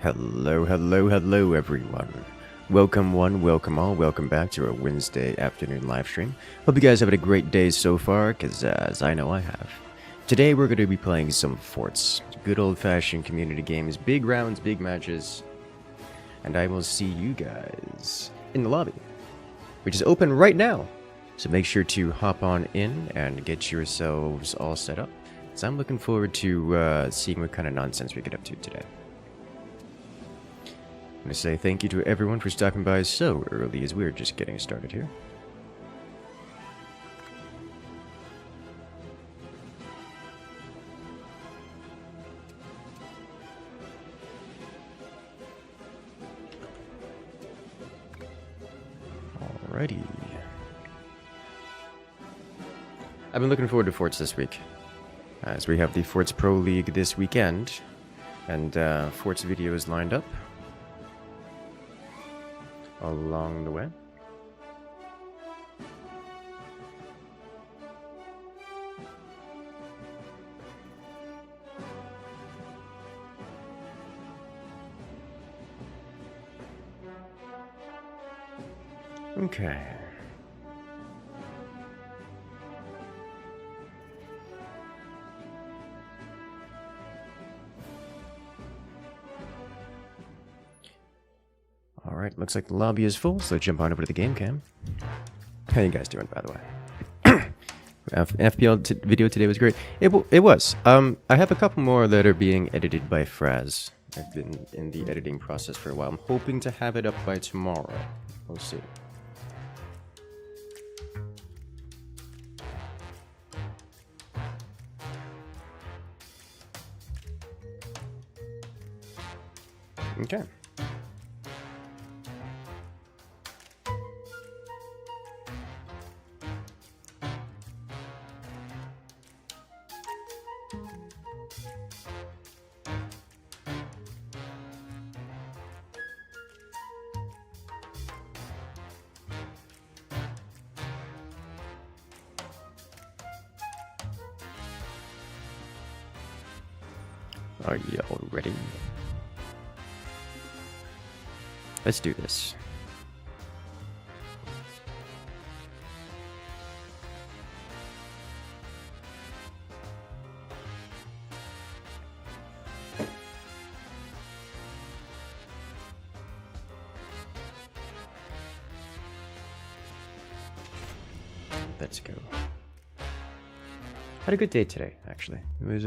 Hello, hello, hello, everyone. Welcome one, welcome all, welcome back to our Wednesday afternoon live stream. Hope you guys have had a great day so far, because as I know I have. Today we're going to be playing some forts. Good old-fashioned community games, big rounds, big matches. And I will see you guys in the lobby, which is open right now. So make sure to hop on in and get yourselves all set up. So I'm looking forward to seeing what kind of nonsense we get up to today. I'm going to say thank you to everyone for stopping by so early as we're just getting started here. Alrighty. I've been looking forward to Forts this week, as we have the Forts Pro League this weekend, and Forts videos lined up along the way. Okay. Alright, looks like the lobby is full, so jump on over to the game cam. How you guys doing, by the way? FPL video today was great. It was. I have a couple more that are being edited by Fraz. I've been in the editing process for a while. I'm hoping to have it up by tomorrow. We'll see. Okay. Are you all ready? Let's do this. Let's go. Had a good day today, actually. It was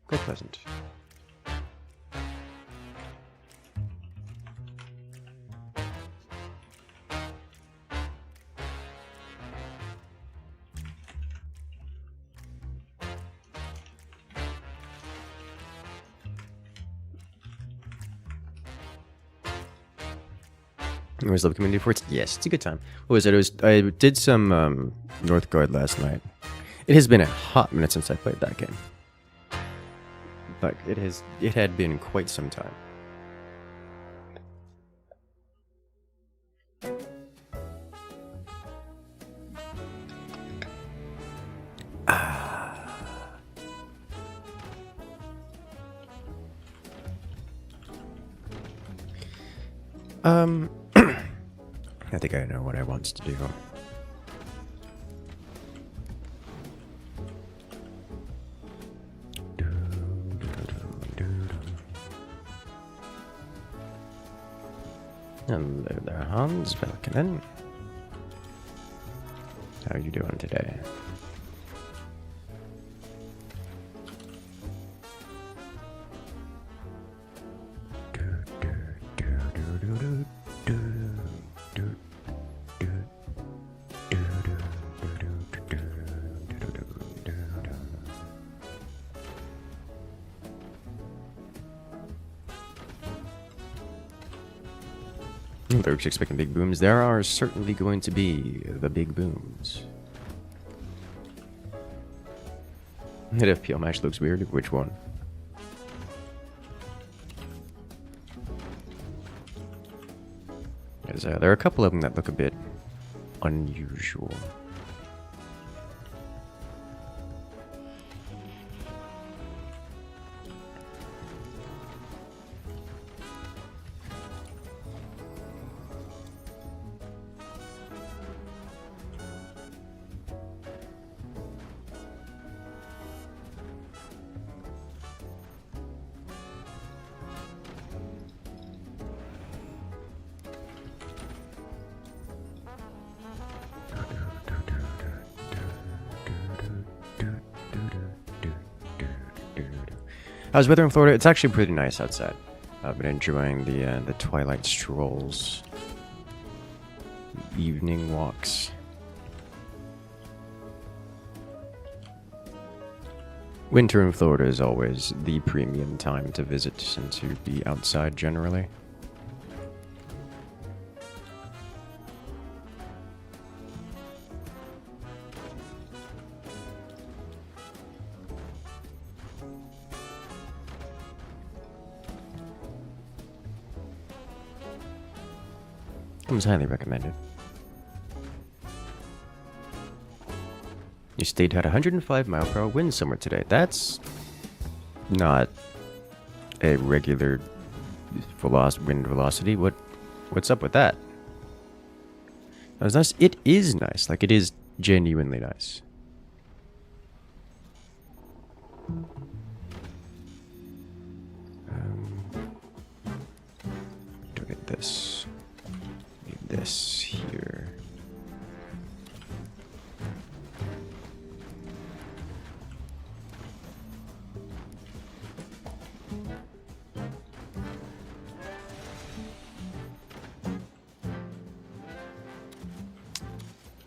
quite pleasant. You always love community forts? Yes, it's a good time. What was it? I did some Northgard last night. It has been a hot minute since I played that game. But it had been quite some time. I think I know what I want to do. Hello there, Hans. Welcome in. How are you doing today? They're expecting big booms. There are certainly going to be the big booms. That FPL match looks weird. Which one? There are a couple of them that look a bit unusual. How's weather in Florida? It's actually pretty nice outside. I've been enjoying the twilight strolls, evening walks. Winter in Florida is always the premium time to visit and to be outside generally. Comes highly recommended. Your state had 105 mile/h wind somewhere today. That's not a regular wind velocity. What's up with that? That was nice. It is nice. Like, it is genuinely nice. Do I get this? Need this here.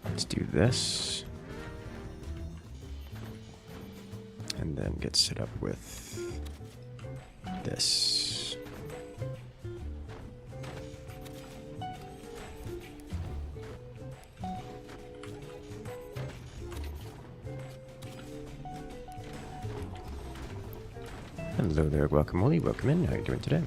Let's do this. And then get set up with this. Hello there, guacamole. Welcome in. How are you doing today?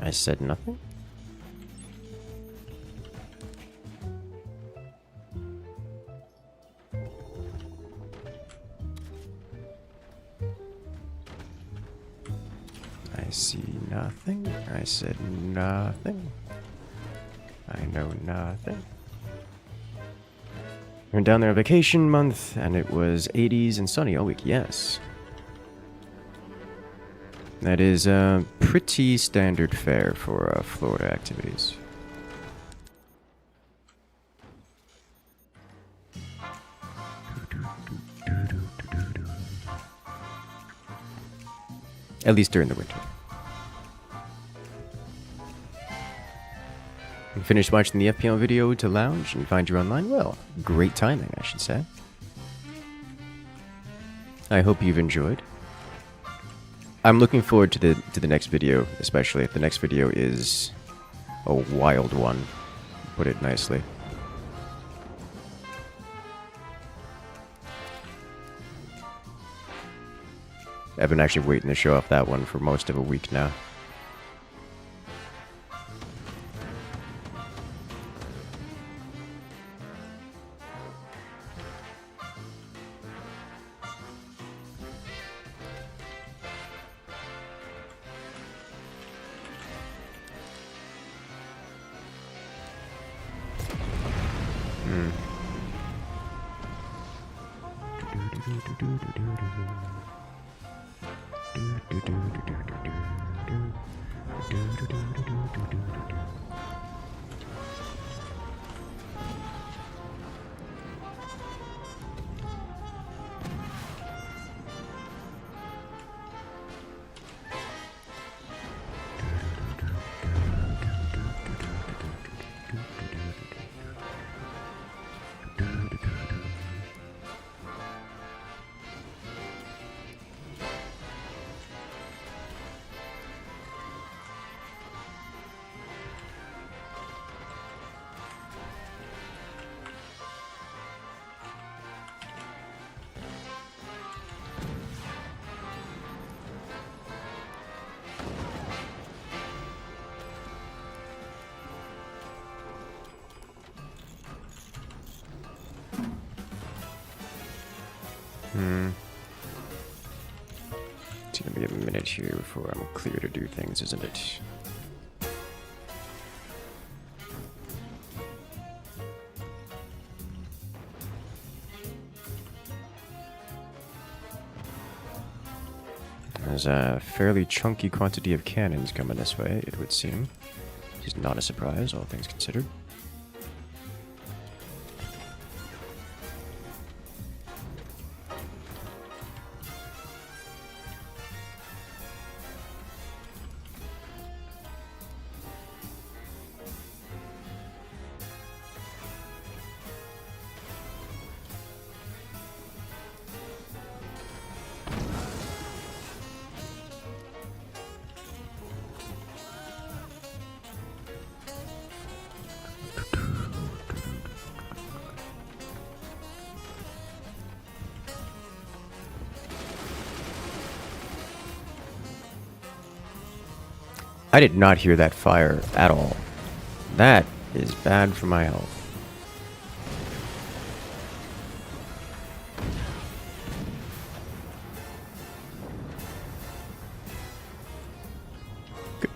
I said nothing? I see nothing. I said nothing. I know nothing. We're down there on vacation month, and it was 80s and sunny all week. Yes. That is pretty standard fare for Florida activities. At least during the winter. You finished watching the FPL video to lounge and find you online? Well, great timing, I should say. I hope you've enjoyed. I'm looking forward to the next video, especially if the next video is a wild one, put it nicely. I've been actually waiting to show off that one for most of a week now. It's gonna be a minute here before I'm clear to do things, isn't it? There's a fairly chunky quantity of cannons coming this way, it would seem. Which is not a surprise, all things considered. I did not hear that fire at all. That is bad for my health. Good.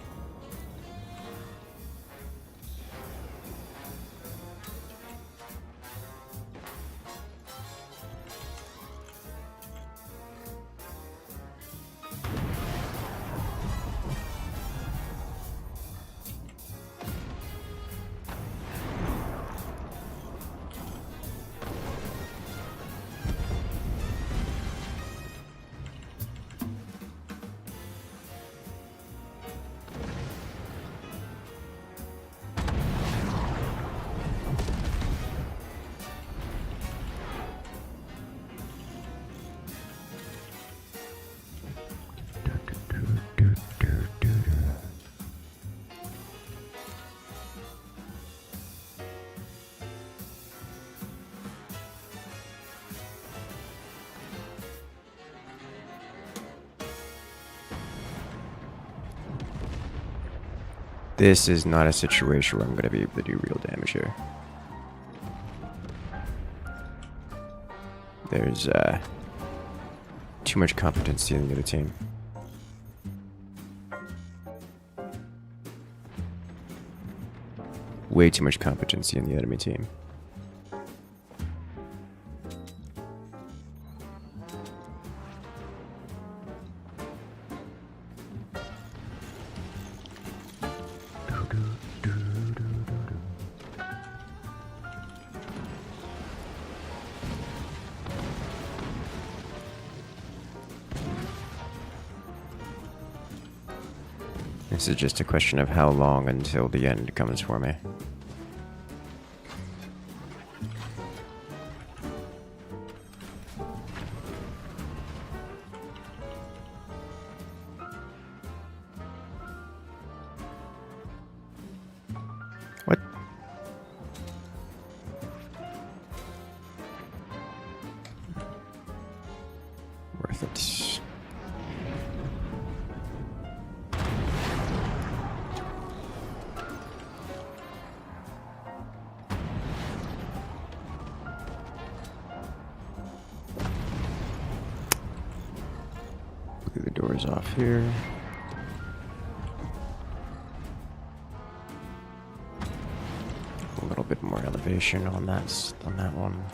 This is not a situation where I'm going to be able to do real damage here. There's too much competency in the other team. Way too much competency in the enemy team. This is just a question of how long until the end comes for me. What? Worth it. The doors off here. A little bit more elevation on that one.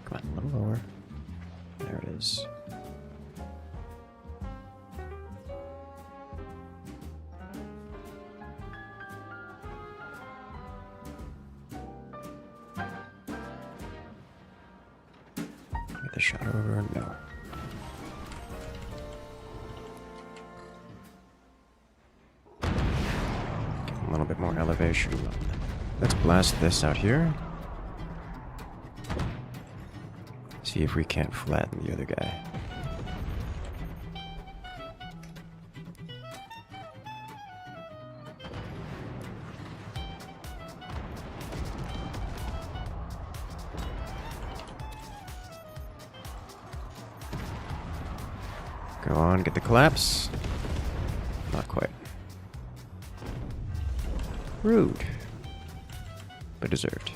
Come on, a little lower. There it is. Get the shot over. No. Get a little bit more elevation on Let's blast this out here. See if we can't flatten the other guy. Go on, get the collapse. Not quite. Rude. But deserved.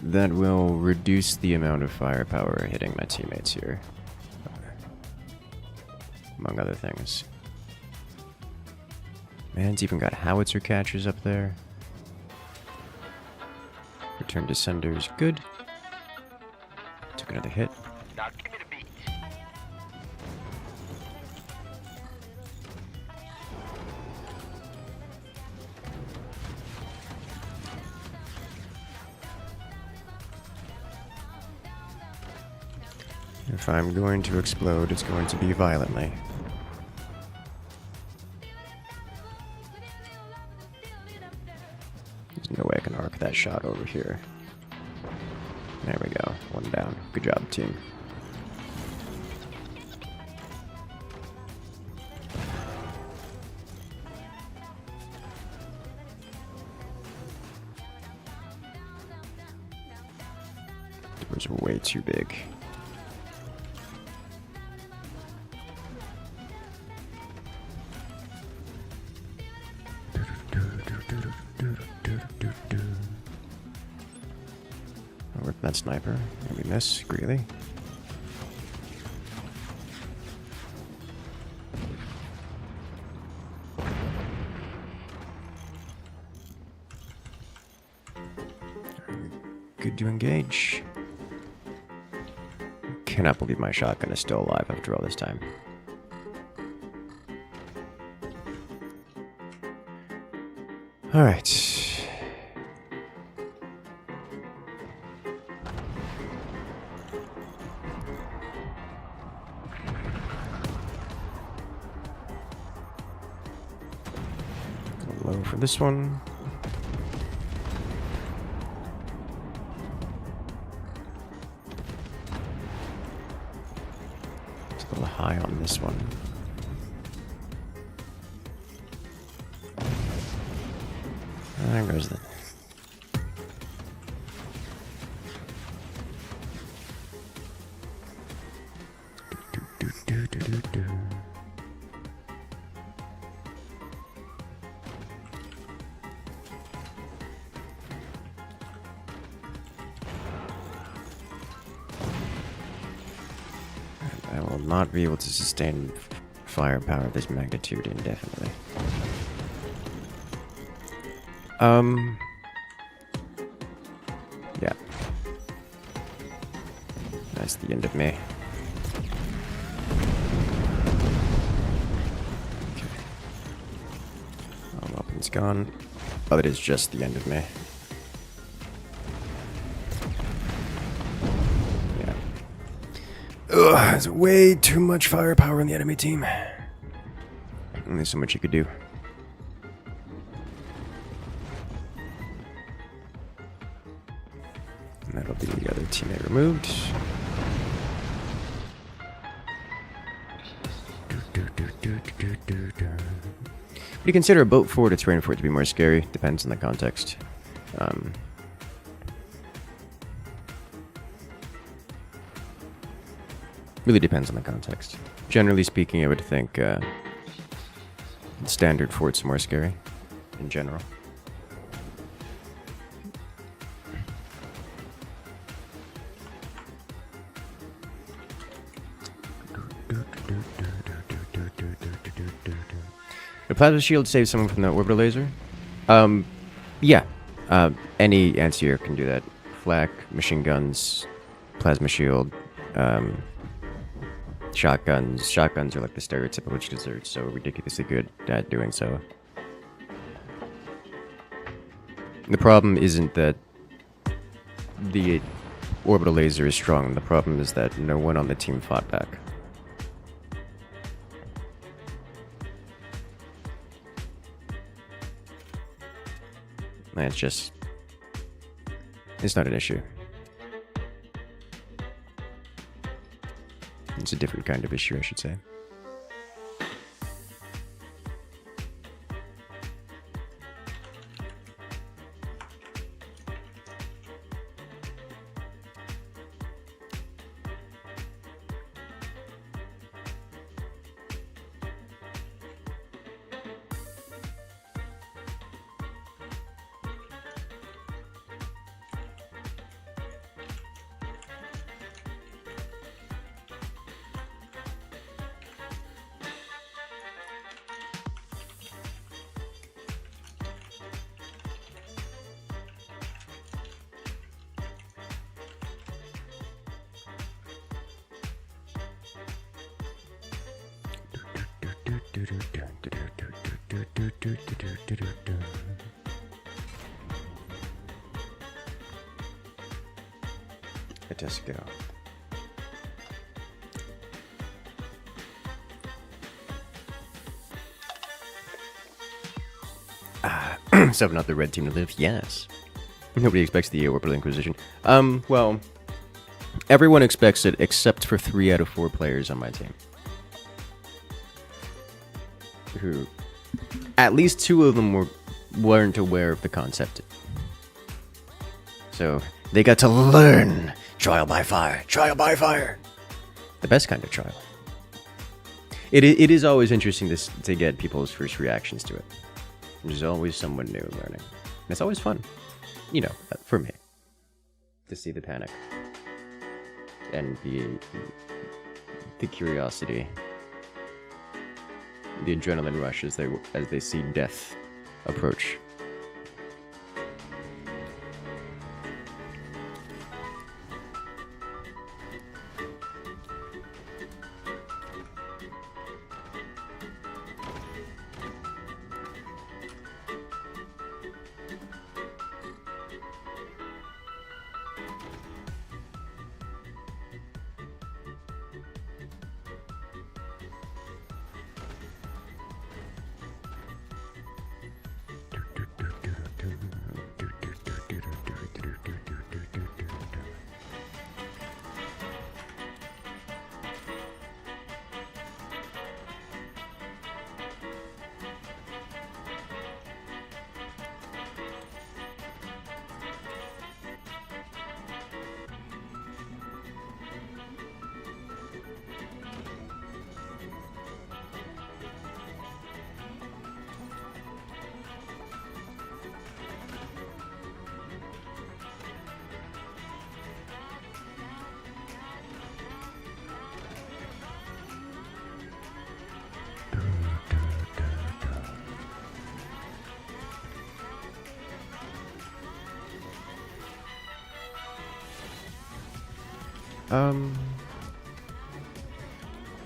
That will reduce the amount of firepower hitting my teammates here. Among other things. Man's even got howitzer catchers up there. Return descenders, good. Took another hit. Now give me the beat. If I'm going to explode, it's going to be violently. There's no way I can arc that shot over here. There we go. One down. Good job, team. It was way too big. I'll rip that sniper. Maybe miss. Greeley. Good to engage. Cannot believe my shotgun is still alive after all this time. Alright. Low for this one. It's a little high on this one. There goes the... I will not be able to sustain firepower of this magnitude indefinitely. Yeah. That's the end of me. Okay. All weapons gone. Oh, it is just the end of me. Yeah. Ugh, there's way too much firepower on the enemy team. Only so much you could do. That'll be the other teammate removed. Would you consider a boat fort or terrain fort to be more scary? Depends on the context. Really depends on the context. Generally speaking, I would think standard forts are more scary in general. The plasma shield saves someone from the orbital laser? Yeah. Any anti-air can do that. Flak, machine guns, plasma shield, shotguns. Shotguns are like the stereotypical desserts, so ridiculously good at doing so. The problem isn't that the orbital laser is strong. The problem is that no one on the team fought back. It's just... It's not an issue. It's a different kind of issue, I should say. Let us go. Seven up the red team to live? Yes. Nobody expects the Orbital Inquisition. Well, everyone expects it except for 3 out of 4 players on my team. Who, at least 2 of them weren't aware of the concept. So, they got to learn trial by fire. Trial by fire! The best kind of trial. It is always interesting to get people's first reactions to it. There's always someone new learning. And it's always fun. You know, for me. To see the panic. And the curiosity. The adrenaline rush as they see death approach.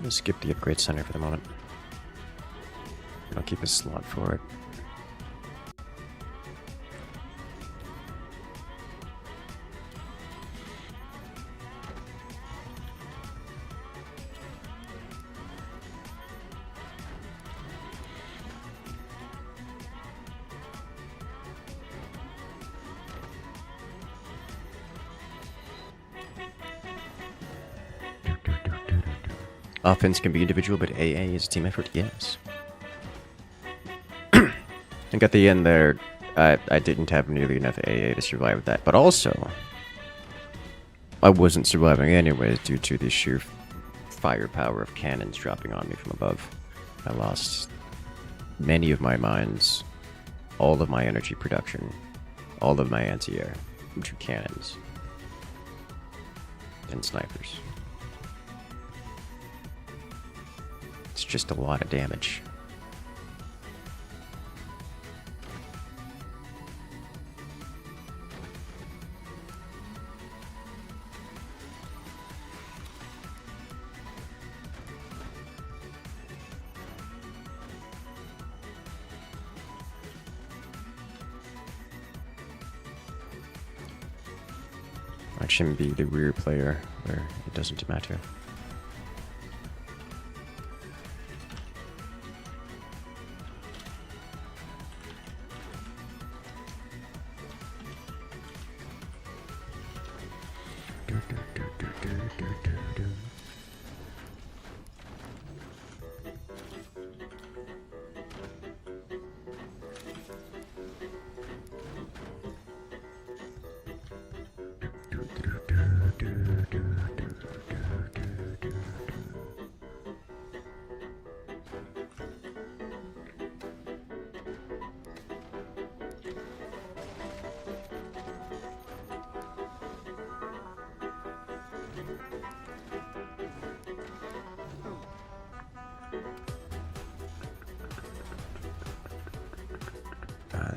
Let's skip the upgrade center for the moment. I'll keep a slot for it. Offense can be individual, but AA is a team effort, yes. I think at the end there, I didn't have nearly enough AA to survive that, but also, I wasn't surviving anyways due to the sheer firepower of cannons dropping on me from above. I lost many of my mines, all of my energy production, all of my anti-air, to cannons and snipers. It's just a lot of damage. I shouldn't be the rear player where it doesn't matter.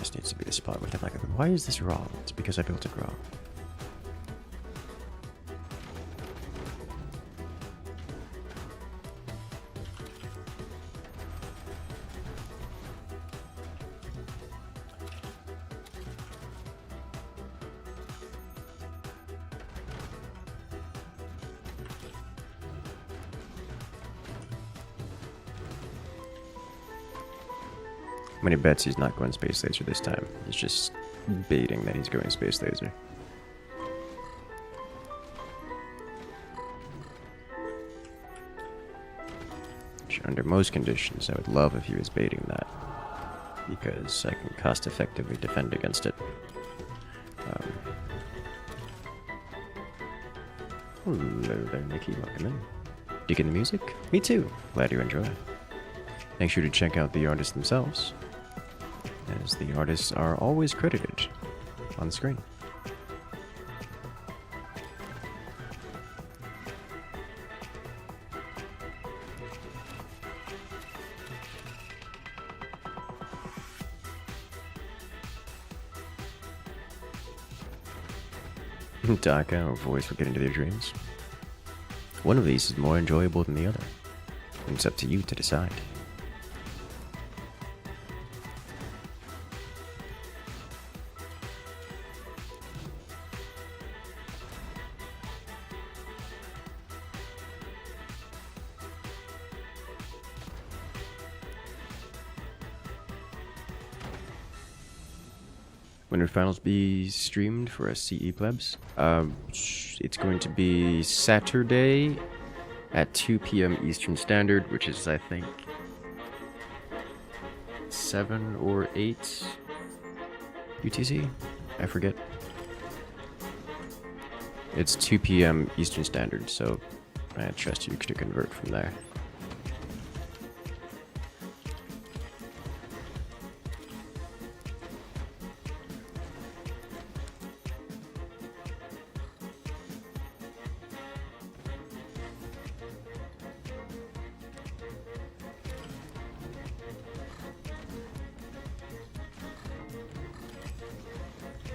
This needs to be the spot with it. Like, why is this wrong? It's because I built it wrong. When he bets he's not going Space Laser this time, he's just baiting that he's going Space Laser. Which, under most conditions, I would love if he was baiting that, because I can cost effectively defend against it. Hello there, Nikki. Welcome in. Digging the music? Me too. Glad you enjoy. Make sure to check out the artists themselves, as the artists are always credited on the screen. Daka or voice will get into their dreams. One of these is more enjoyable than the other, and it's up to you to decide. When will finals be streamed for us CE plebs? It's going to be Saturday at 2 p.m. Eastern Standard, which is, I think, 7 or 8 UTC? I forget. It's 2 p.m. Eastern Standard, so I trust you to convert from there.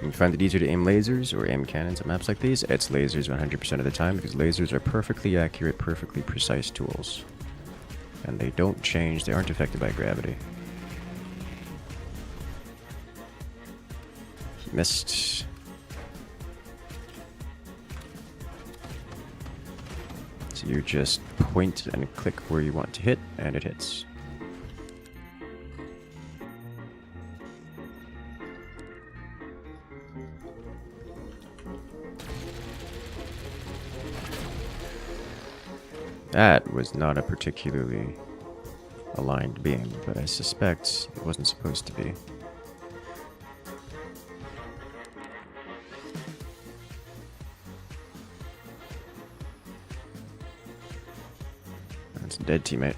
You find it easier to aim lasers or aim cannons on maps like these? It's lasers 100% of the time, because lasers are perfectly accurate, perfectly precise tools. And they don't change, they aren't affected by gravity. He missed. So you just point and click where you want to hit, and it hits. That was not a particularly aligned beam, but I suspect it wasn't supposed to be. That's a dead teammate.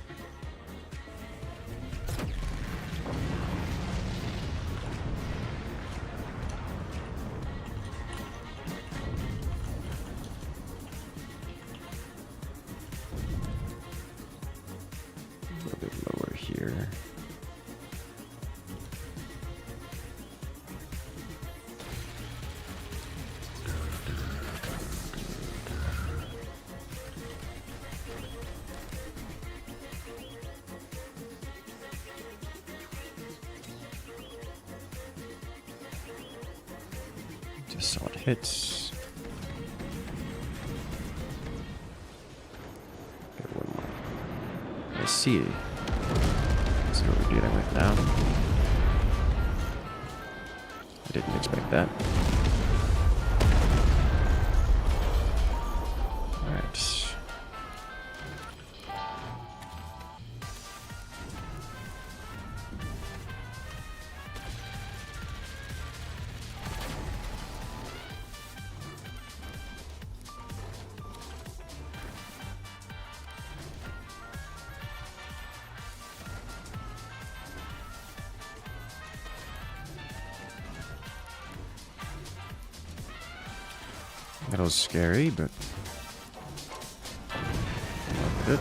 Just solid hits. Get one more. I see. Let's see what we're dealing with now. I didn't expect that. Alright. That was scary, but good.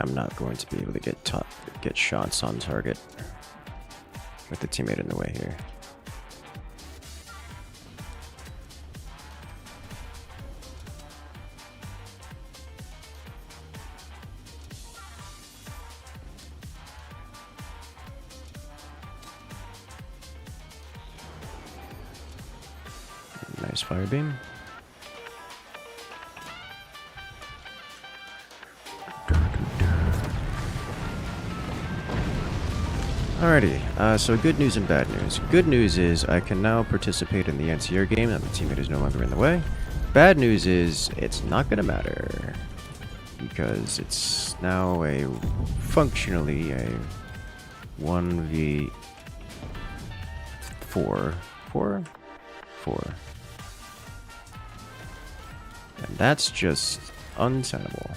I'm not going to be able to get shots on target with the teammate in the way here. Nice fire beam. Alrighty, so good news and bad news. Good news is I can now participate in the NCR game, and my teammate is no longer in the way. Bad news is it's not gonna matter, because it's now functionally a 1v4. 4? And that's just untenable.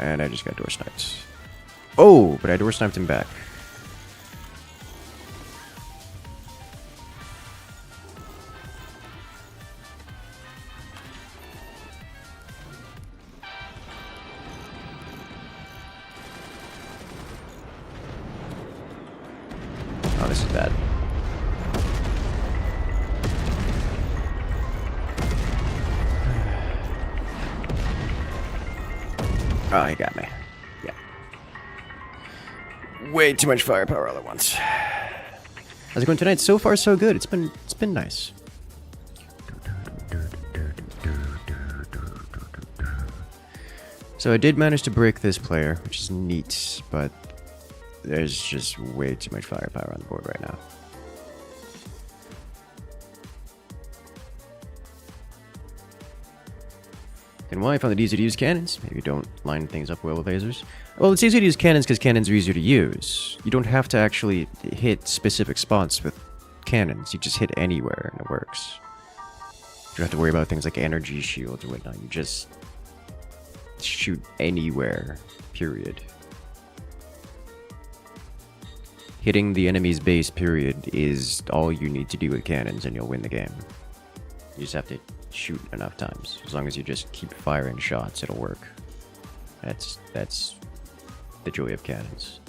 And I just got door sniped. Oh, but I door sniped him back. Oh, this is bad. Oh, he got me. Yeah. Way too much firepower all at once. How's it going tonight? So far, so good. It's been nice. So I did manage to break this player, which is neat, but there's just way too much firepower on the board right now. And why I found it easy to use cannons. Maybe you don't line things up well with lasers. Well, it's easy to use cannons because cannons are easier to use. You don't have to actually hit specific spots with cannons. You just hit anywhere and it works. You don't have to worry about things like energy shields or whatnot. You just shoot anywhere, period. Hitting the enemy's base, period, is all you need to do with cannons and you'll win the game. You just have to shoot enough times. As long as you just keep firing shots, it'll work. That's the joy of cannons.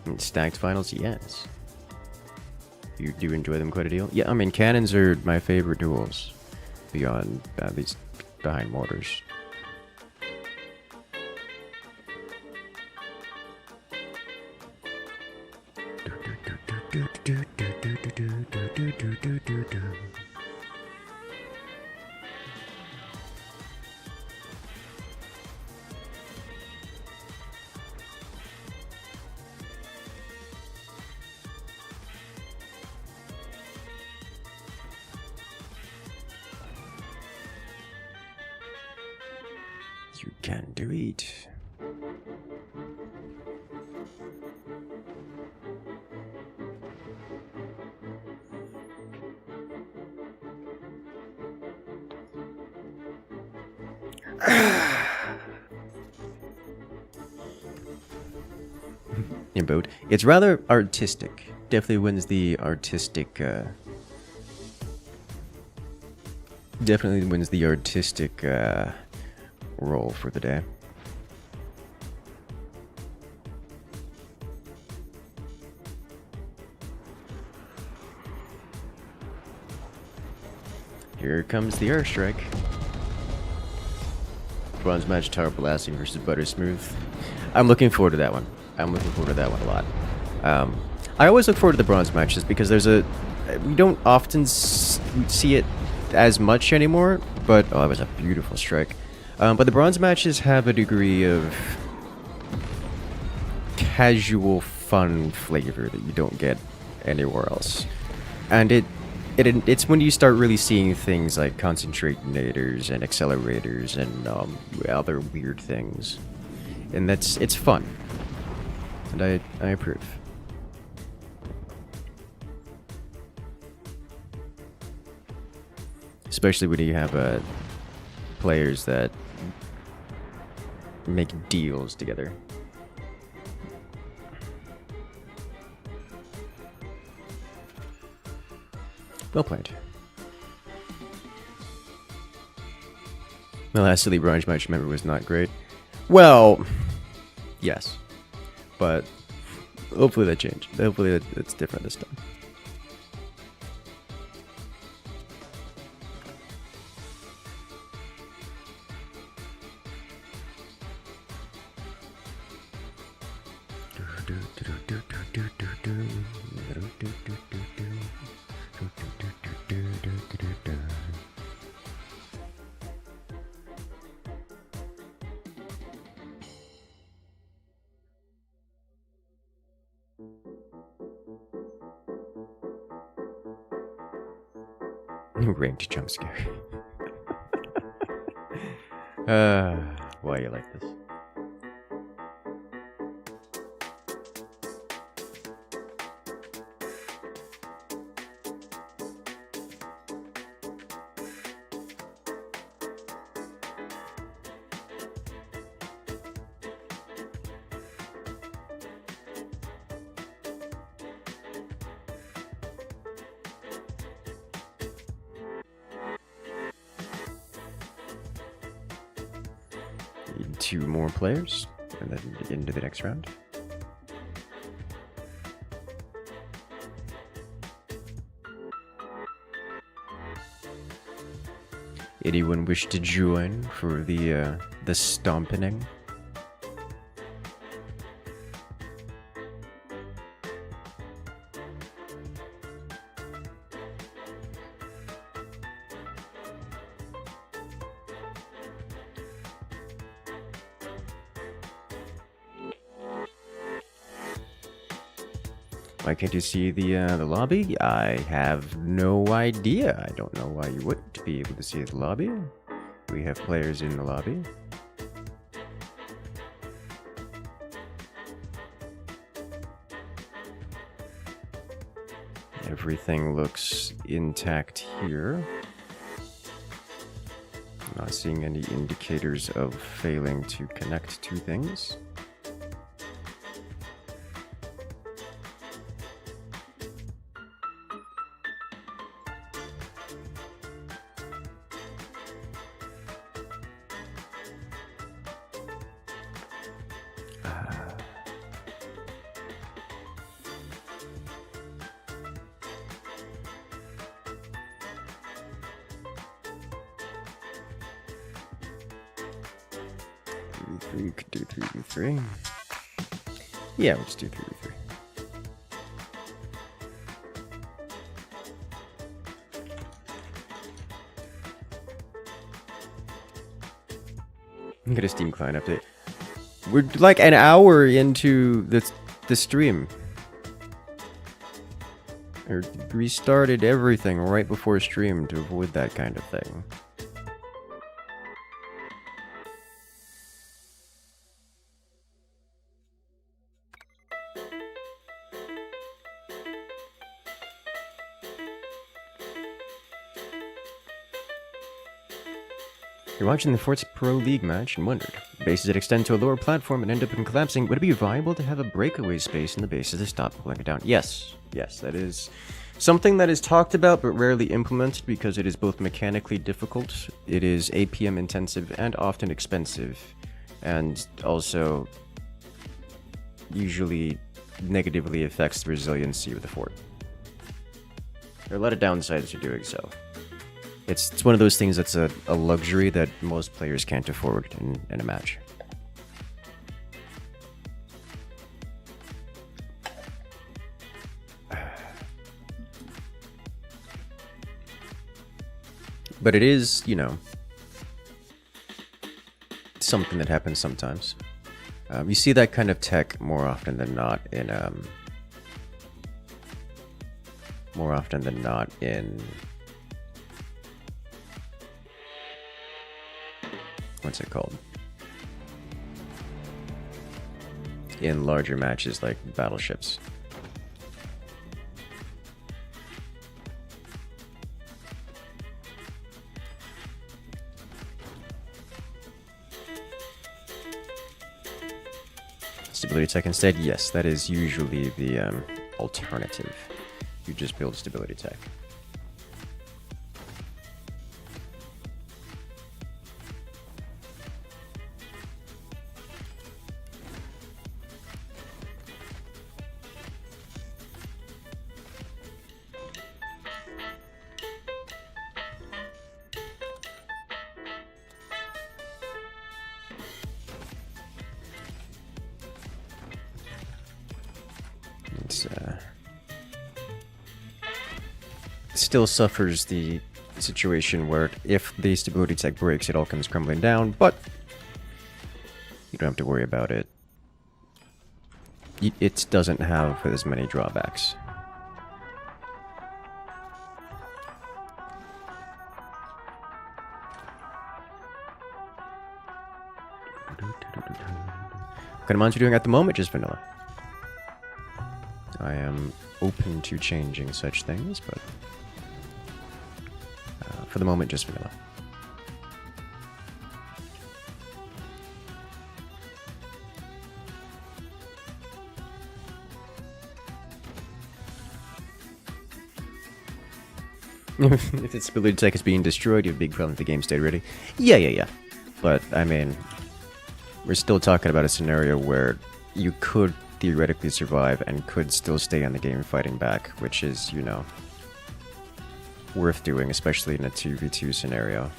And stacked finals, yes. You do enjoy them quite a deal? Yeah, I mean, cannons are my favorite duels. Beyond, at least behind mortars. You can do it. Boat. It's rather artistic. Definitely wins the artistic. Definitely wins the artistic role for the day. Here comes the airstrike. Bronze match tower blasting versus butter smooth. I'm looking forward to that one. I'm looking forward to that one a lot. I always look forward to the bronze matches because we don't often see it as much anymore, but oh, that was a beautiful strike. But the bronze matches have a degree of casual fun flavor that you don't get anywhere else. And it's when you start really seeing things like concentrators and accelerators and other weird things. And it's fun. And I approve. Especially when you have players that make deals together. Well played. The last silly brunch match, remember, was not great. Well, yes. But hopefully that changed. Hopefully it's different this time. Ranked jump scare. Why you like this? Need 2 more players, and then into the next round. Anyone wish to join for the stomping? Why can't you see the lobby? I have no idea. I don't know why you wouldn't be able to see the lobby. We have players in the lobby. Everything looks intact here. Not seeing any indicators of failing to connect to things. We could do 3v3. Yeah, we'll just do 3v3. Get a Steam client update. We're like an hour into the stream. I restarted everything right before stream to avoid that kind of thing. You're watching the Forts Pro League match and wondered, bases that extend to a lower platform and end up collapsing, would it be viable to have a breakaway space in the bases to stop pulling it down? Yes, that is something that is talked about but rarely implemented because it is both mechanically difficult, it is APM intensive and often expensive, and also usually negatively affects the resiliency of the fort. There are a lot of downsides to doing so. It's one of those things that's a luxury that most players can't afford in a match. But it is, you know, something that happens sometimes. You see that kind of tech more often than not in what's it called? In larger matches like battleships. stability tech instead? Yes, that is usually the alternative. You just build stability tech. Still suffers the situation where if the stability tech breaks, it all comes crumbling down, but you don't have to worry about it. It doesn't have as many drawbacks. What kind of mods are you doing at the moment? Just vanilla. I am open to changing such things, but for the moment, just vanilla. If its stability tech is being destroyed, you have a big problem if the game stayed ready. Yeah. But, I mean, we're still talking about a scenario where you could theoretically survive and could still stay on the game fighting back, which is, you know, worth doing, especially in a 2v2 scenario,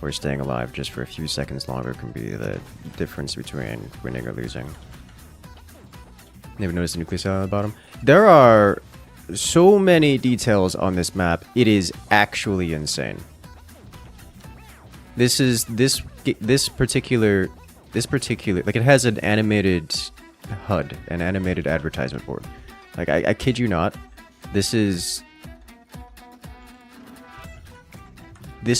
where staying alive just for a few seconds longer can be the difference between winning or losing. Never noticed the nucleus cell at the bottom? There are so many details on this map, it is actually insane. This particular, like, it has an animated HUD, an animated advertisement board. Like, I kid you not, this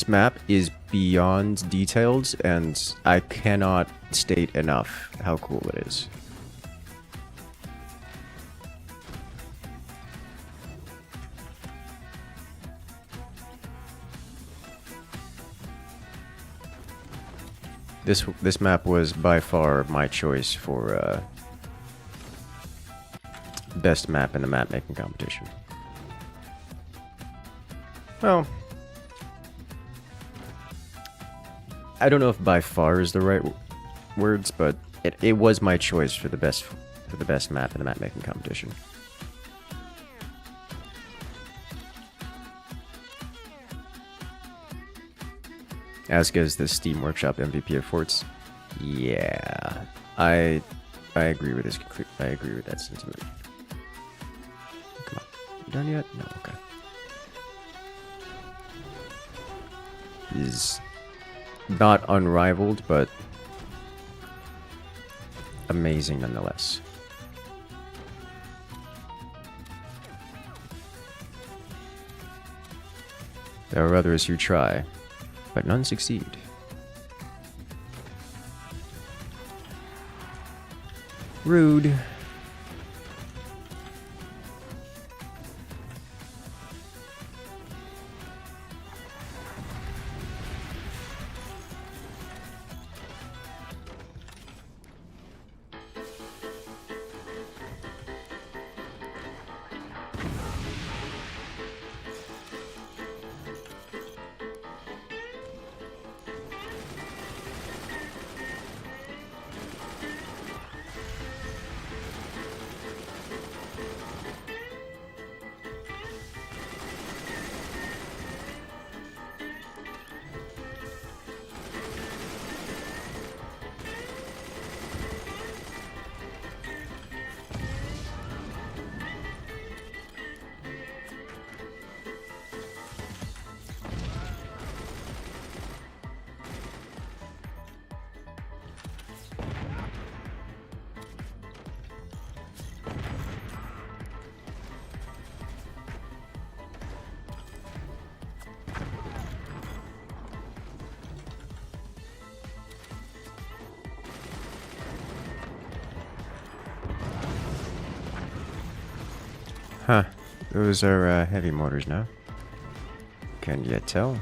map is beyond detailed, and I cannot state enough how cool it is. This map was by far my choice for best map in the map making competition. Well, I don't know if by far is the right words, but it was my choice for the best map in the map making competition. As is the Steam Workshop MVP of Forts. Yeah, I agree with this. I agree with that sentiment. Come on, you done yet? No, okay. Is not unrivaled, but amazing nonetheless. There are others who try, but none succeed. Rude. Huh. Those are heavy mortars now. Can you tell?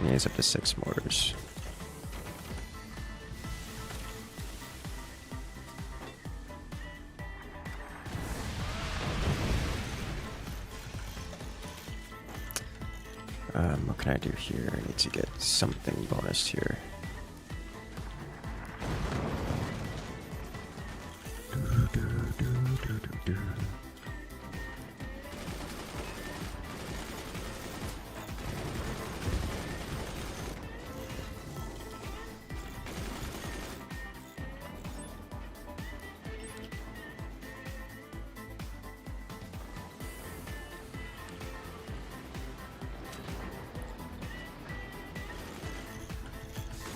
Yeah, it's up to 6 mortars. What can I do here? I need to get something bonus here.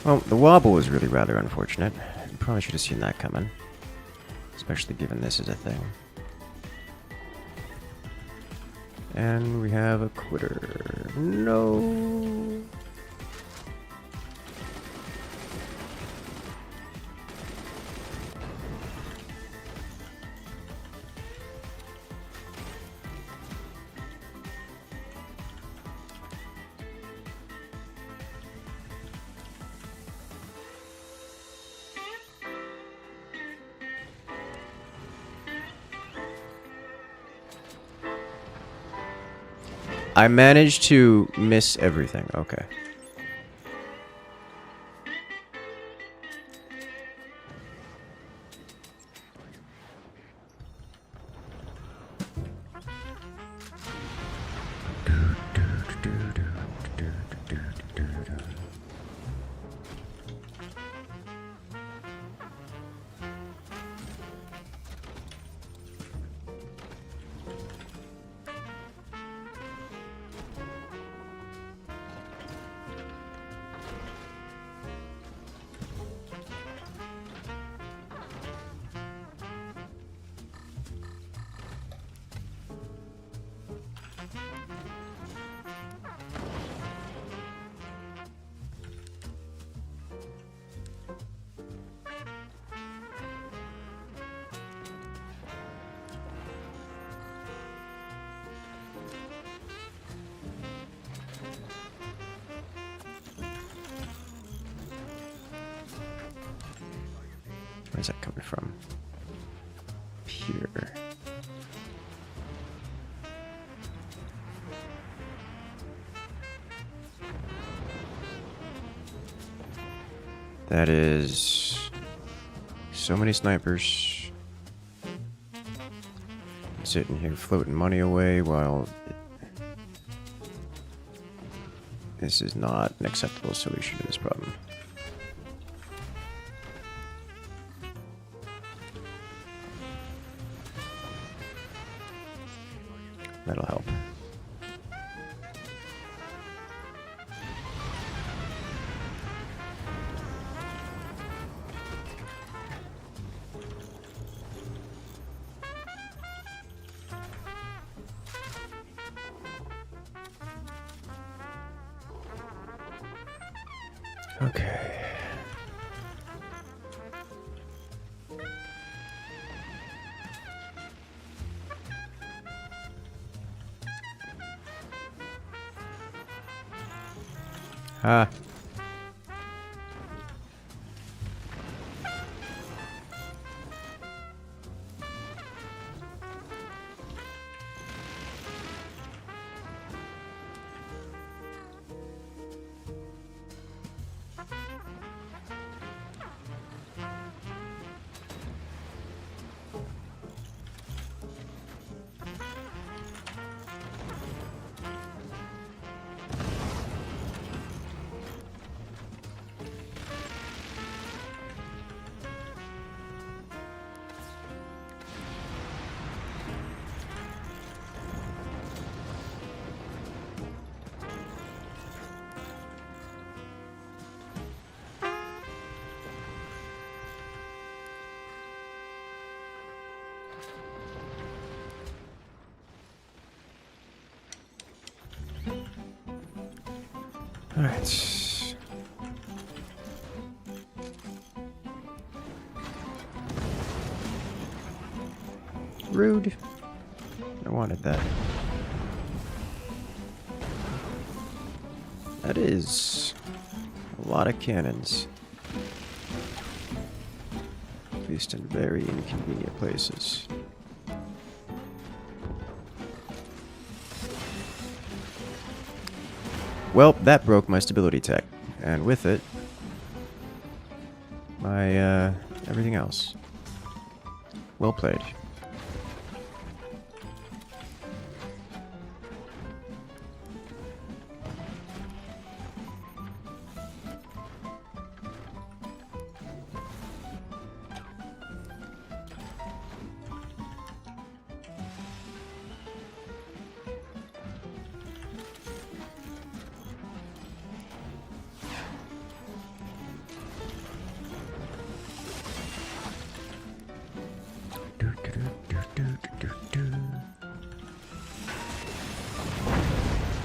Well, the wobble was really rather unfortunate. Probably should have seen that coming. Especially given this is a thing. And we have a quitter. No. I managed to miss everything. Okay. Where's that coming from? Here. That is so many snipers sitting here floating money away while this is not an acceptable solution to this problem. That'll help. Okay. Ah. All right. Rude. I wanted that. That is a lot of cannons. At least in very inconvenient places. Well, that broke my stability tech, and with it, my everything else. Well played.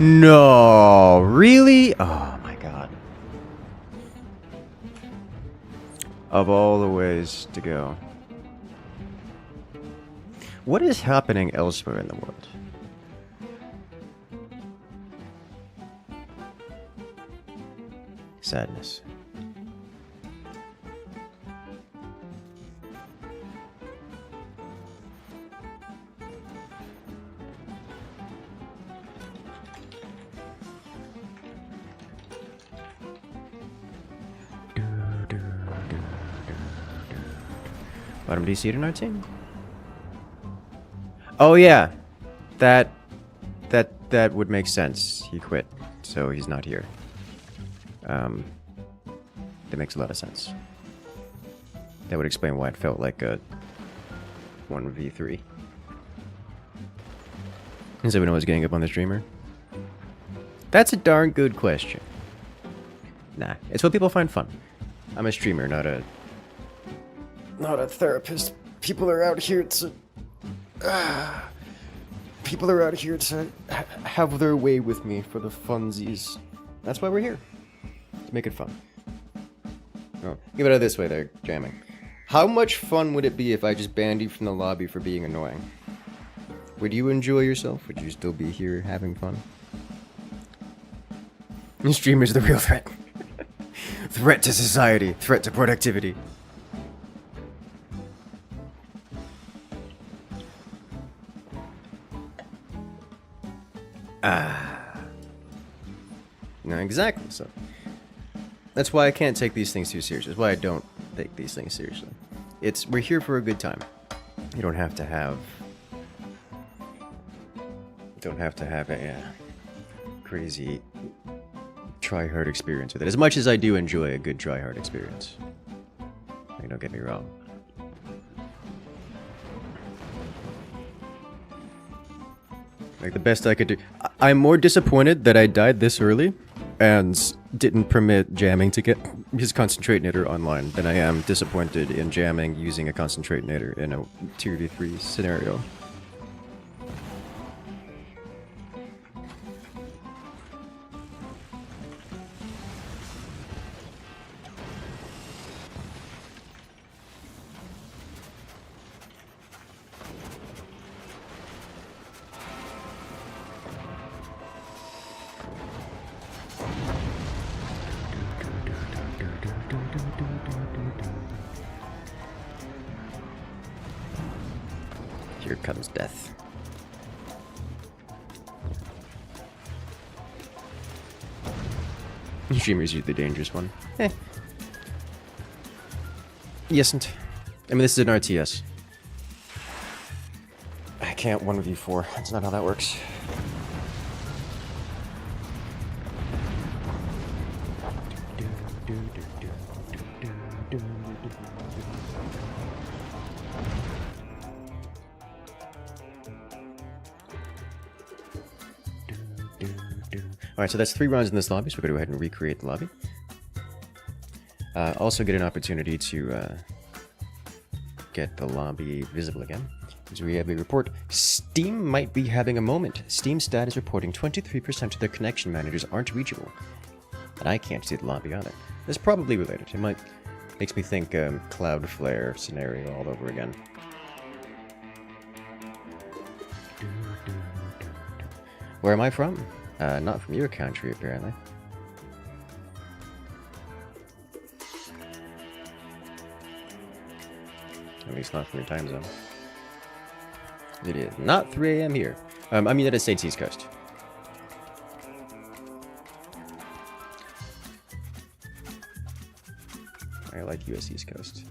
No, really? Oh my god. Of all the ways to go. What is happening elsewhere in the world? Sadness. Bottom DC in our team? Oh yeah, that would make sense. He quit, so he's not here. That makes a lot of sense. That would explain why it felt like a 1v3. Does everyone know what's getting up on the streamer? That's a darn good question. Nah, it's what people find fun. I'm a streamer, not a therapist. People are out here to have their way with me for the funsies. That's why we're here. To make it fun. Oh, give it out this way there, jamming. How much fun would it be if I just banned you from the lobby for being annoying? Would you enjoy yourself? Would you still be here having fun? Streamers are the real threat. Threat to society. Threat to productivity. No, exactly. So that's why I can't take these things too seriously. That's why I don't take these things seriously. We're here for a good time. You don't have to have a crazy try-hard experience with it. As much as I do enjoy a good try-hard experience. Like, don't get me wrong. Like, the best I could do. I'm more disappointed that I died this early and didn't permit jamming to get his concentrate knitter online than I am disappointed in jamming using a concentrate knitter in a 2v3 scenario. Here comes death. Streamers are the dangerous one. Yesn't. I mean, this is an RTS. I can't 1v4. That's not how that works. Alright, so that's 3 rounds in this lobby, so we're going to go ahead and recreate the lobby. Also get an opportunity to get the lobby visible again. As we have a report, Steam might be having a moment. Steam stat is reporting 23% of their connection managers aren't reachable. And I can't see the lobby either. It's probably related. It makes me think Cloudflare scenario all over again. Where am I from? Not from your country, apparently. At least not from your time zone. It is not 3 AM here. I'm United States East Coast. like US East Coast.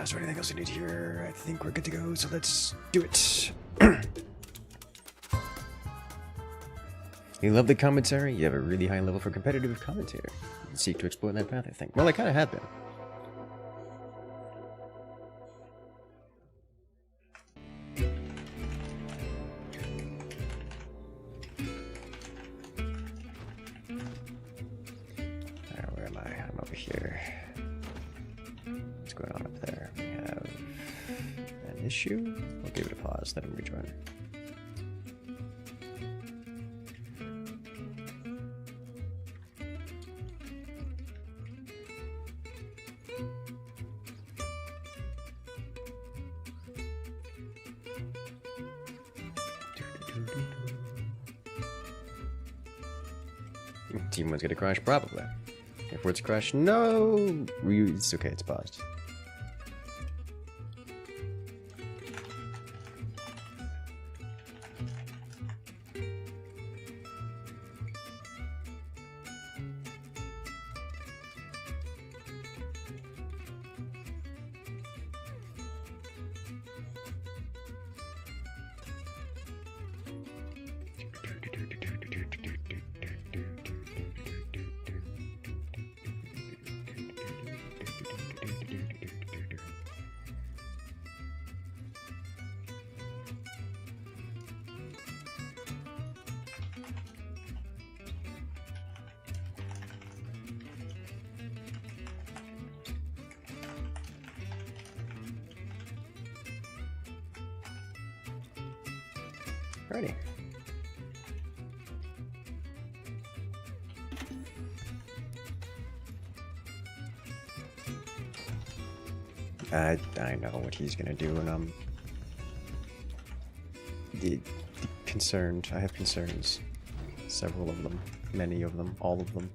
Is there anything else I need here? I think we're good to go, so let's do it. You love the commentary? You have a really high level for competitive commentary. You seek to explore that path, I think. Well, I kind of have been. Alright, where am I? I'm over here. What's going on up there? We have an issue. I'll give it a pause, let him rejoin. Team 1's gonna crash, probably. If it's crashed, no! It's okay, it's paused. Alrighty. I know what he's gonna do, and I'm concerned. I have concerns. Several of them. Many of them. All of them.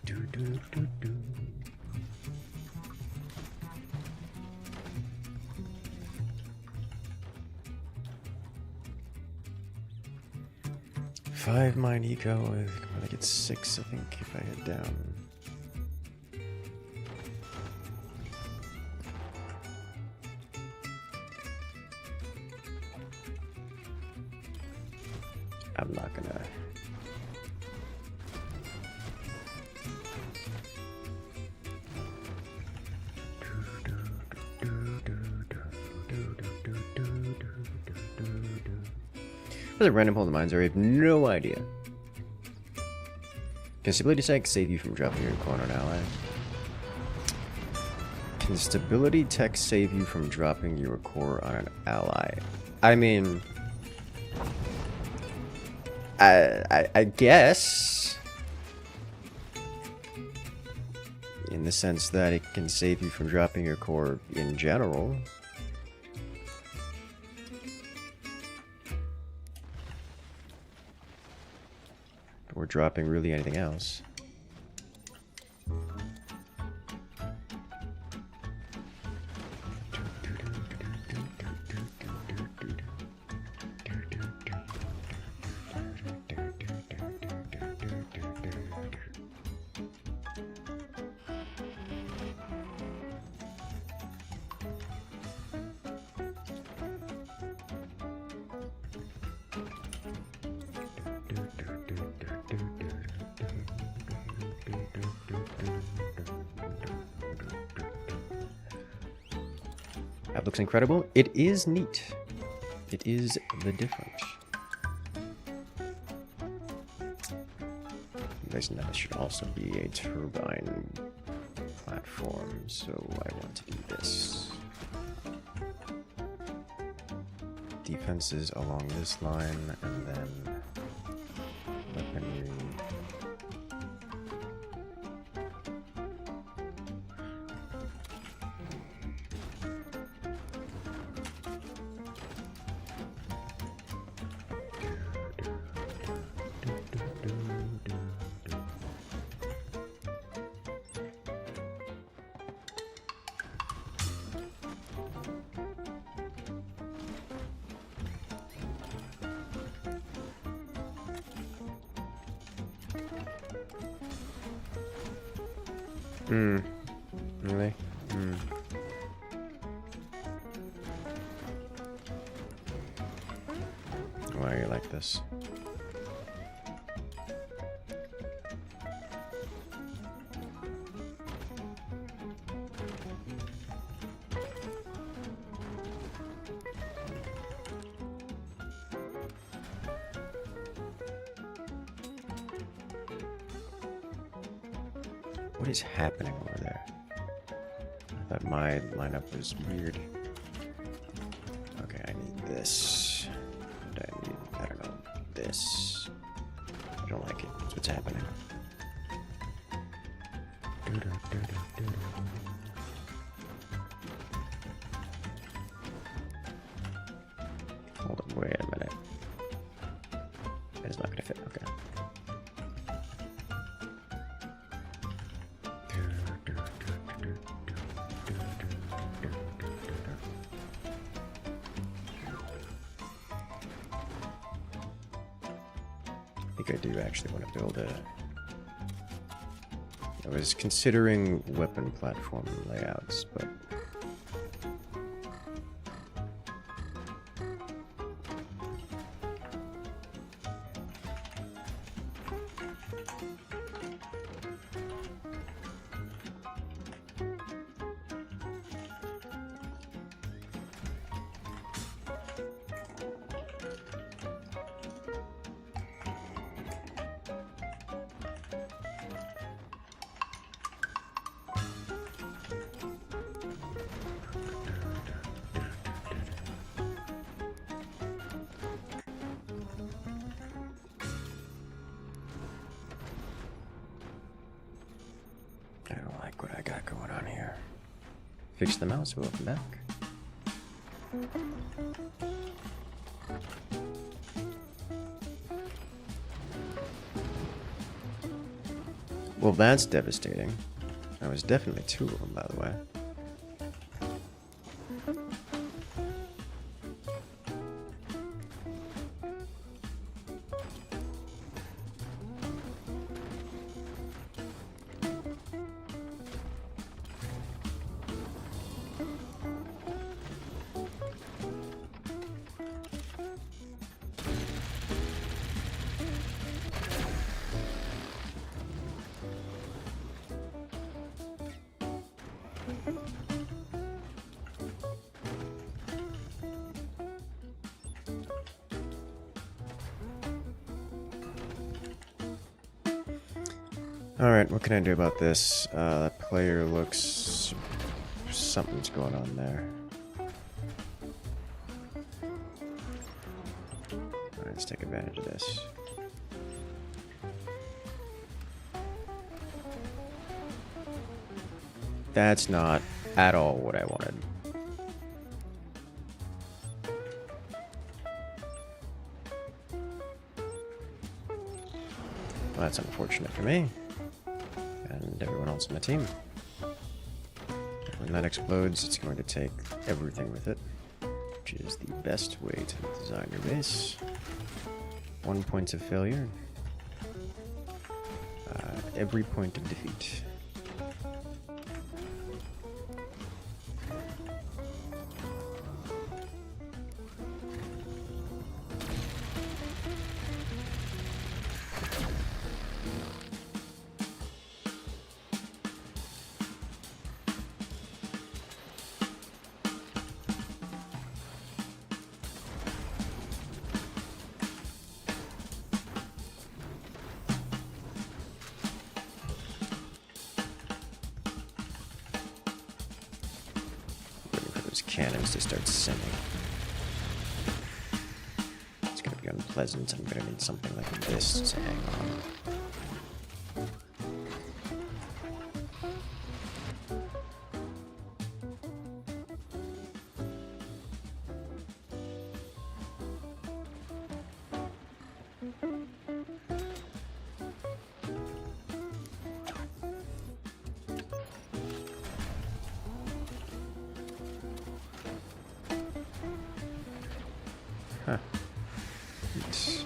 Do. 5 mine eco, I can probably get 6, I think, if I head down. I'm not gonna... What are the random hold mines? I have no idea. Can stability tech save you from dropping your core on an ally? Can stability tech save you from dropping your core on an ally? I mean... I guess... in the sense that it can save you from dropping your core in general. Or dropping really anything else. That looks incredible. It is neat. It is the different. This now should also be a turbine platform, so I want to do this. Defenses along this line, and then weaponry. Really? Why are you like this? What is happening over there? I thought my lineup was weird. Okay, I need this. And I need, I don't know, this. I don't like it. That's what's happening. Hold on, wait a minute. It's not gonna fit, okay. I think I do actually want to build a... I was considering weapon platform layouts, but... I don't like what I got going on here. Fix the mouse, welcome back. Well, that's devastating. There was definitely two of them, by the way. Alright, what can I do about this? That player looks... something's going on there. Alright, let's take advantage of this. That's not at all what I wanted. Well, that's unfortunate for me. And everyone else on the team. When that explodes, it's going to take everything with it, which is the best way to design your base. 1 point of failure. Every point of defeat. cannons to start sending. It's gonna be unpleasant. I'm gonna need something like this to hang on. Huh. Oops.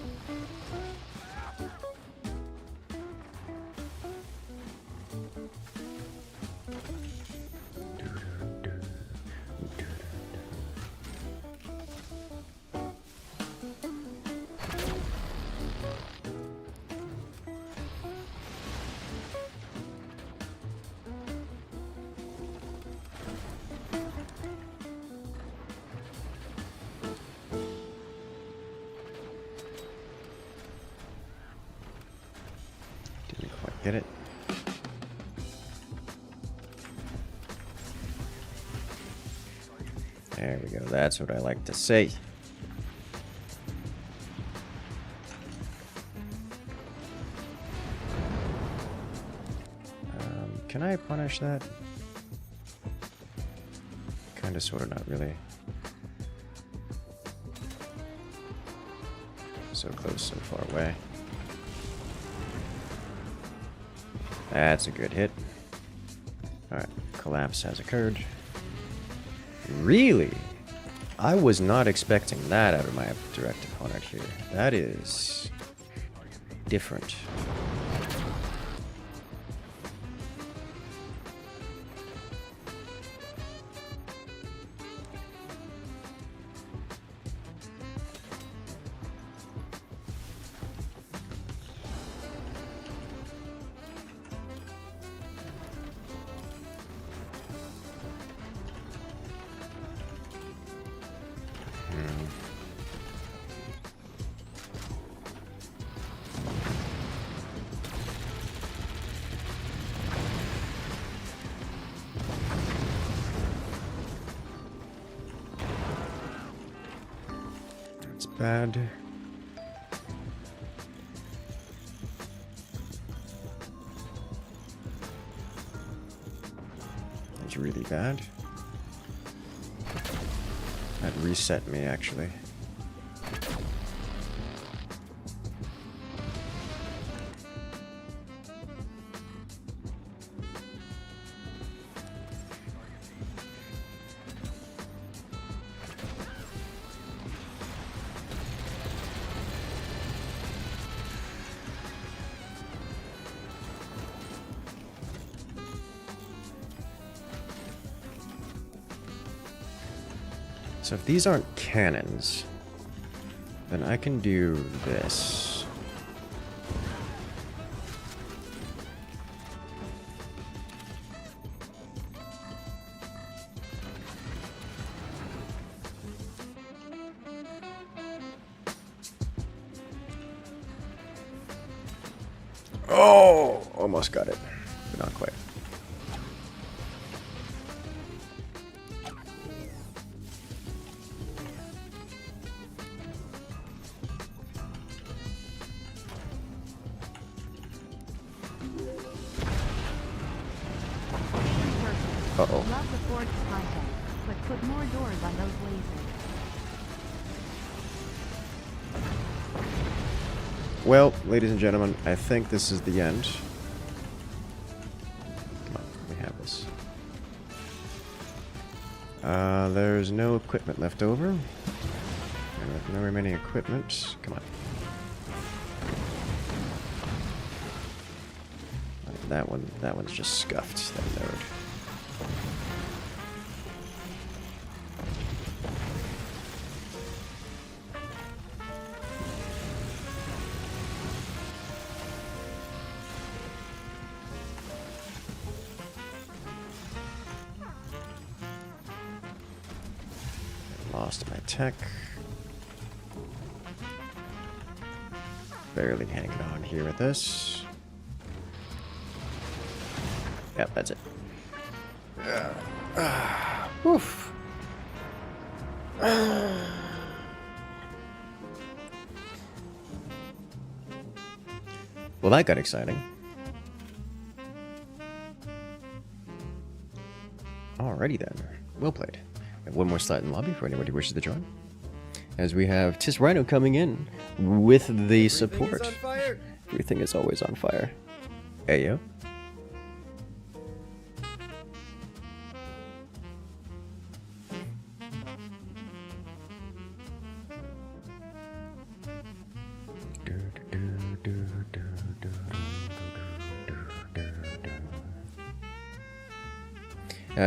Didn't quite get it. There we go. That's what I like to say. Can I punish that? Kinda, sorta, not really. So close, so far away. That's a good hit. Alright, collapse has occurred. Really? I was not expecting that out of my direct opponent here. That is different. That's bad. That's really bad. That reset me, actually. So if these aren't cannons, then I can do this. Oh, almost got it, but not quite. Uh-oh. Love the forged content, but put more doors on those lasers. Well, ladies and gentlemen, I think this is the end. Come on, we have this. There's no equipment left over. And with no remaining equipment, come on. That one's just scuffed, that node. Lost my tech. Barely hanging on here with this. Yep, that's it. Oof. Well, that got exciting. Alrighty then. Well played. We have one more slot in lobby for anybody who wishes to join. As we have Tis Rhino coming in with the support. Everything is always on fire. Hey yo.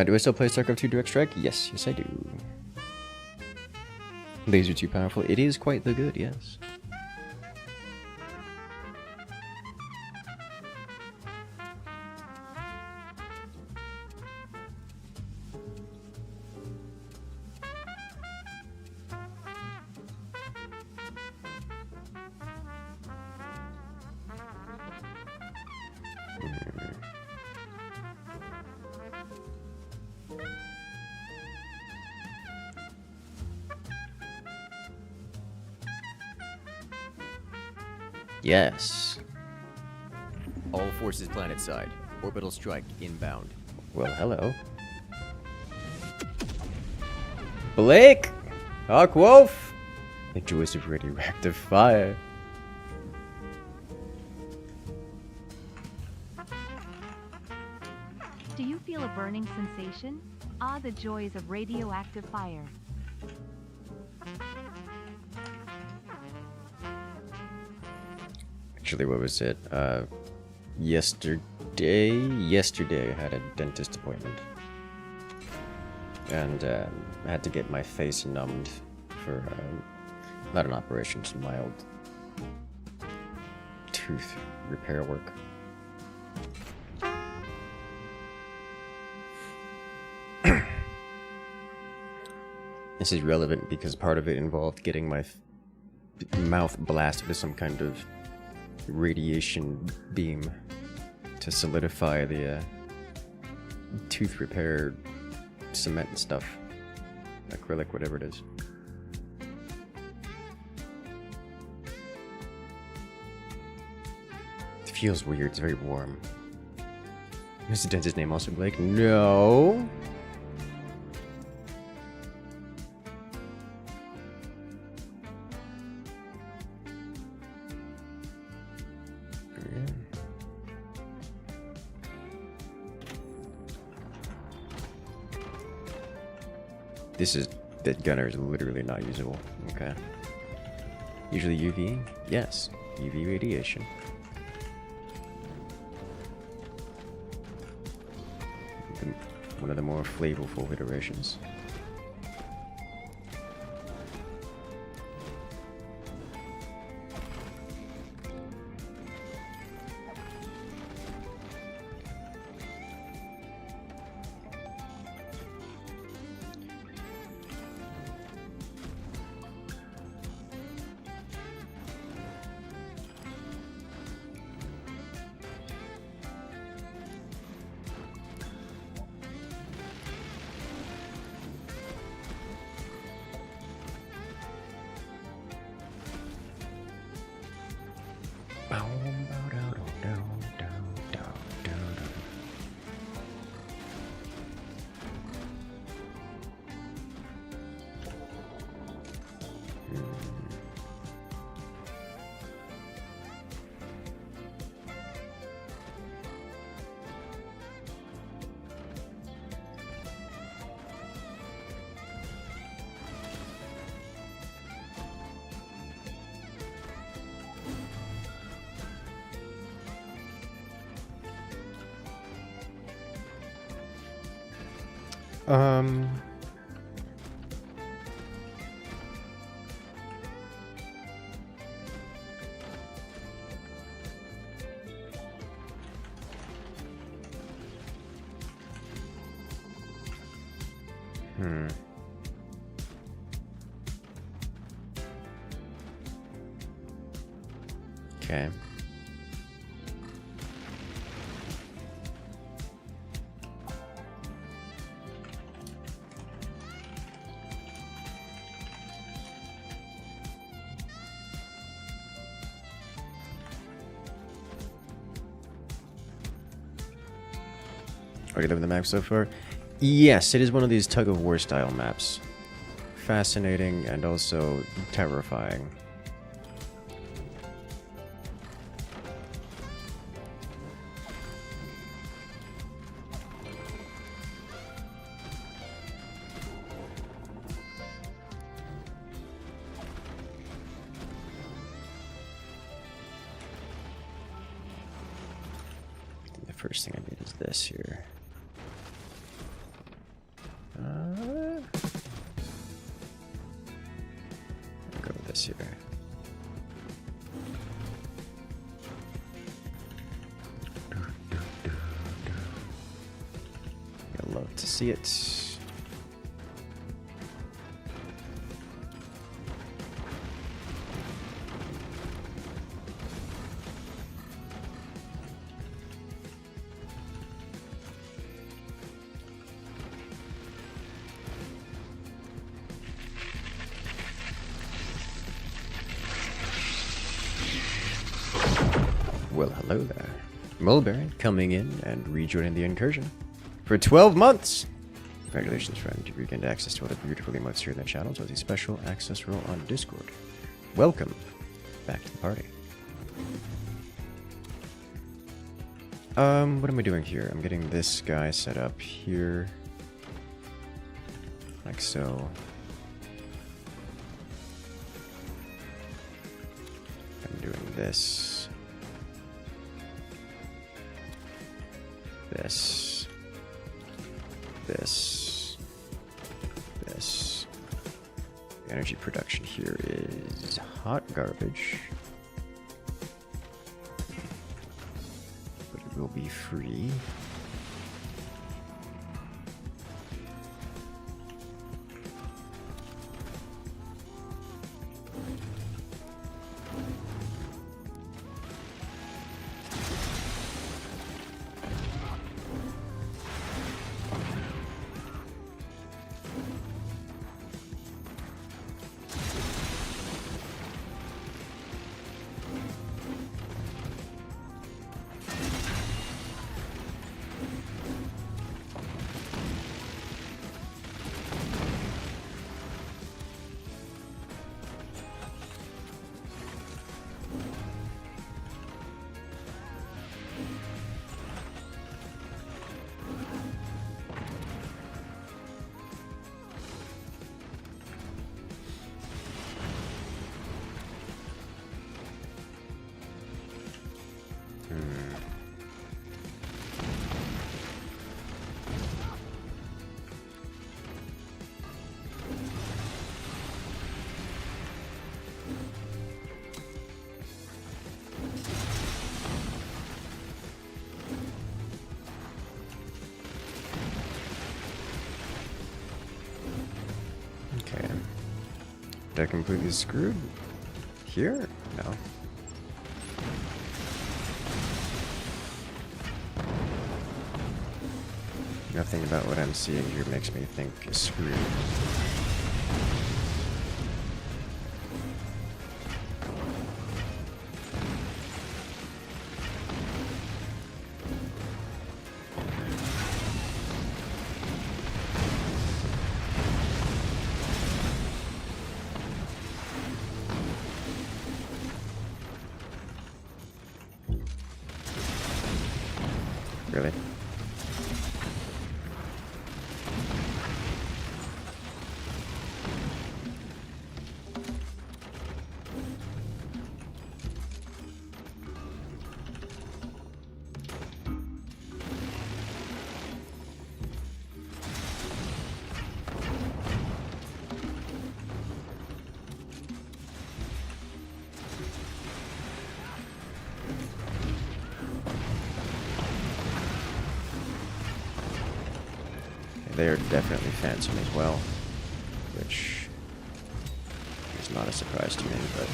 Do I still play StarCraft 2 Direct Strike? Yes, yes I do. Laser too powerful. It is quite the good, yes. Yes. All forces planet side. Orbital strike inbound. Well, hello. Blake! Hawkwolf! The joys of radioactive fire. Do you feel a burning sensation? Ah, the joys of radioactive fire. Actually, what was it? Yesterday I had a dentist appointment. And I had to get my face numbed for, not an operation, just mild tooth repair work. This is relevant because part of it involved getting my mouth blasted with some kind of radiation beam to solidify the tooth repair cement and stuff. Acrylic, whatever it is. It feels weird, it's very warm. Is the dentist's name also Blake? No! That gunner is literally not usable. Okay. Usually UV? Yes. UV radiation. One of the more flavorful iterations. Okay. Already loving the map so far? Yes, it is one of these tug-of-war style maps. Fascinating and also terrifying. The first thing I need is this here. I'll go with this here. I love to see it. Well, hello there. Mulberry coming in and rejoining the incursion for 12 months. Congratulations, friend. You regained access to all the beautiful emotes here in the channel, so the special access role on Discord. Welcome back to the party. What am I doing here? I'm getting this guy set up here. Like so. I'm doing this. This. The energy production here is hot garbage. But it will be free. Okay. Did I completely screwed? Here? No. Nothing about what I'm seeing here makes me think screwed. Really? They are definitely phantom as well, which is not a surprise to me, but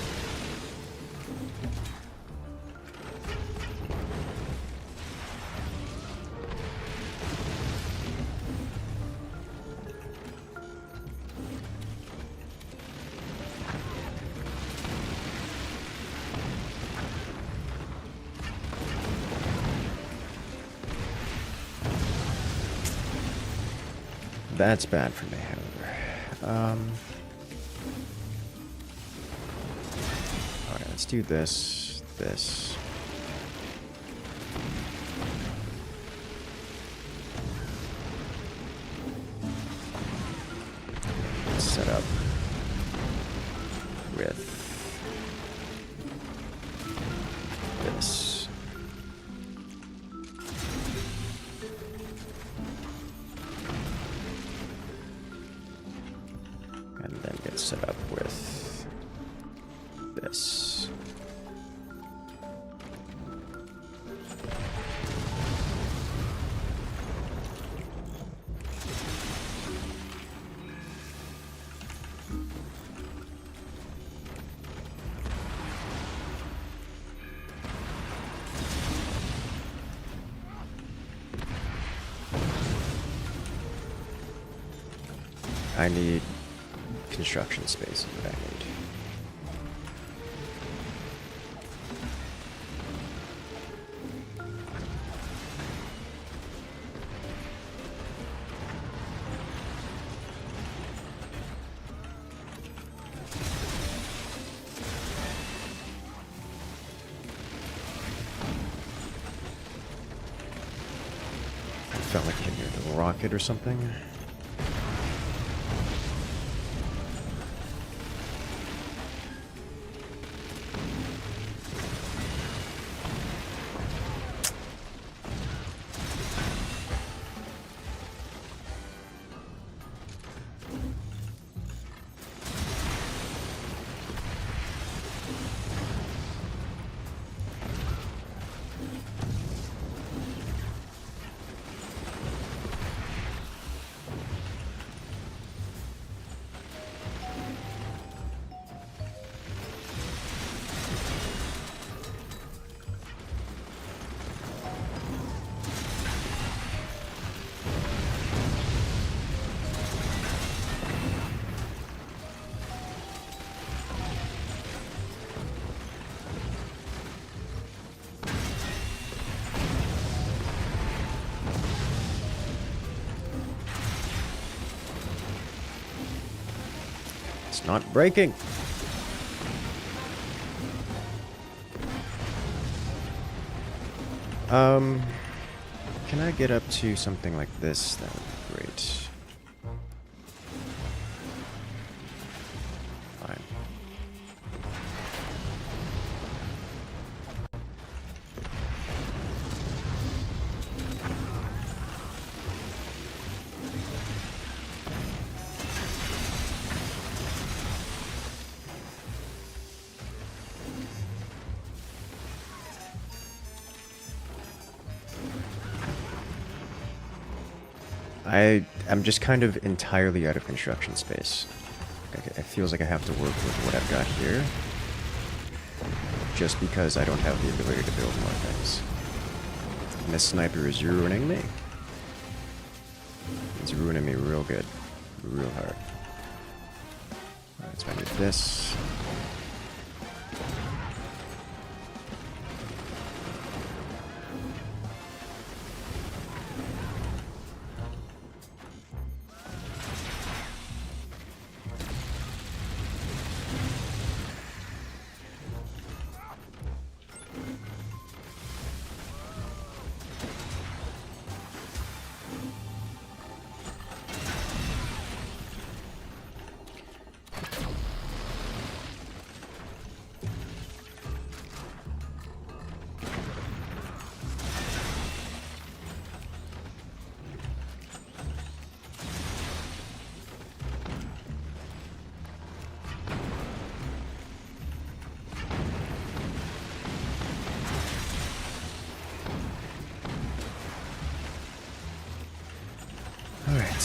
That's bad for me, however. Alright, let's do this. This. Set up with this. And then get set up with this. I need construction space is what I need. I felt like hitting it with a rocket or something. It's not breaking. Can I get up to something like this? That would be great. Fine. I'm just kind of entirely out of construction space. It feels like I have to work with what I've got here, just because I don't have the ability to build more things. And this sniper is ruining me. It's ruining me real good. Real hard. Alright, so I need this. Alright.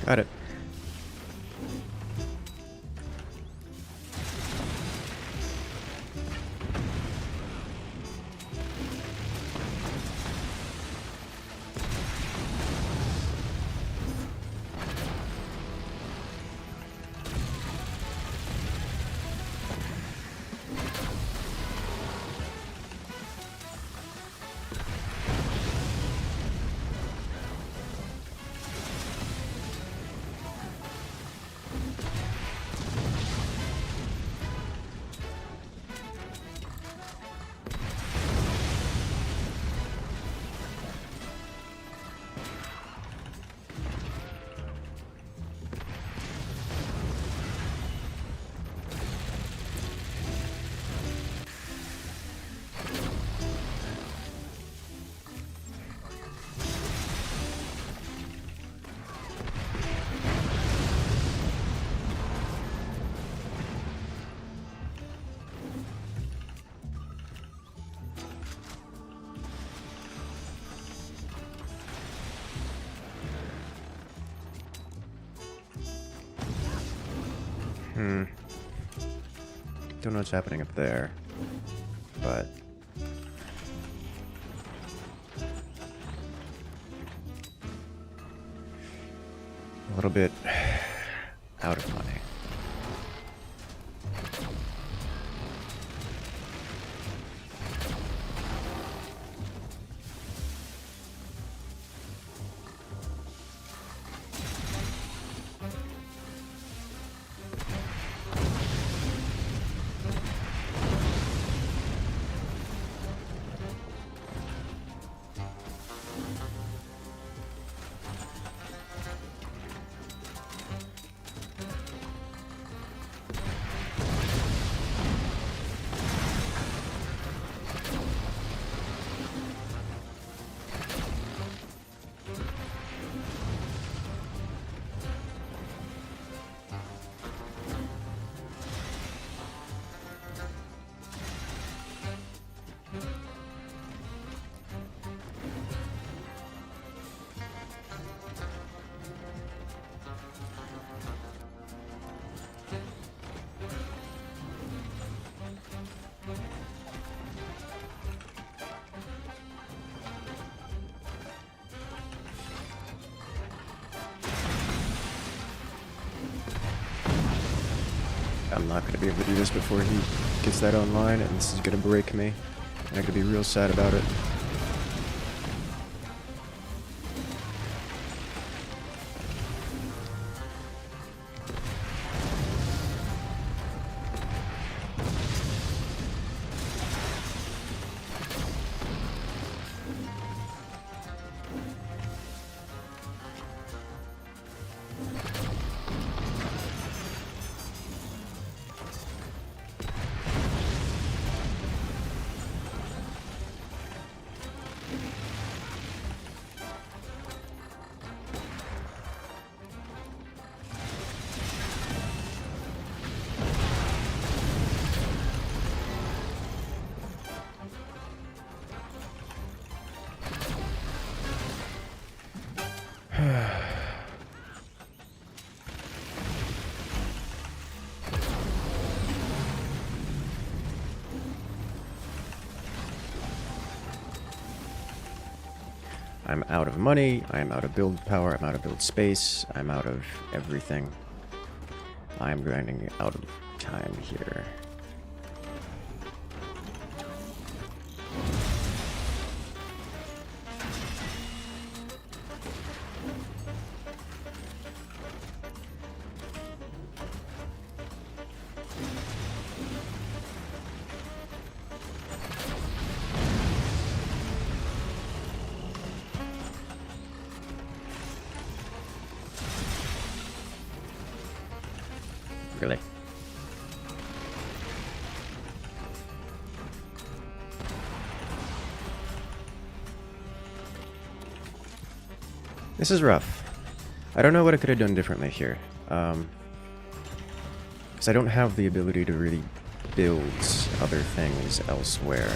Got it. Don't know what's happening up there, but a little bit out of money. I'm not going to be able to do this before he gets that online, and this is going to break me. And I'm going to be real sad about it. I'm out of money, I'm out of build power, I'm out of build space, I'm out of everything. I'm grinding out of time here. Really? This is rough. I don't know what I could have done differently here. Because I don't have the ability to really build other things elsewhere.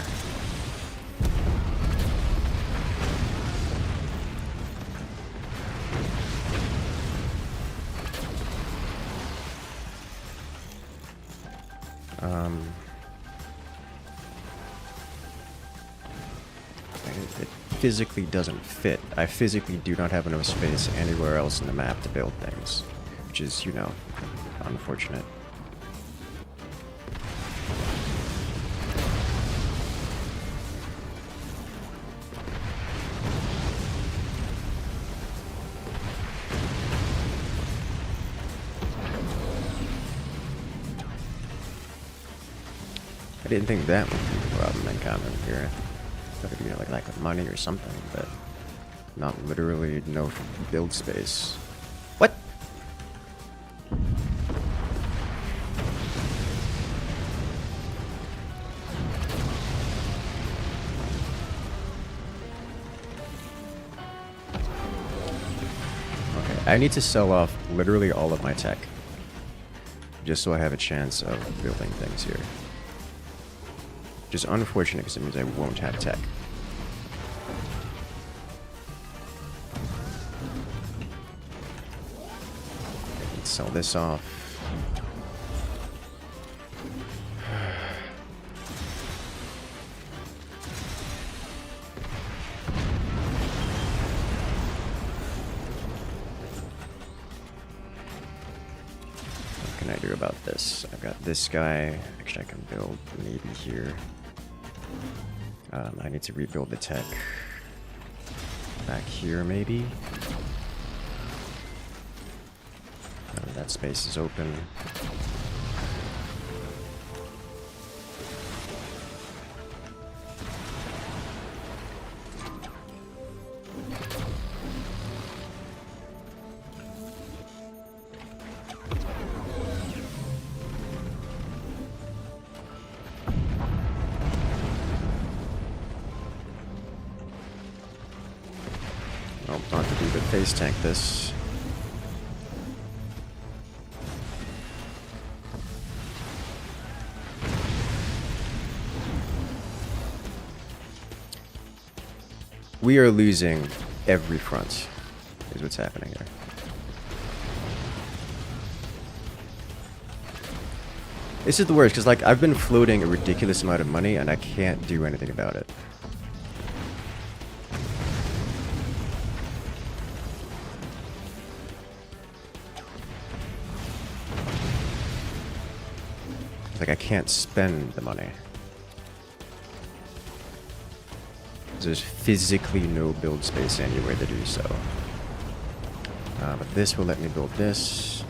It physically doesn't fit. I physically do not have enough space anywhere else in the map to build things, which is, you know, unfortunate. I didn't think that would be the problem in common here. Thought it'd be like lack of money or something, but not literally no build space. What? Okay, I need to sell off literally all of my tech, just so I have a chance of building things here. Which is unfortunate because it means I won't have tech. Let's sell this off. I do about this? I've got this guy. Actually, I can build maybe here. I need to rebuild the tech back here, maybe. That space is open. Oh, not to do the face tank this. We are losing every front, is what's happening here. This is the worst, because like I've been floating a ridiculous amount of money and I can't do anything about it. Like I can't spend the money. There's physically no build space anywhere to do so. But this will let me build this.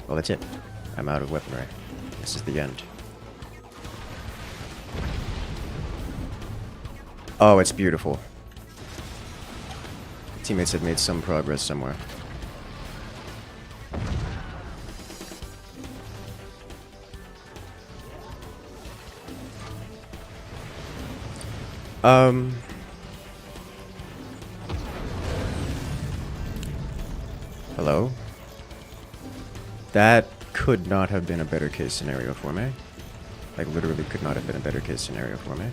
Well, that's it. I'm out of weaponry. This is the end. Oh, it's beautiful. Teammates have made some progress somewhere. Hello? That could not have been a better case scenario for me. Like, literally could not have been a better case scenario for me.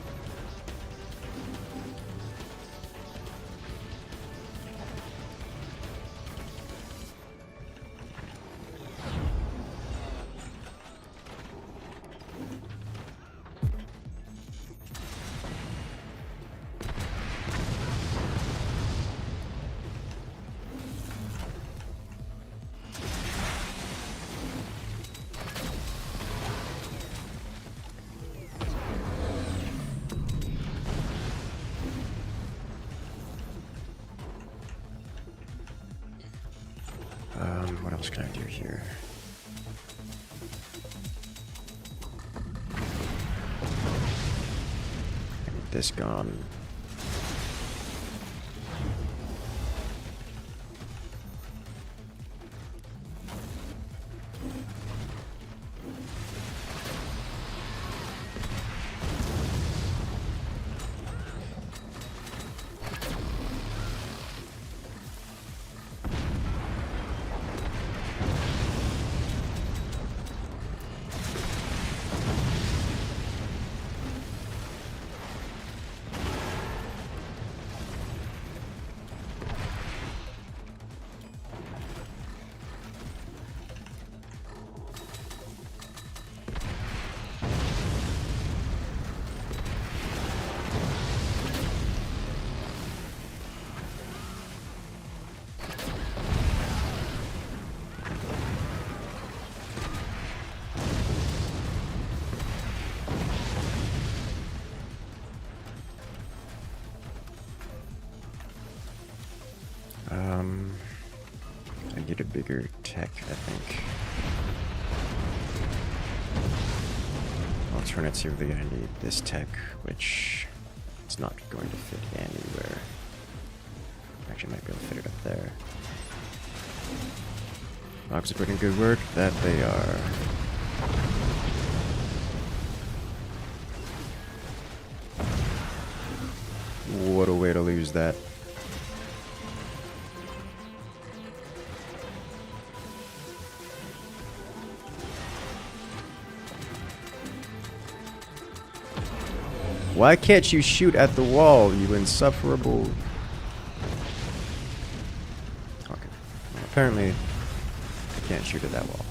What else can I do here? I need this gone. I need a bigger tech, I think. Alternatively, I need this tech, which is not going to fit anywhere. Actually, might be able to fit it up there. Rocks are putting good work. That they are. What a way to lose that. Why can't you shoot at the wall, you insufferable... Okay. Well, apparently, I can't shoot at that wall.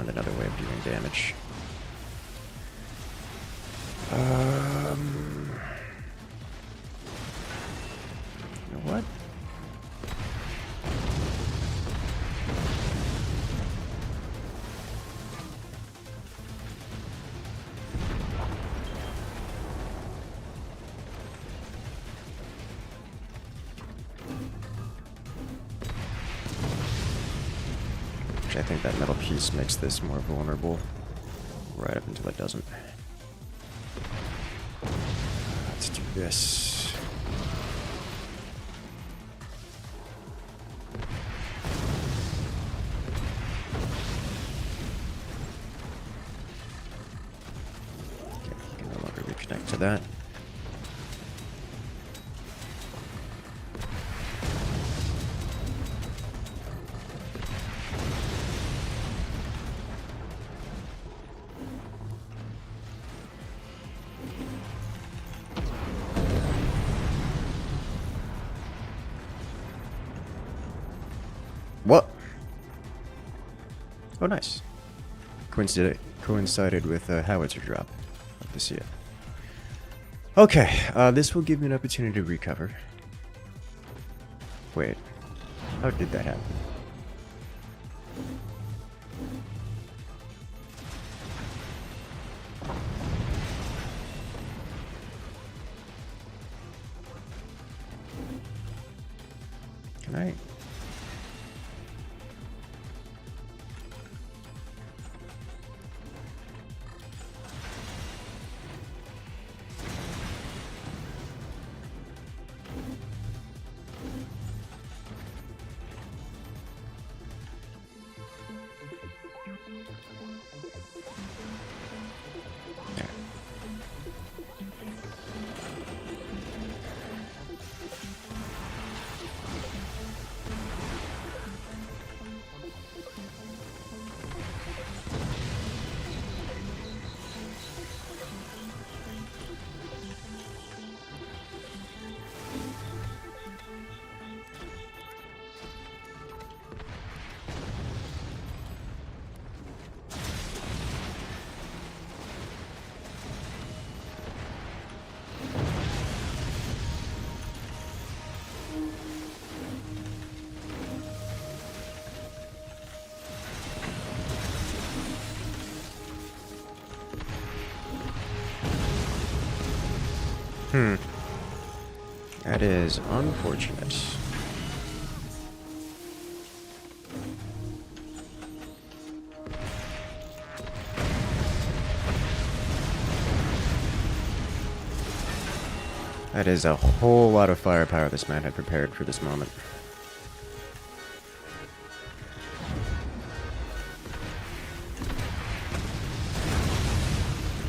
find another way of doing damage. You know what? I think that metal piece makes this more vulnerable, right up until it doesn't. Let's do this. Okay, you can no longer reconnect to that. What? Oh, nice. Coincided with a howitzer drop. Love to see it. Okay, this will give me an opportunity to recover. Wait, how did that happen? Can I? That is unfortunate. That is a whole lot of firepower this man had prepared for this moment.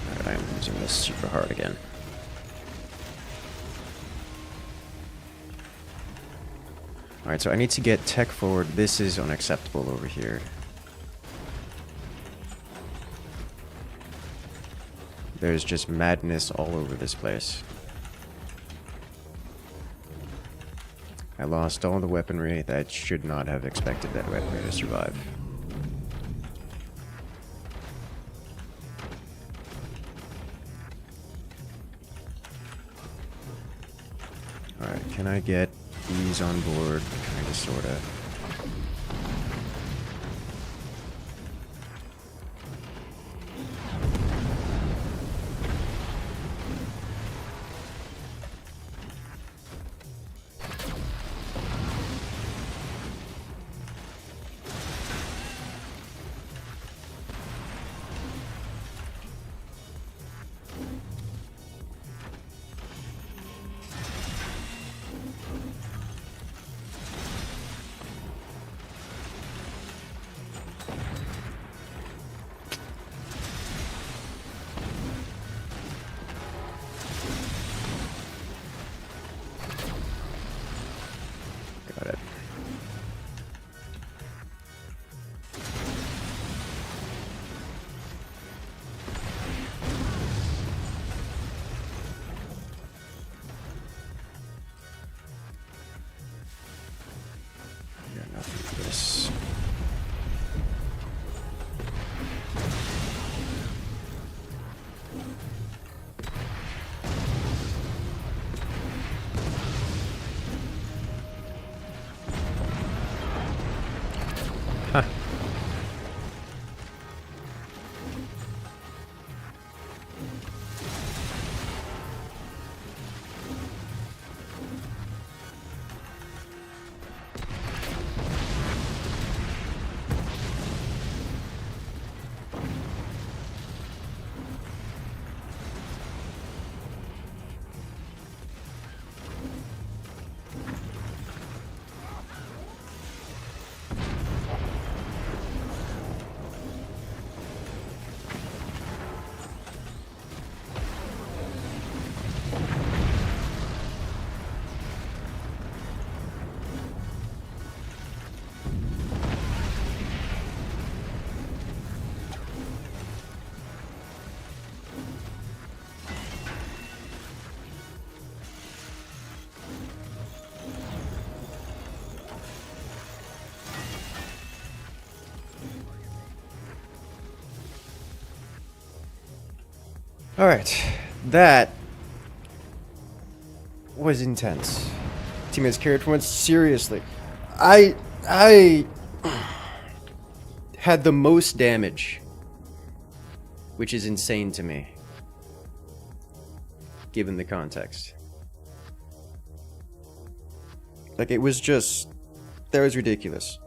Alright, I am using this super hard again. Alright, so I need to get tech forward. This is unacceptable over here. There's just madness all over this place. I lost all the weaponry. That should not have expected that weaponry to survive. Alright, can I get these on board? Kinda, sorta. Alright, that was intense. Teammates carried for once. Seriously. I had the most damage, which is insane to me, given the context. Like, it was just, that was ridiculous.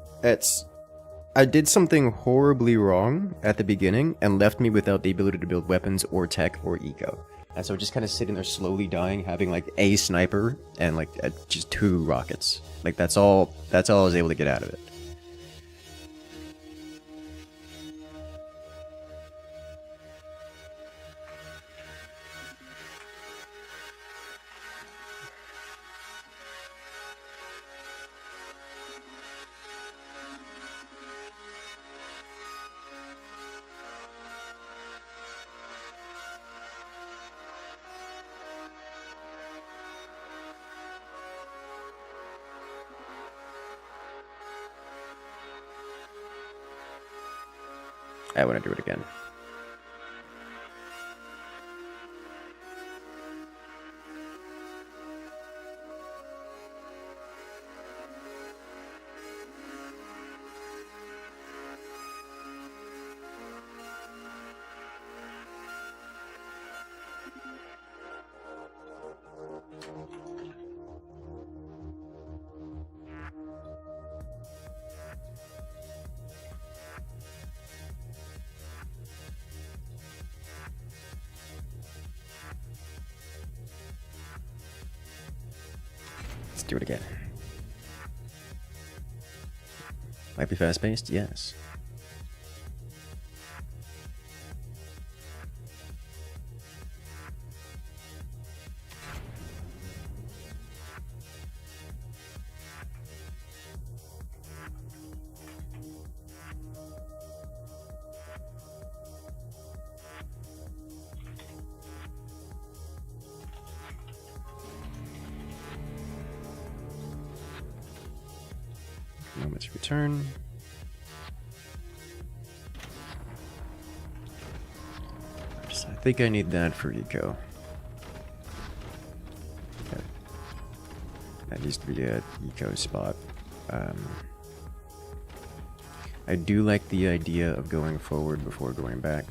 I did something horribly wrong at the beginning and left me without the ability to build weapons or tech or eco. And so just kind of sitting there slowly dying, having like a sniper and like just 2 rockets. Like that's all I was able to get out of it. I want to do it again. Let's do it again. Might be fast-paced? Yes. Moment to return. I think I need that for eco. Okay. That needs to be an eco spot. I do like the idea of going forward before going back.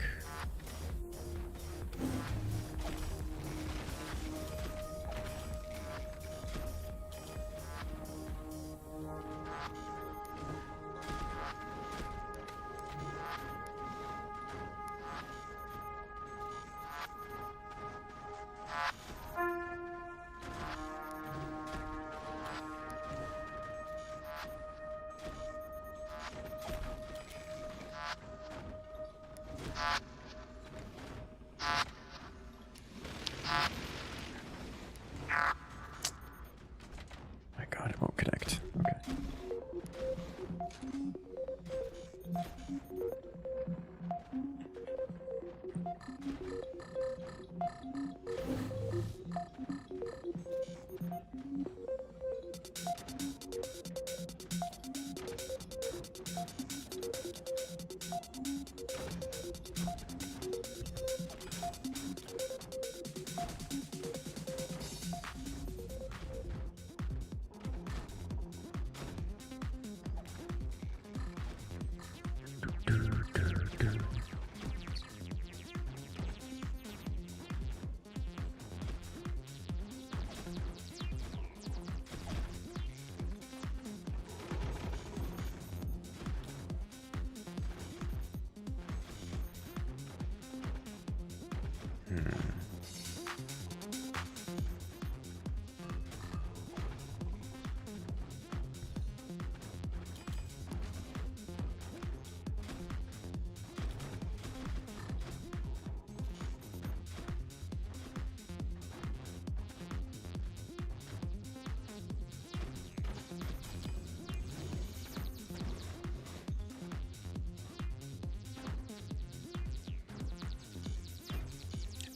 My God, it won't connect. Okay.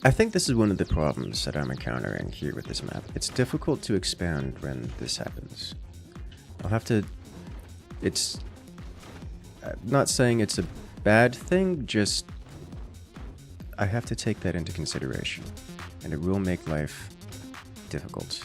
I think this is one of the problems that I'm encountering here with this map. It's difficult to expand when this happens. I'll have to... It's... I'm not saying it's a bad thing, just... I have to take that into consideration, and it will make life difficult.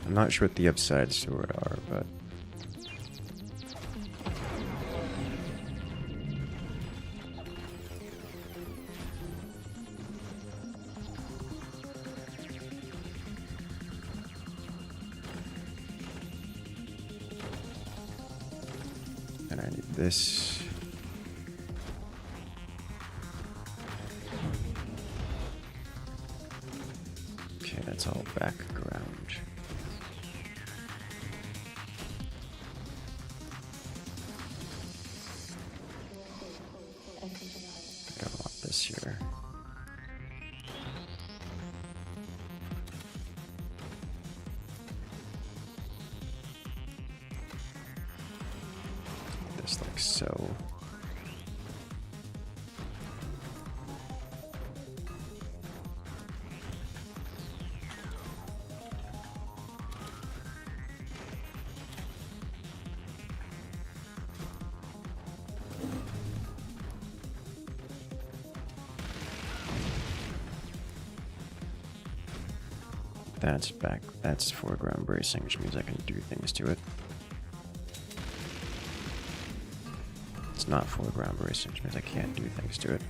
I'm not sure what the upsides to it are, but and I need this. Okay, that's all background. I don't want this here. This like so. That's back. That's foreground bracing, which means I can do things to it. It's not foreground bracing, which means I can't do things to it.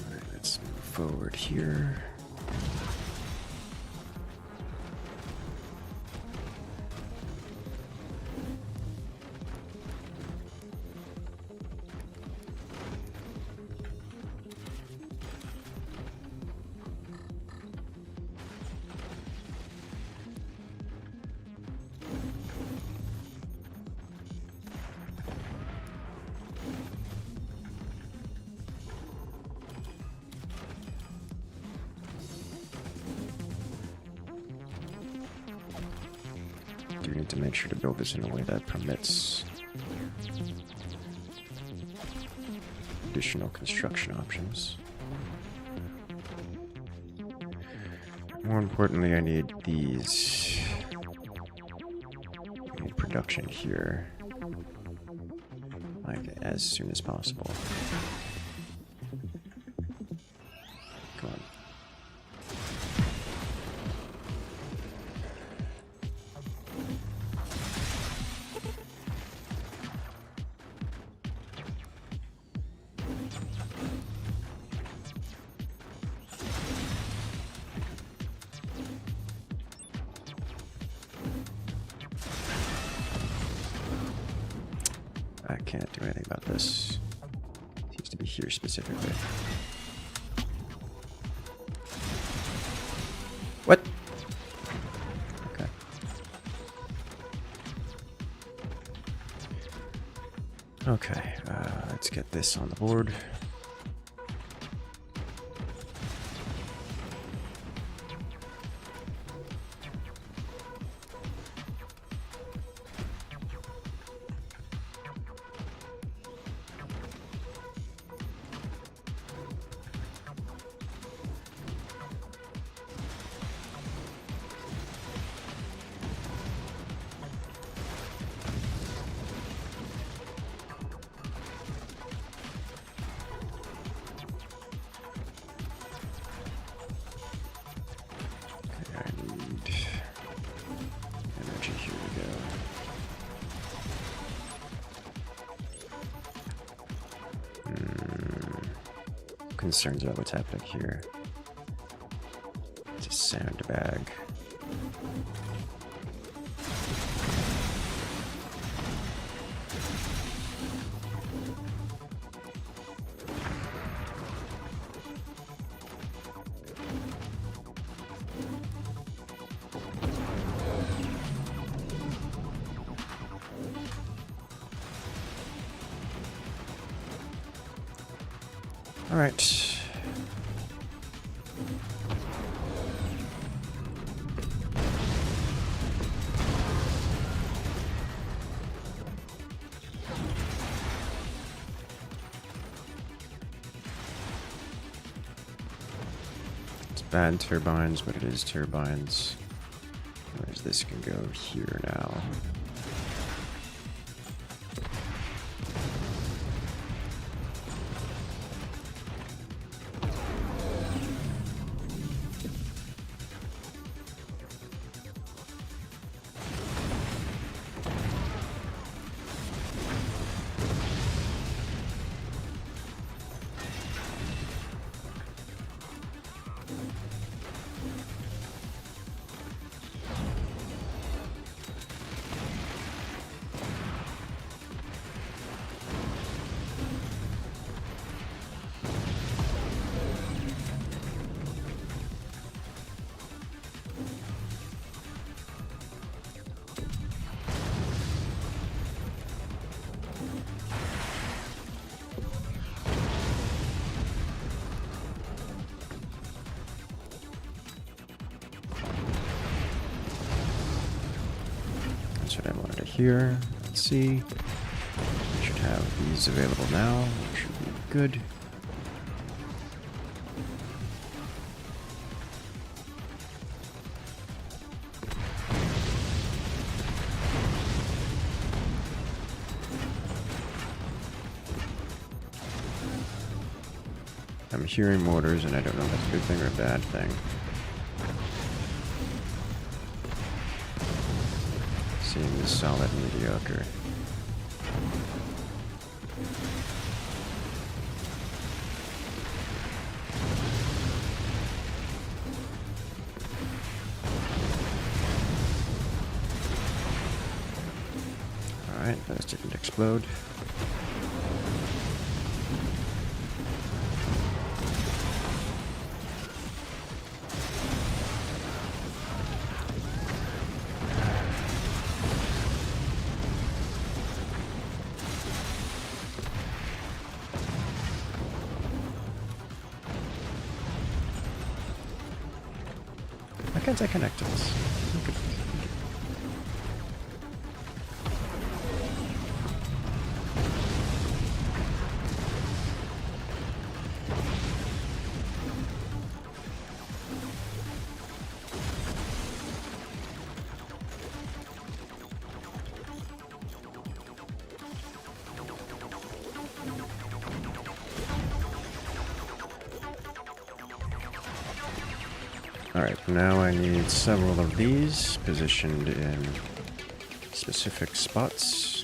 Alright, let's move forward here. Do need to make sure to build this in a way that permits additional construction options. More importantly, I need these. I need production here, like as soon as possible. Come on. I can't do anything about this. It seems to be here specifically. What? Okay. Okay, let's get this on the board. Concerns about what's happening here. It's a sandbag. Alright. It's bad turbines, but it is turbines. Whereas this can go here now. That's what I wanted to hear. Let's see. We should have these available now, which should be good. I'm hearing mortars, and I don't know if that's a good thing or a bad thing. Seems solid and mediocre. Alright, those didn't explode. Why can't I connect to this? Alright, now I need several of these positioned in specific spots.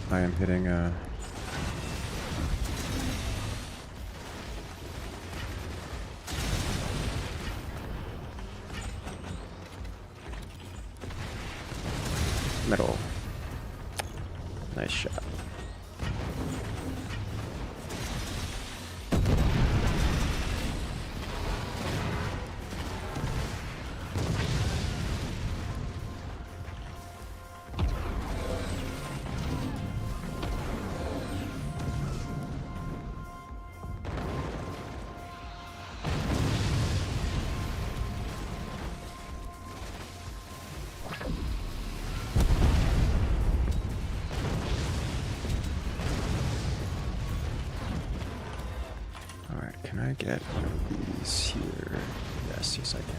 I am hitting a metal. Nice shot. Can I get one of these here? Yes, yes I can.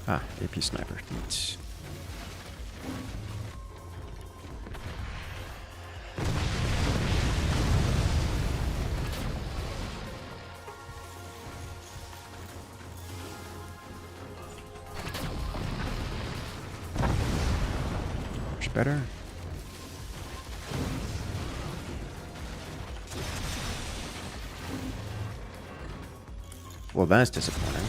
Ah, AP sniper. Neat. Much better. Well, that's disappointing.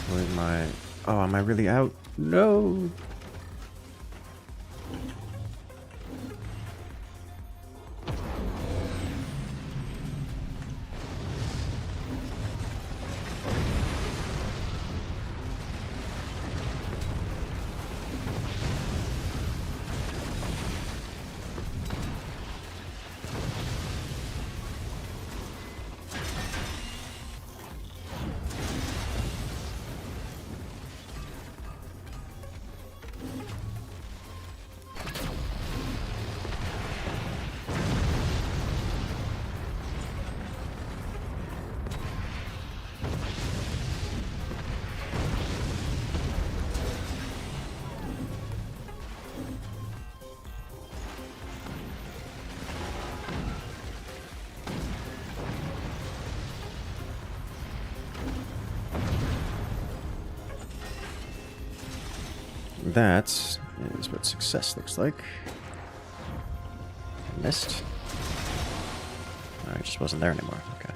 Where's my... Oh, am I really out? No! That is what success looks like. I missed. Oh, it just wasn't there anymore. Okay.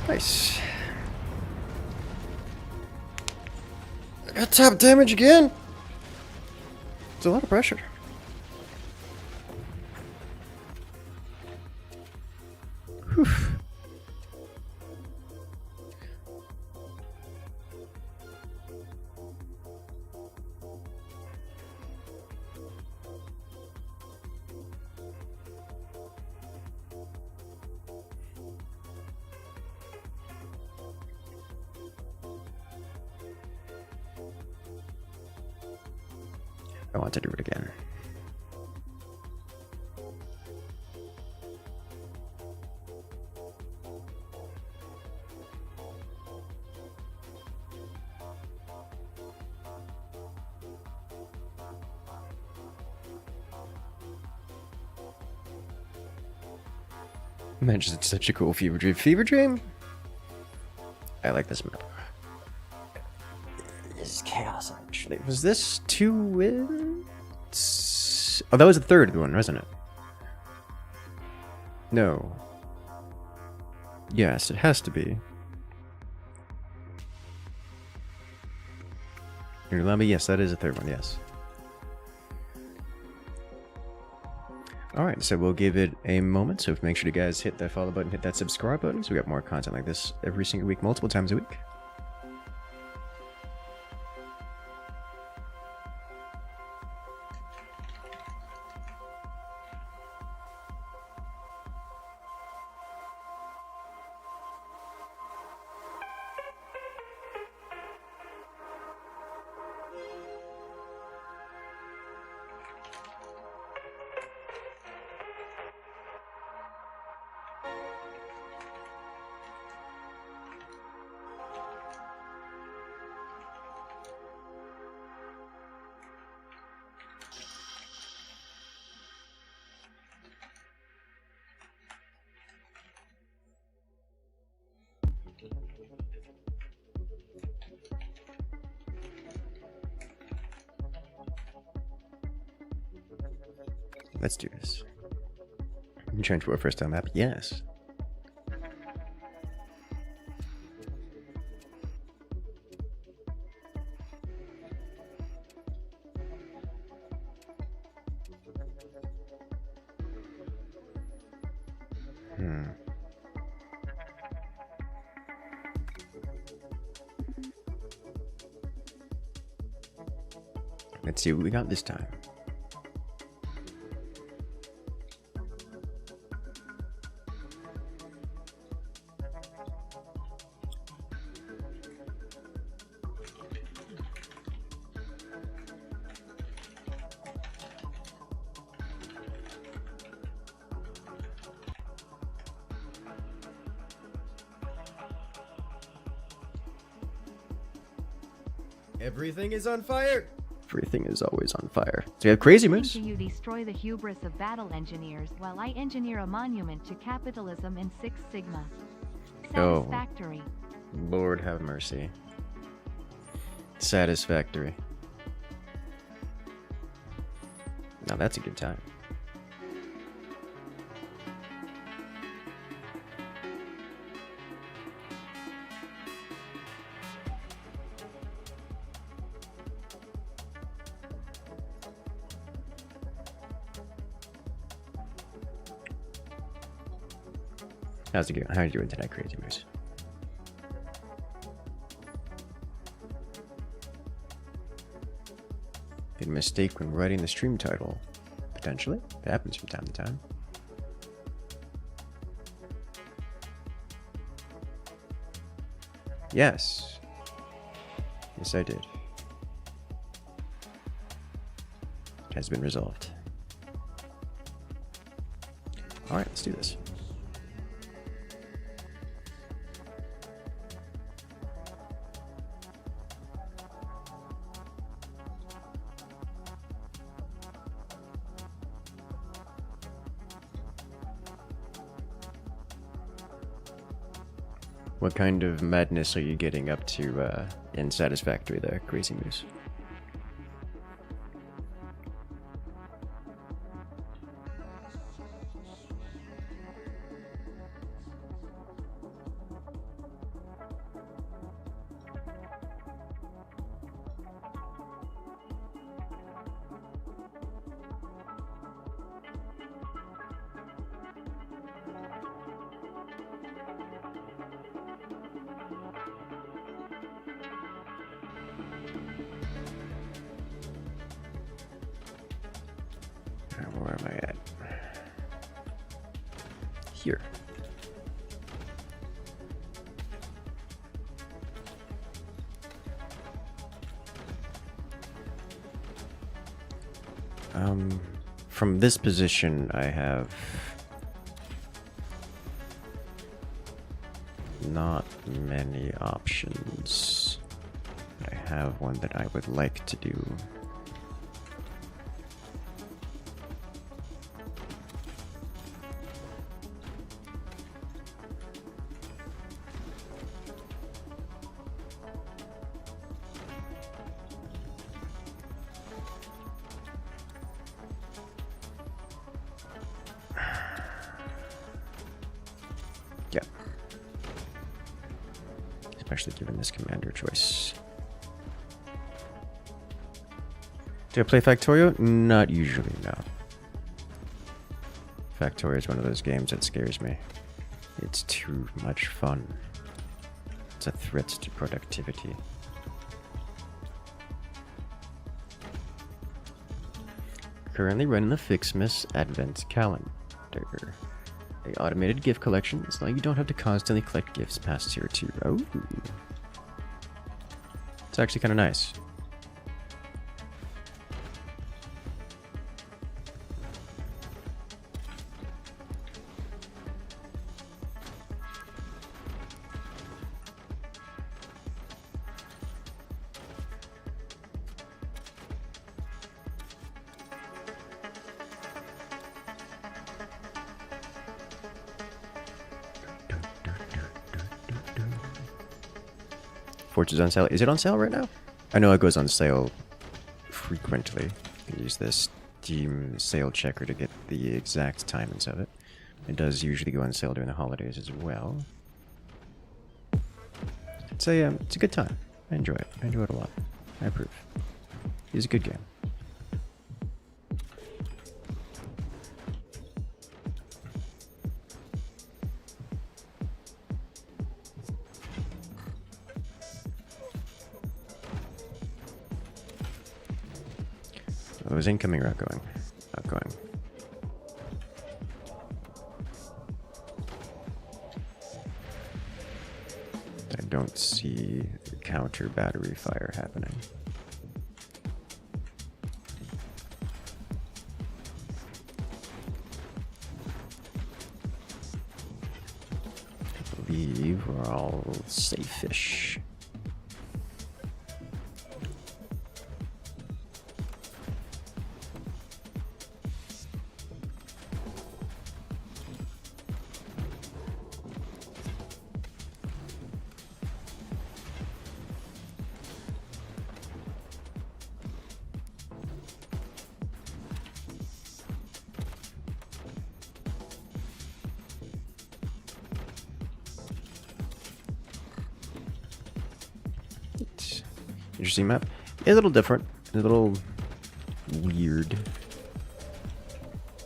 Nice. I got top damage again. It's a lot of pressure. Whew. I want to do it again. Man, it's such a cool fever dream. Fever dream? I like this map. This is chaos, actually. Was this 2 wins? Oh, that was the third one, wasn't it? No. Yes, it has to be. Here, let me. Yes, that is the third one, yes. Alright, so we'll give it a moment, so make sure you guys hit that follow button, hit that subscribe button, so we got more content like this every single week, multiple times a week. Let's do this. Trench War first time map? Yes. Let's see what we got this time. Everything is on fire! Everything is always on fire. So we have Crazy Moose. You destroy the hubris of battle engineers while I engineer a monument to capitalism in Six Sigma. Oh. Satisfactory. Lord have mercy. Satisfactory. Now that's a good time. How's it going? How are you doing tonight, Crazy Moose? Made a mistake when writing the stream title. Potentially. It happens from time to time. Yes. Yes, I did. It has been resolved. Alright, let's do this. What kind of madness are you getting up to in Satisfactory there, Crazy Moose? Where am I at? Here. From this position, I have not many options. I have one that I would like to do. Yeah. Especially given this commander choice. Do I play Factorio? Not usually, no. Factorio is one of those games that scares me. It's too much fun. It's a threat to productivity. Currently running the Fixmas Advent Calendar. A automated gift collection, so you don't have to constantly collect gifts past tier 2. Oh. It's actually kind of nice. Forge is on sale. Is it on sale right now? I know it goes on sale frequently. You can use this Steam sale checker to get the exact timings of it. It does usually go on sale during the holidays as well. It's a good time. I enjoy it. I enjoy it a lot. I approve. It's a good game. Oh, is incoming or outgoing? Outgoing. I don't see counter battery fire happening. I believe we're all safe-ish. Interesting map. Yeah, a little different. A little weird.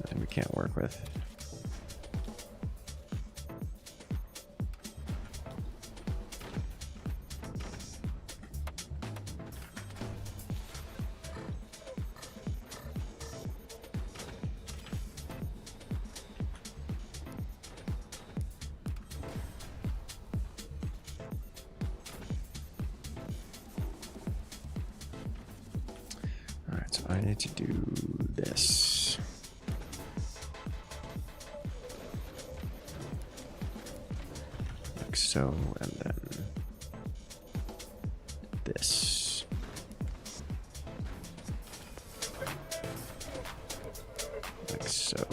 That we can't work with. I need to do this. Like so, and then this. Like so.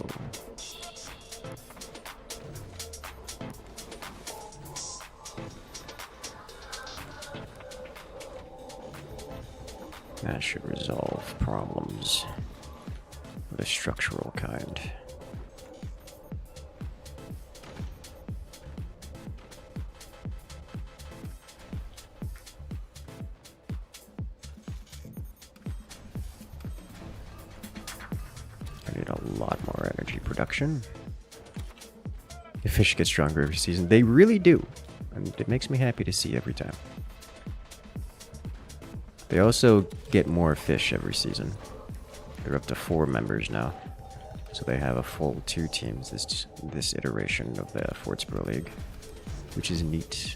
That should resolve problems of a structural kind. I need a lot more energy production. The fish get stronger every season. They really do. And it makes me happy to see every time. They also get more fish every season. They're up to 4 members now. So they have a full 2 teams this iteration of the Fortsboro League, which is neat.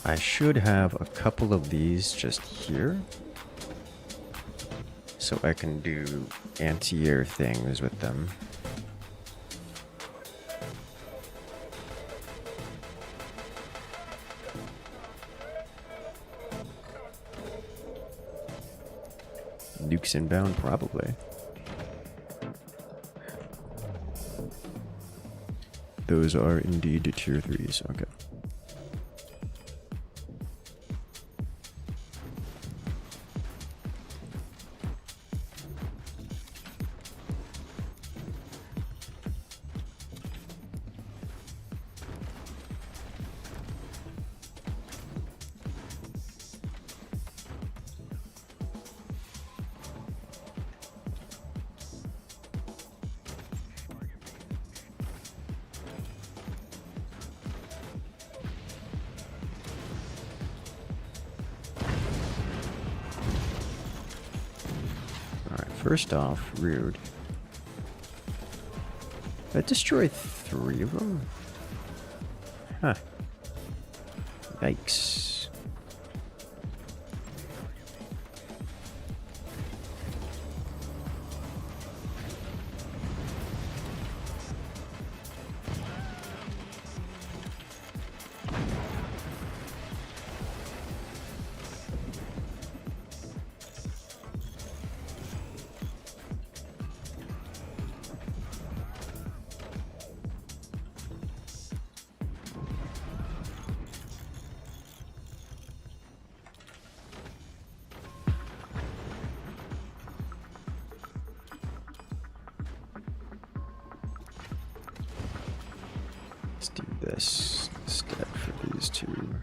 I should have a couple of these just here, so I can do anti-air things with them. Nukes inbound, probably. Those are indeed tier 3s, okay. First off, rude. That destroyed 3 of them? Huh. Yikes. this instead for these two.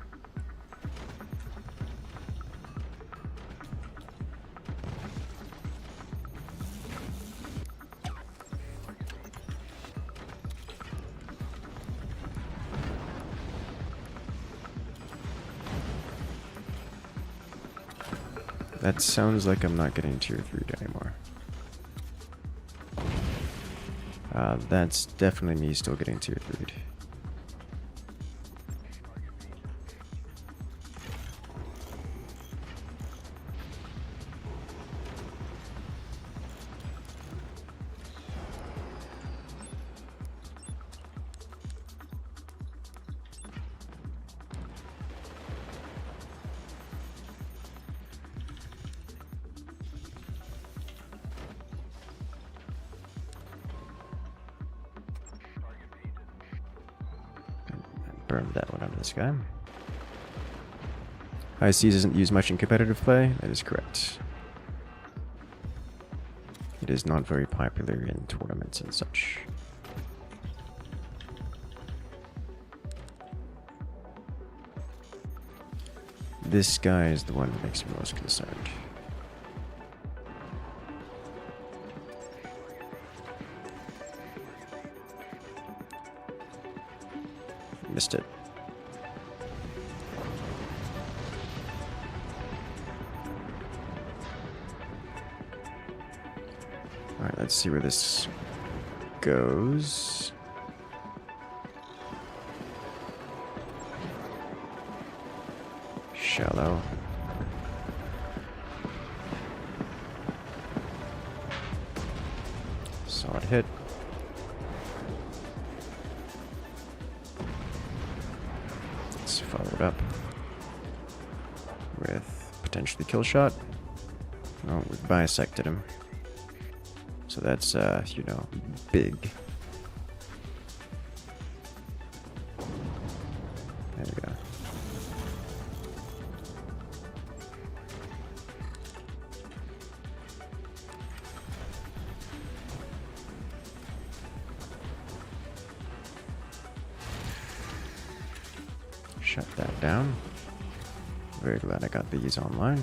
That sounds like I'm not getting tier 3 anymore. That's definitely me still getting tier 3. Burn that one out of this guy. High Seas isn't used much in competitive play. That is correct. It is not very popular in tournaments and such. This guy is the one that makes me most concerned. Missed it. Alright, let's see where this goes. Shallow. Solid hit. Let's follow it up with potentially kill shot. Oh, we bisected him. So that's, you know, big. There we go. Shut that down. Very glad I got these online.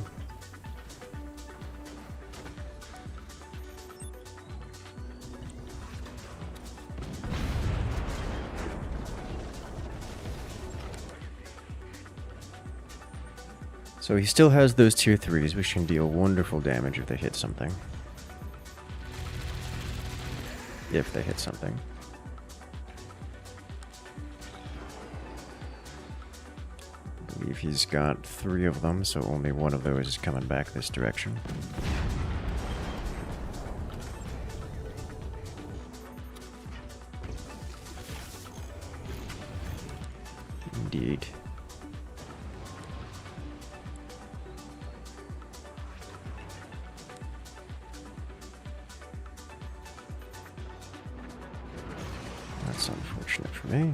So he still has those tier 3s, which can deal wonderful damage if they hit something. If they hit something. I believe he's got 3 of them, so only one of those is coming back this direction. Indeed. That's unfortunate for me.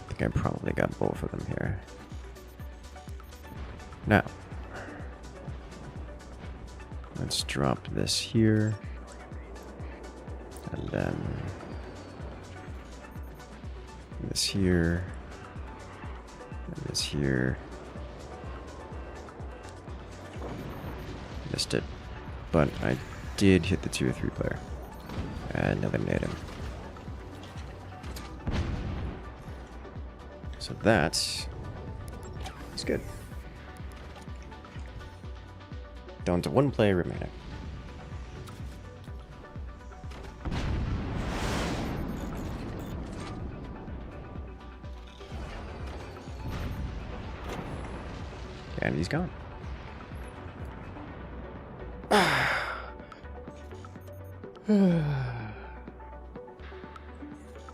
I think I probably got both of them here. Now, let's drop this here, and then this here, and this here. Missed it, but I did hit the tier 3 player and eliminate him. So that's good. Down to 1 player remaining. And he's gone.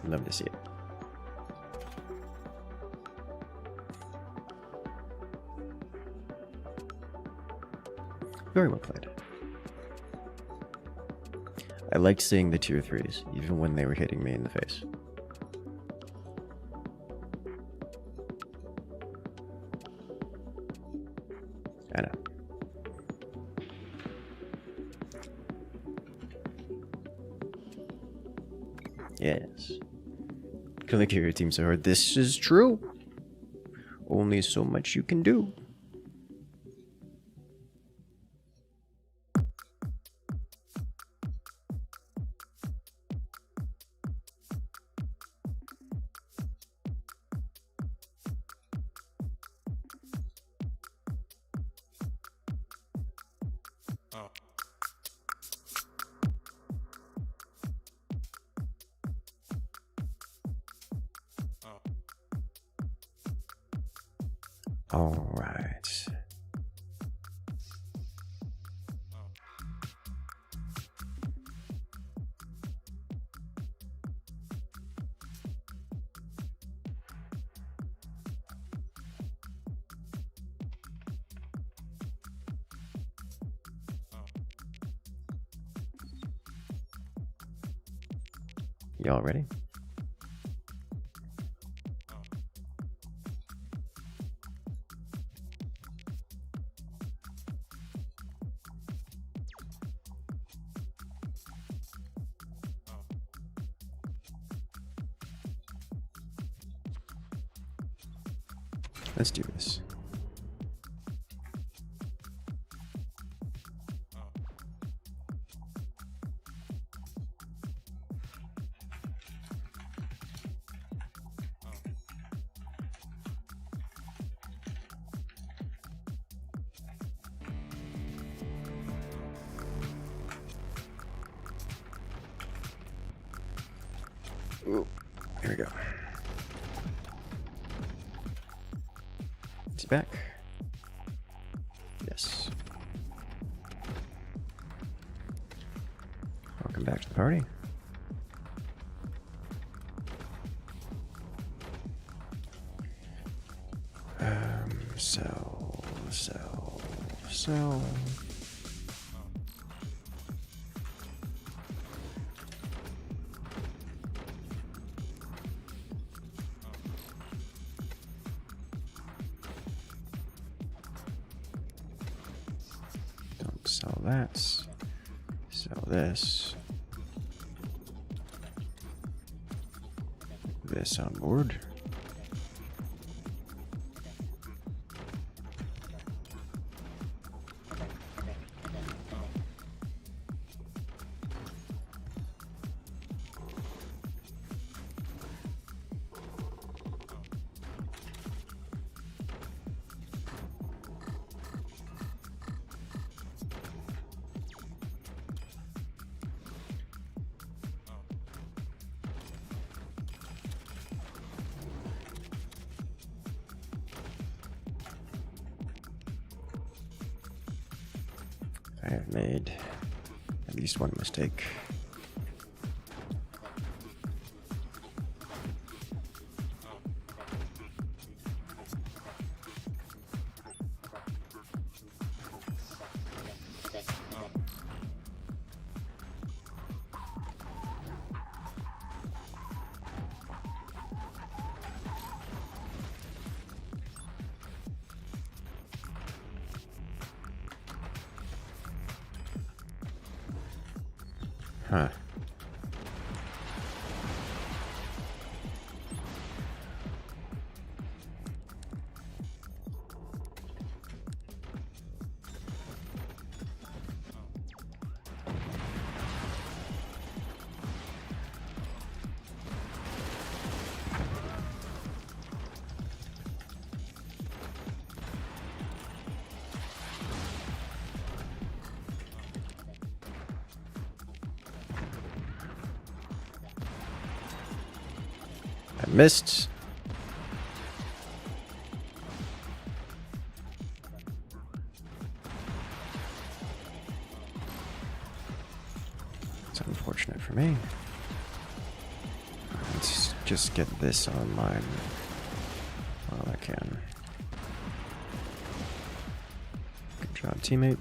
Love to see it. Very well played. I liked seeing the tier 3s, even when they were hitting me in the face. I know. Yes. Can I carry your team so hard? This is true. Only so much you can do. All right. Y'all ready? Let's do this. Ooh, here we go. Is he back? Yes. Welcome back to the party. So. Don't sell that. Sell this. This on board. I have made at least one mistake. Huh. I missed. It's unfortunate for me. Let's just get this online while I can. Good job, teammate.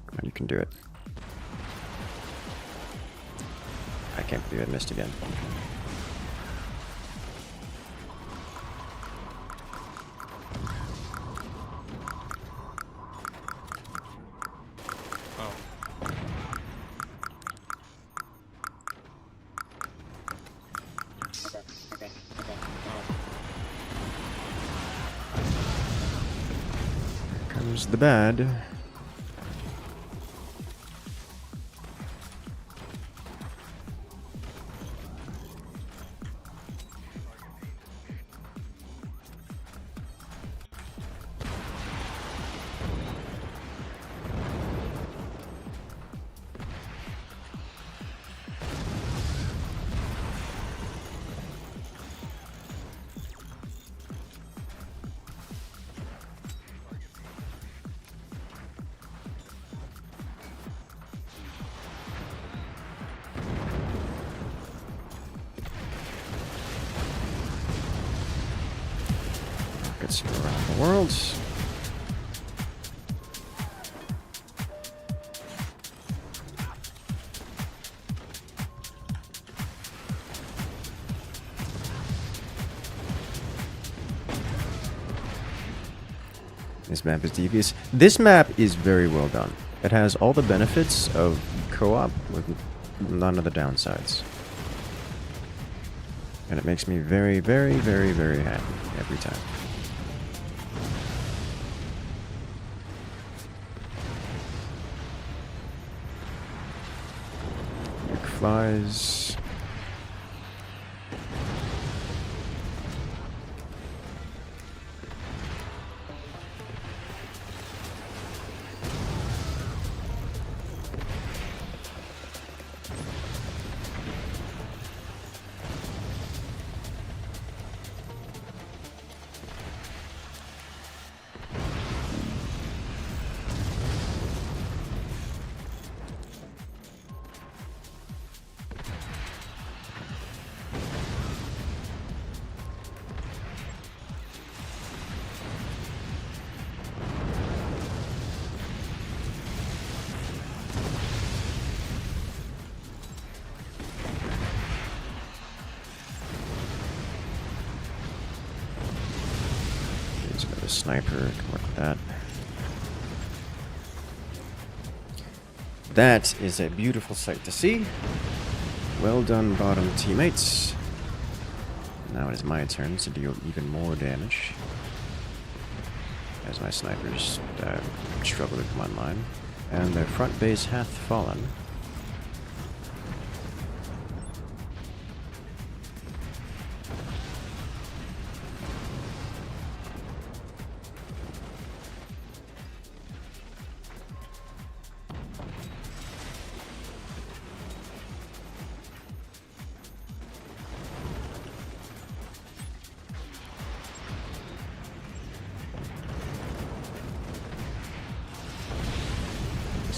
Come on, you can do it. I can't believe I missed again. Comes the bad. Rockets around the world. This map is devious. This map is very well done. It has all the benefits of co-op with none of the downsides. And it makes me very, very, very, very happy every time. Nuke flies. The sniper can work with that. That is a beautiful sight to see. Well done, bottom teammates. Now it is my turn to deal even more damage as my snipers struggle to come online, and their front base hath fallen.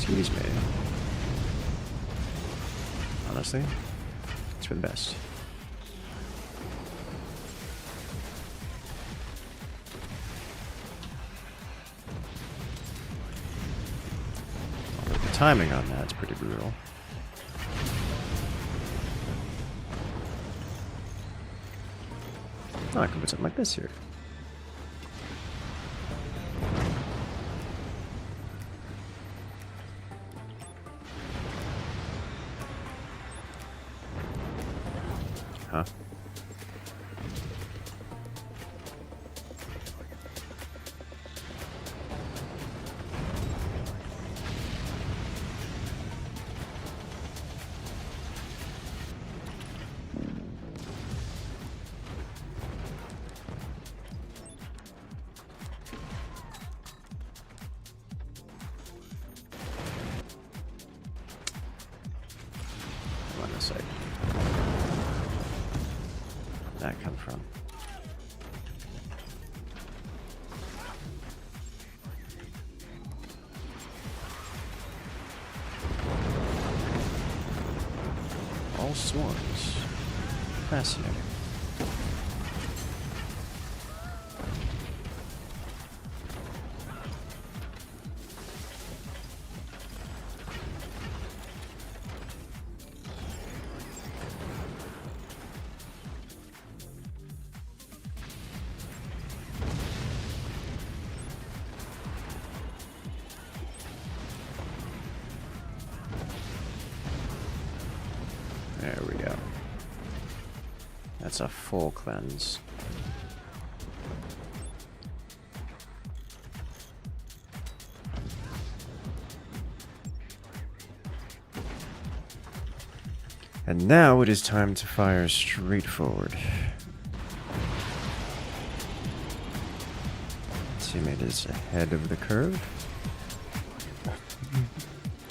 Excuse me. Honestly, it's for the best. Although the timing on that's pretty brutal. Oh, I can put something like this here. Huh? On this side. Where'd that come from? Fascinating. There we go. That's a full cleanse. And now it is time to fire straight forward. Teammate is ahead of the curve.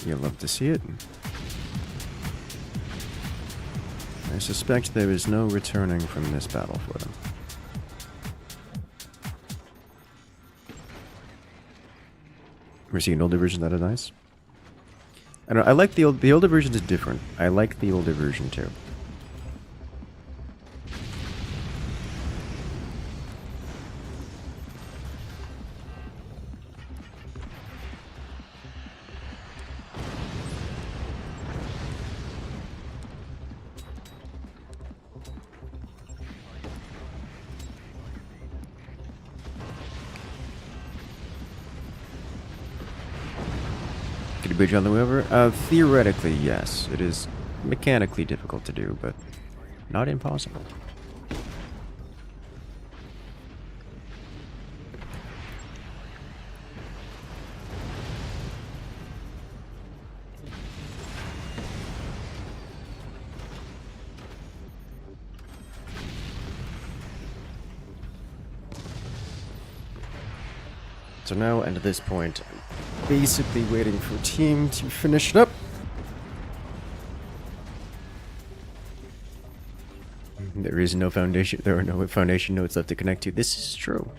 You'll love to see it. I suspect there is no returning from this battle for them. We're seeing older versions that are nice. I don't know, I like the older version is different. I like the older version too. Bridge on the river? Theoretically, yes. It is mechanically difficult to do, but not impossible. So now, and at this point, basically waiting for team to finish it up. There is no foundation. There are no foundation nodes left to connect to. This is true.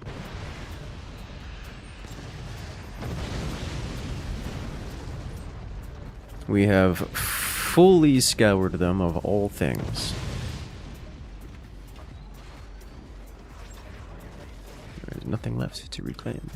We have fully scoured them of all things. There is nothing left to reclaim.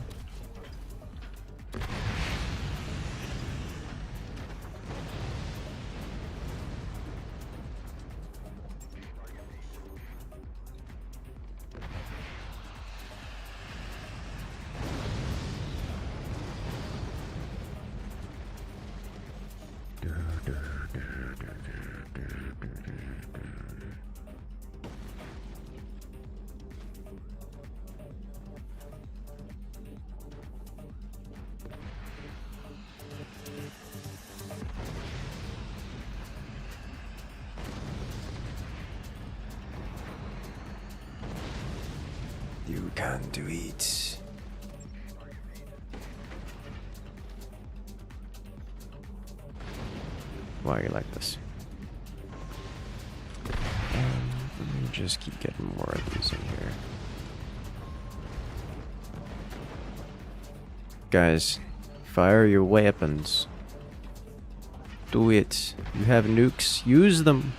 You can't do it. Why are you like this? Let me just keep getting more of these in here. Guys, fire your weapons. Do it. You have nukes. Use them.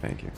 Thank you.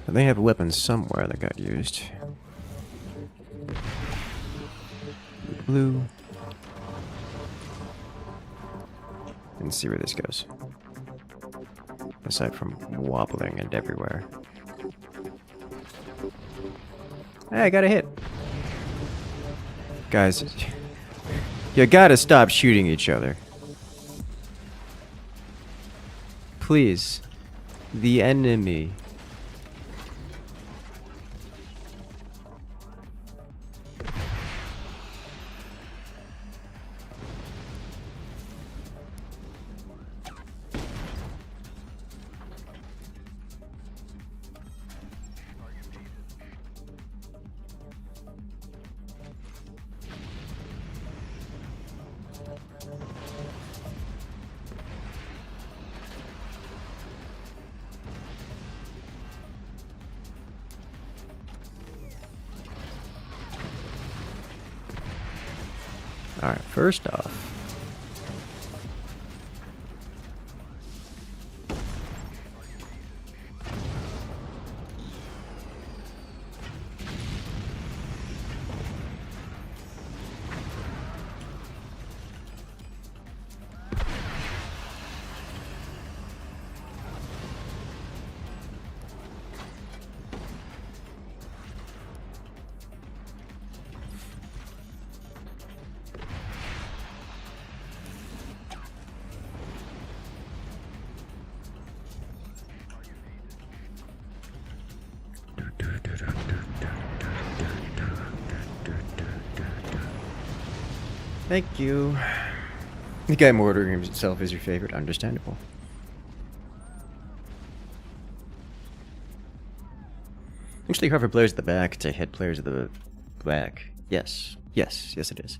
They have weapons somewhere that got used. Blue. And see where this goes. Aside from wobbling and everywhere. Hey, I got a hit. Guys, you gotta stop shooting each other. Please. The enemy. Alright, first off. Thank you. The guy murdering himself is your favorite. Understandable. Actually, cover players at the back to hit players at the back. Yes. Yes. Yes, it is.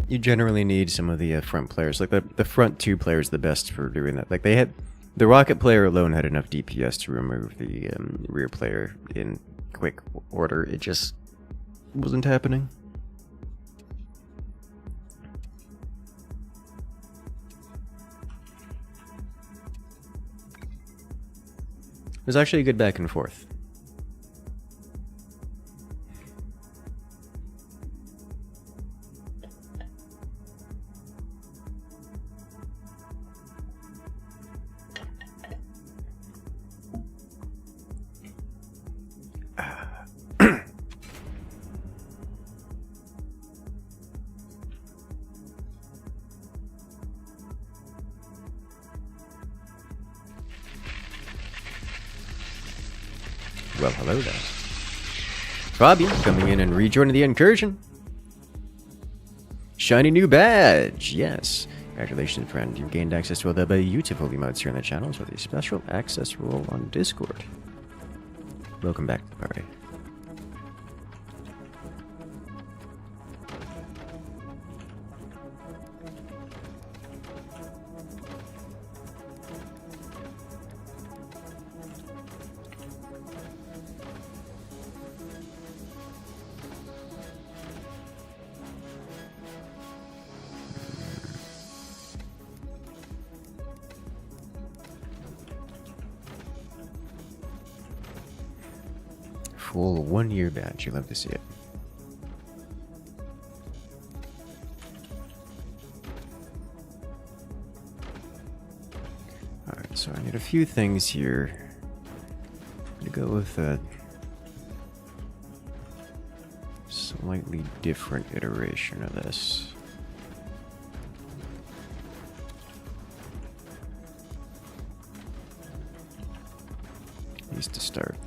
You generally need some of the front players. Like, the front two players the best for doing that. Like, they had... The rocket player alone had enough DPS to remove the rear player in quick order. It just wasn't happening. It was actually a good back and forth. Well, hello there. Bobby coming in and rejoining the incursion. Shiny new badge, yes. Congratulations, friend. You've gained access to all the beautiful emotes here on the channel with a special access role on Discord. Welcome back to the party. Full 1 year badge. You love to see it. Alright, so I need a few things here. I'm gonna go with a slightly different iteration of this. At least to start.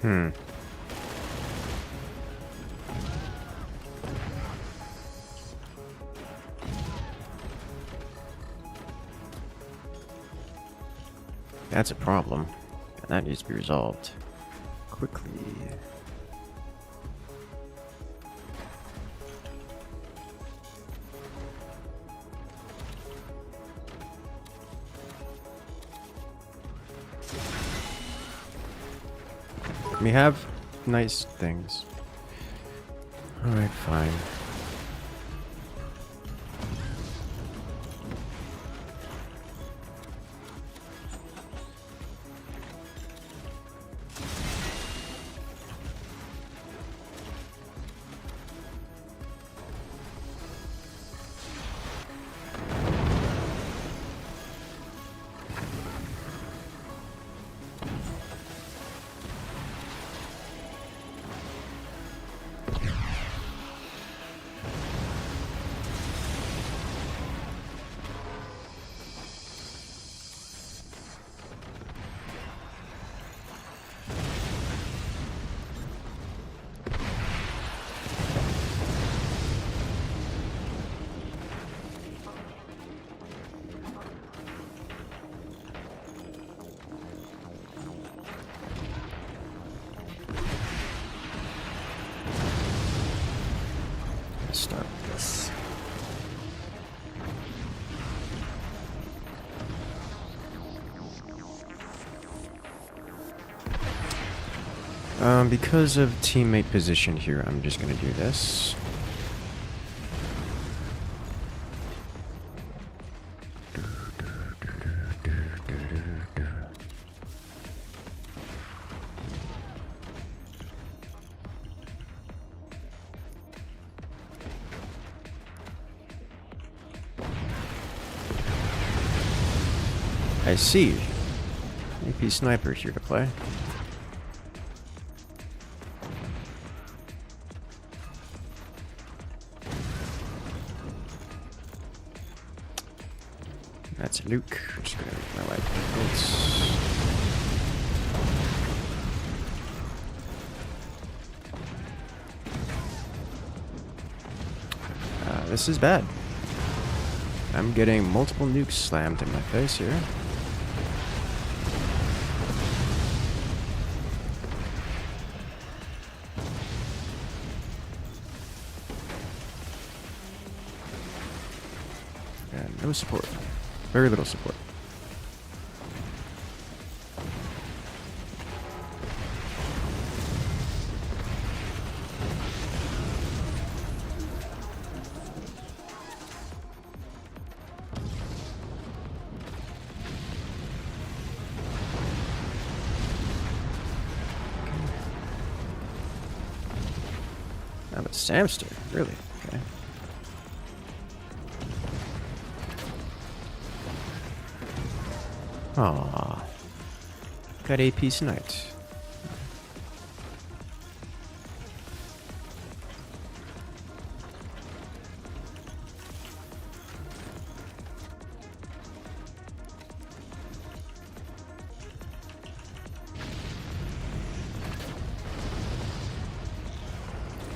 Hmm. That's a problem, and that needs to be resolved quickly. We have nice things. Alright, fine. Start this. Because of teammate position here, I'm just gonna do this. I see. AP Sniper's here to play. That's Luke. I'm just gonna make my life difficult. This is bad. I'm getting multiple nukes slammed in my face here. And no support. Very little support. Now the Samster, really? Okay. Aww. Got AP sniped.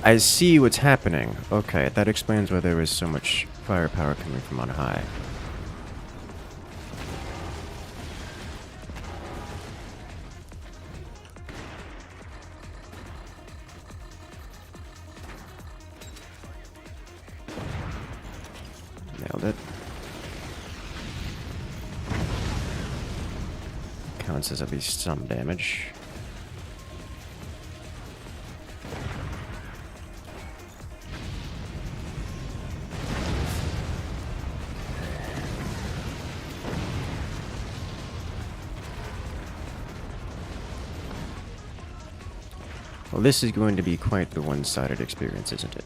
I see what's happening. Okay, that explains why there was so much firepower coming from on high. Nailed it. Counts as at least some damage. Well, this is going to be quite the one-sided experience, isn't it?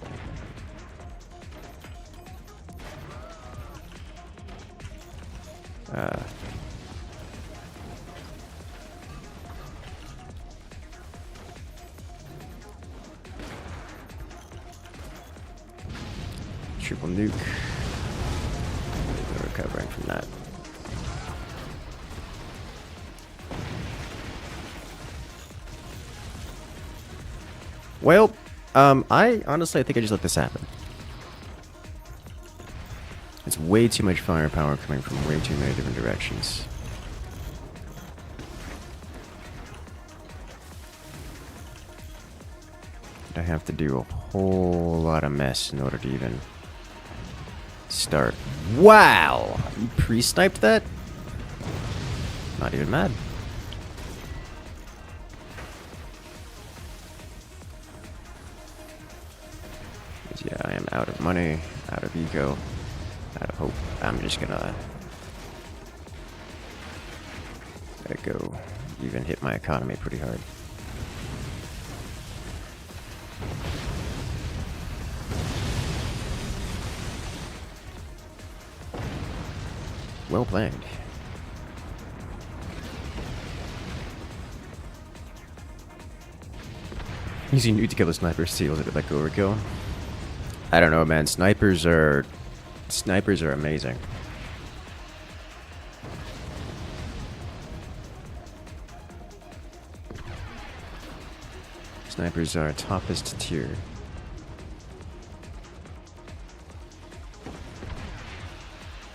Triple nuke. We're recovering from that. Well, I honestly, I think I just let this happen. It's way too much firepower coming from way too many different directions. I have to do a whole lot of mess in order to even start. Wow! You pre-sniped that? Not even mad. Yeah, I am out of money, out of ego, out of hope. I'm just gonna go even hit my economy pretty hard. Well played. Using new to kill a sniper seals it like overkill. I don't know, man. Snipers are amazing. Snipers are toppest tier.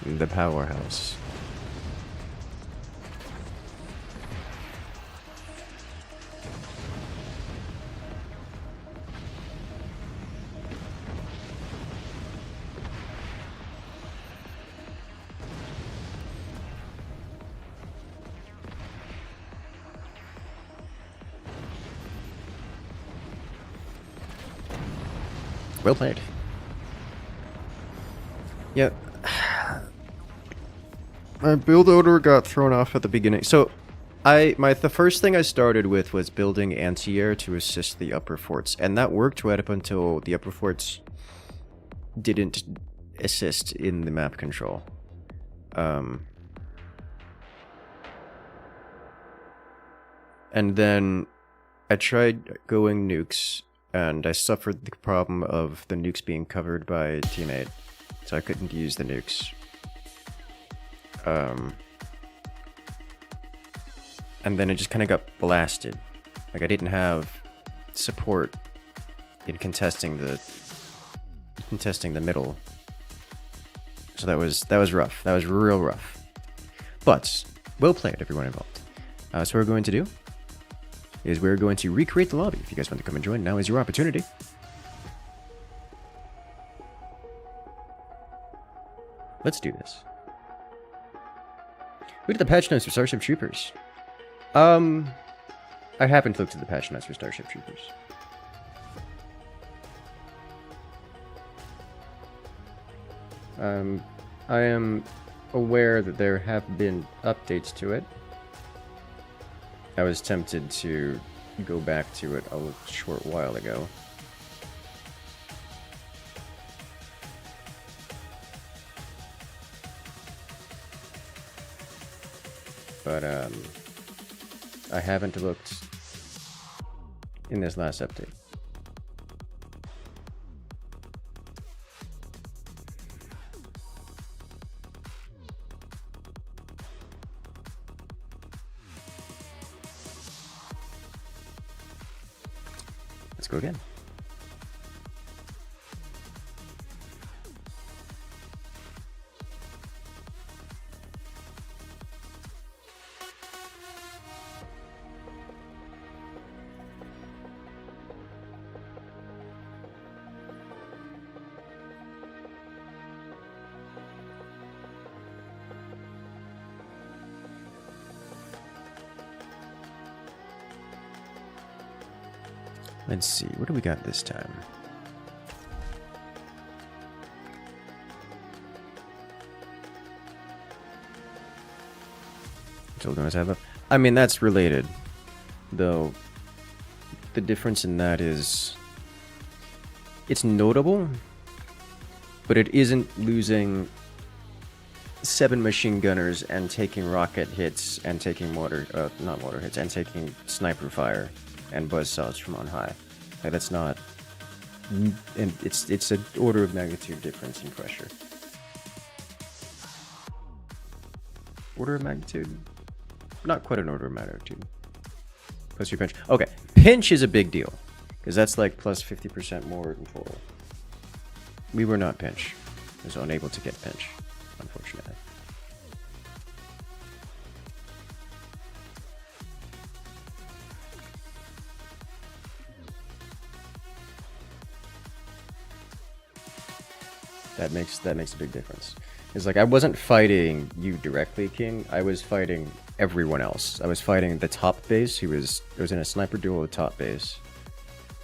The powerhouse. Well played. Yep. My build order got thrown off at the beginning. So, the first thing I started with was building anti-air to assist the upper forts, and that worked right up until the upper forts didn't assist in the map control. And then I tried going nukes, and I suffered the problem of the nukes being covered by teammate, so I couldn't use the nukes. And then it just kind of got blasted. Like I didn't have support in contesting the middle. So that was rough. That was real rough. But well played, everyone involved. So what we're going to do is we're going to recreate the lobby. If you guys want to come and join, now is your opportunity. Let's do this. Look at the patch notes for Starship Troopers. I haven't looked at the patch notes for Starship Troopers. I am aware that there have been updates to it. I was tempted to go back to it a short while ago. But, I haven't looked in this last update. Let's go again. Let's see, what do we got this time? Children have up. I mean, that's related, though. The difference in that is it's notable, but it isn't losing 7 machine gunners and taking rocket hits and taking not mortar hits, and taking sniper fire and buzzsaws from on high. Like, that's not, and it's an order of magnitude difference in pressure. Order of magnitude? Not quite an order of magnitude. Plus your pinch. Okay, pinch is a big deal. Because that's like plus 50% more in total. We were not pinch. I was unable to get pinch, unfortunately. That makes a big difference. It's like I wasn't fighting you directly, King. I was fighting everyone else. I was fighting the top base, who was in a sniper duel with top base,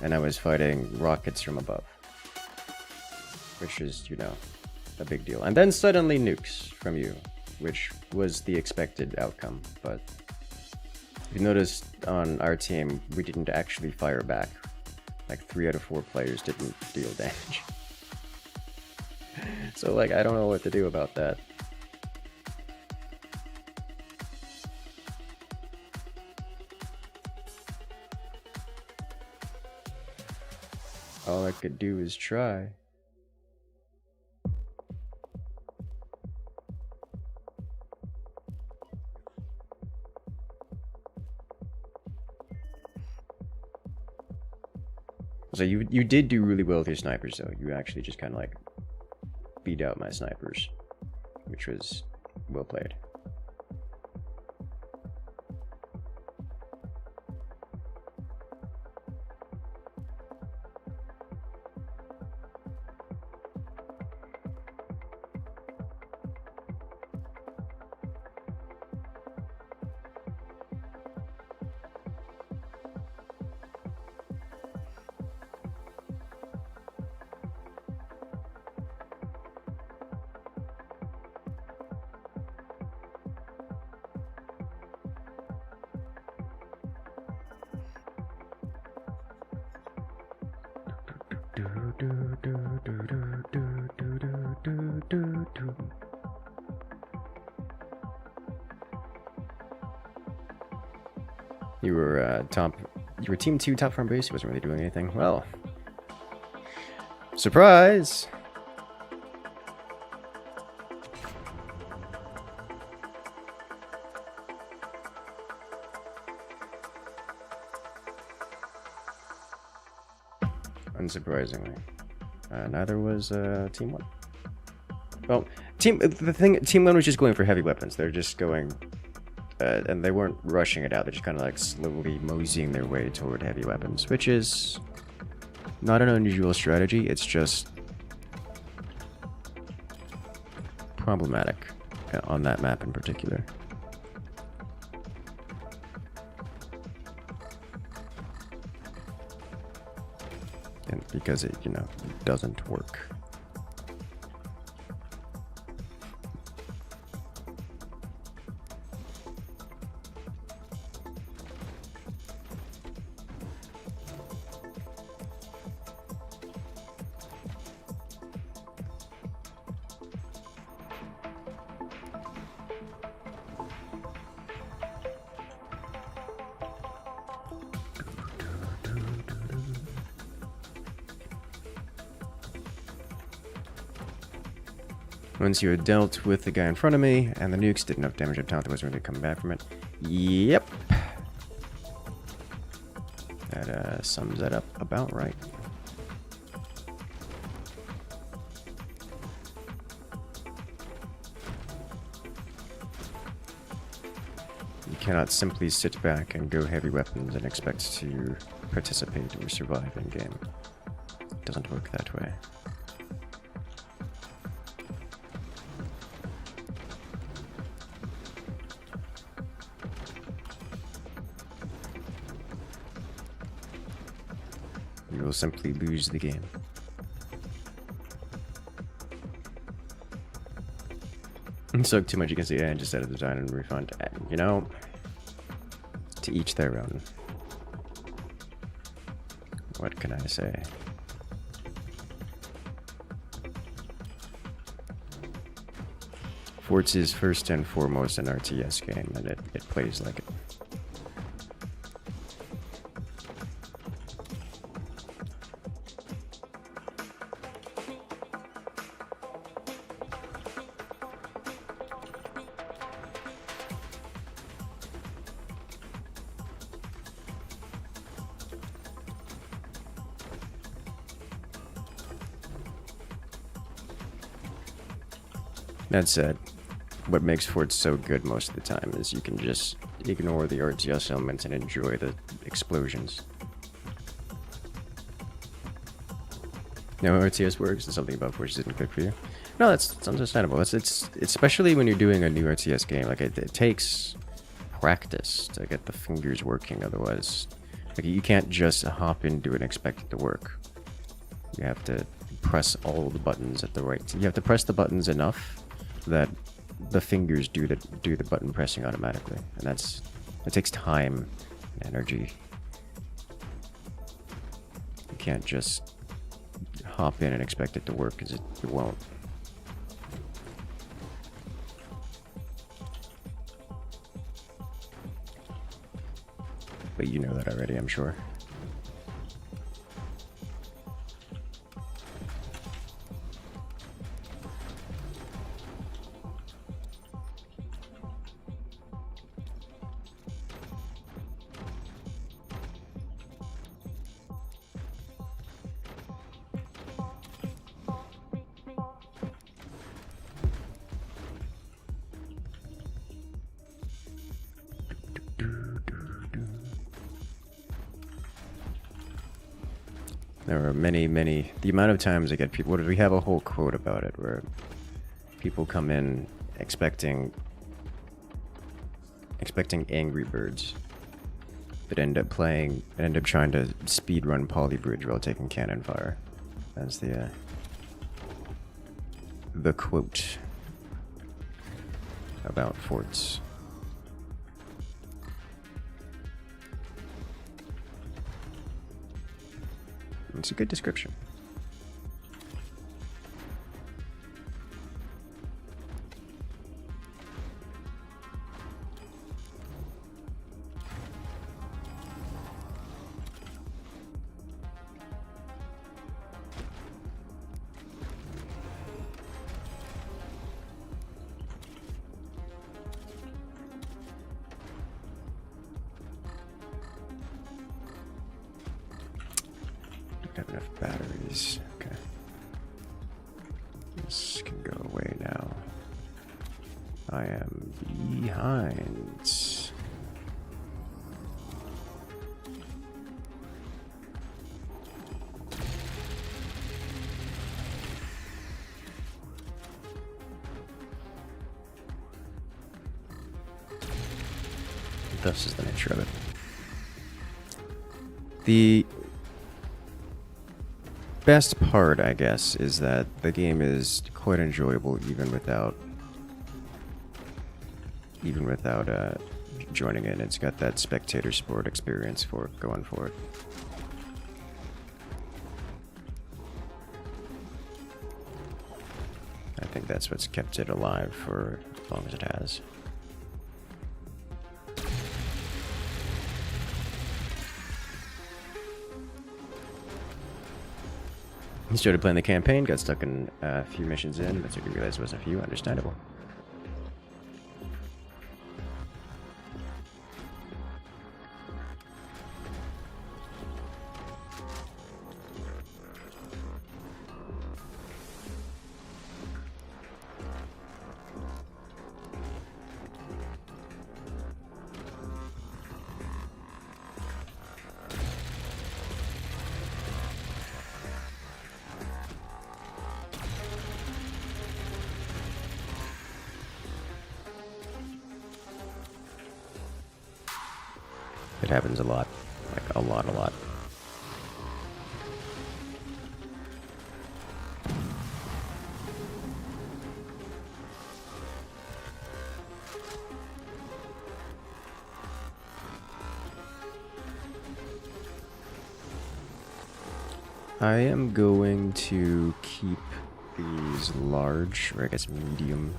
and I was fighting rockets from above, which is, you know, a big deal. And then suddenly nukes from you, which was the expected outcome. But you noticed on our team, we didn't actually fire back. Like 3 out of 4 players didn't deal damage. So, like, I don't know what to do about that. All I could do is try. So you did do really well with your snipers, though. You actually just kind of like beat out my snipers, which was well played. You were team 2 top front base. He wasn't really doing anything. Well, surprise! Unsurprisingly, neither was team 1. Well, team 1 was just going for heavy weapons. They're just going. And they weren't rushing it out, they're just kind of like slowly moseying their way toward heavy weapons, which is not an unusual strategy, it's just problematic on that map in particular. And because it, you know, doesn't work. Once you had dealt with the guy in front of me, and the nukes did enough damage up top, there wasn't really coming back from it. Yep. That sums that up about right. You cannot simply sit back and go heavy weapons and expect to participate or survive in game. It doesn't work that way. You will simply lose the game. Soak too much against the AI and just set a design and refund. You know, to each their own. What can I say? Forts is first and foremost an RTS game, and it plays like it. That said, what makes Forts so good most of the time is you can just ignore the RTS elements and enjoy the explosions. No, RTS works and something about Forts isn't good for you. No, that's understandable. It's especially when you're doing a new RTS game. Like it takes practice to get the fingers working. Otherwise, like you can't just hop into it and expect it to work. You have to press all the buttons at the right. You have to press the buttons enough that the fingers do the button pressing automatically, and it takes time and energy. You can't just hop in and expect it to work, because it won't. But you know that already, I'm sure. There are many. The amount of times I get people. We have a whole quote about it where people come in expecting Angry Birds, but end up trying to speedrun Polybridge while taking cannon fire. That's the quote about Forts. It's a good description. Have enough batteries. Okay. This can go away now. I am behind. Thus is the nature of it. The best part, I guess, is that the game is quite enjoyable even without joining in. It's got that spectator sport experience going for it. I think that's what's kept it alive for as long as it has. He started playing the campaign, got stuck in a few missions in, but soon realized it was a few. Understandable. It happens a lot. Like, a lot. I am going to keep these large, or I guess medium.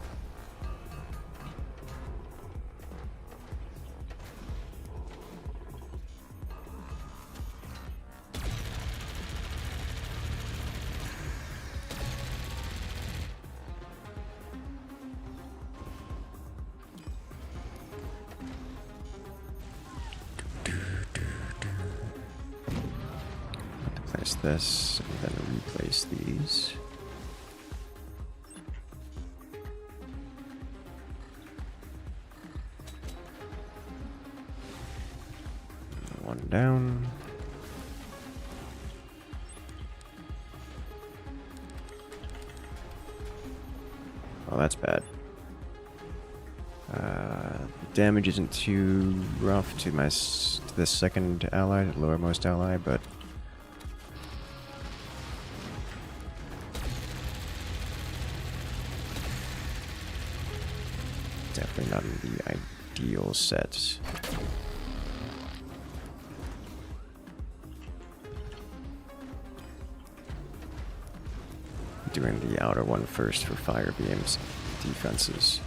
This and then replace these. one down. Oh, that's bad. Damage isn't too rough to the second ally, the lowermost ally, but definitely not in the ideal set. Doing the outer one first for fire beams defenses.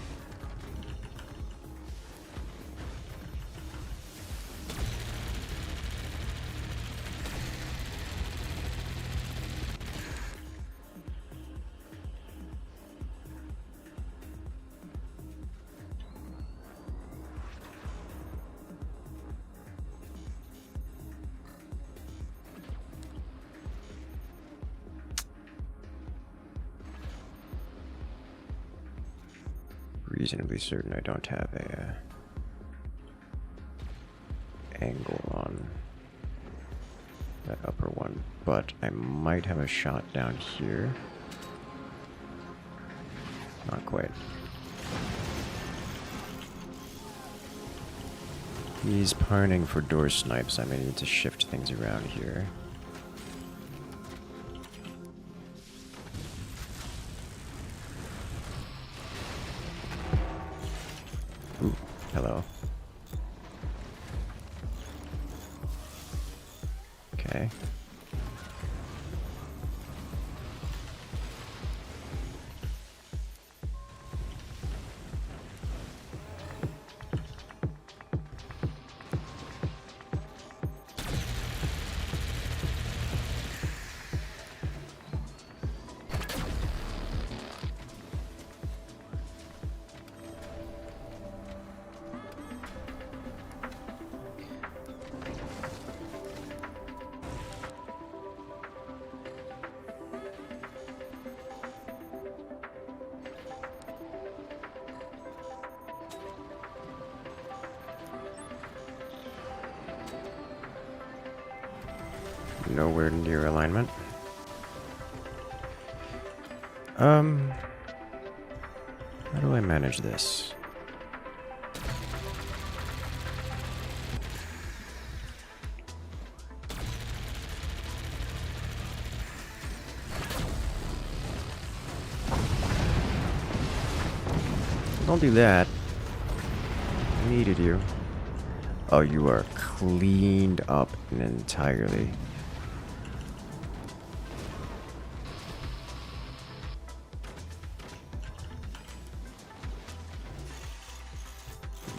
Reasonably certain I don't have a angle on that upper one, but I might have a shot down here. Not quite. He's parning for door snipes. I may need to shift things around here. Ooh, hello. Okay. Nowhere near alignment. How do I manage this? Don't do that. I needed you. Oh, you are cleaned up entirely.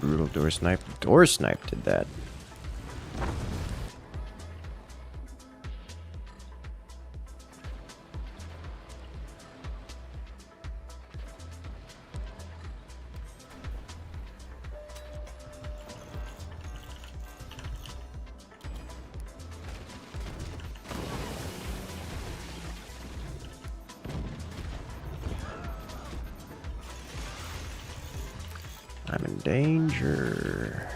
Brutal door snipe. Door snipe did that. I'm in danger.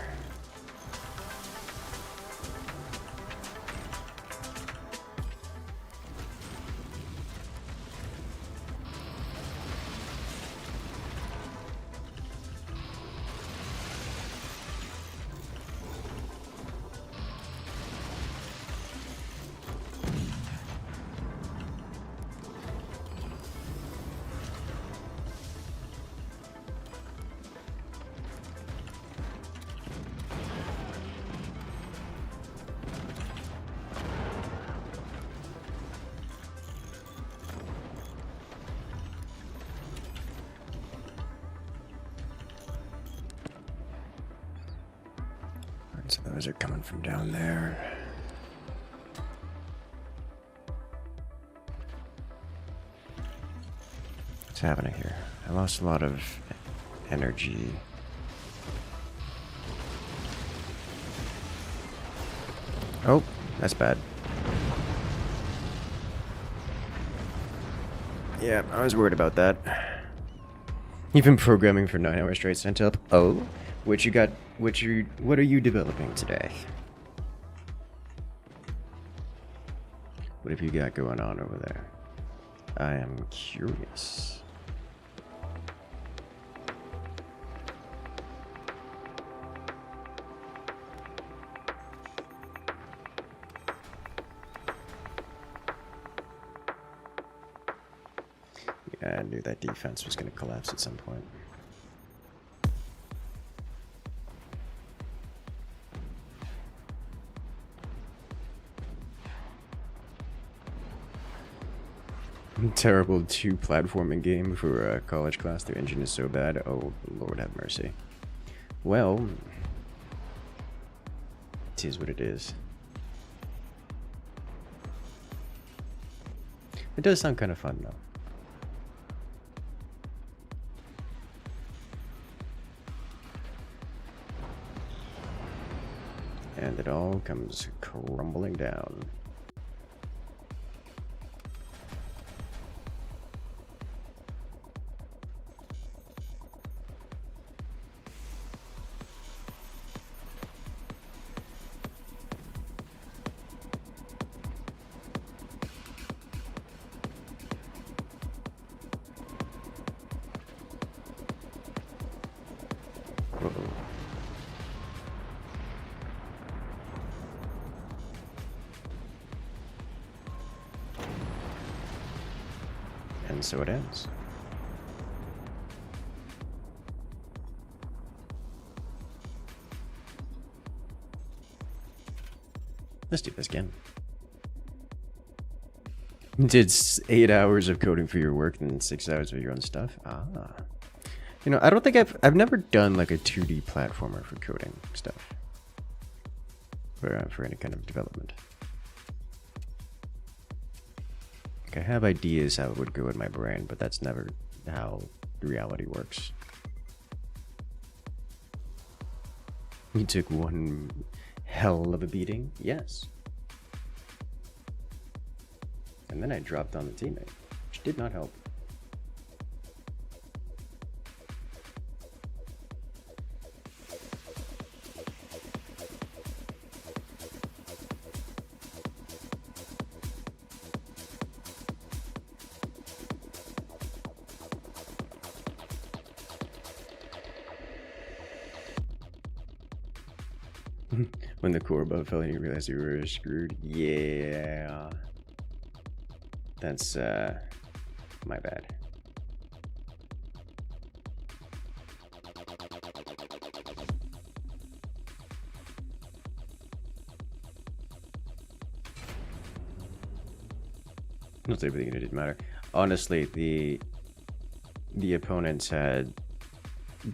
So those are coming from down there. What's happening here? I lost a lot of energy. Oh, that's bad. Yeah, I was worried about that. You've been programming for 9 hours straight, sent up. Oh, what are you developing today? What have you got going on over there? I am curious. Yeah, I knew that defense was going to collapse at some point. Terrible 2 platforming game for a college class. Their engine is so bad. Oh, Lord have mercy. Well, it is what it is. It does sound kind of fun, though. And it all comes crumbling down. Uh-oh. And so it ends. Let's do this again. Did 8 hours of coding for your work and 6 hours of your own stuff? Ah. You know, I don't think I've never done like a 2D platformer for coding stuff. For any kind of development. Like, I have ideas how it would go in my brain, but that's never how reality works. You took one hell of a beating? Yes. And then I dropped on the teammate, which did not help. When the core above fell and you realized you were screwed. Yeah. That's, my bad. Not everything, it didn't matter. Honestly, the opponents had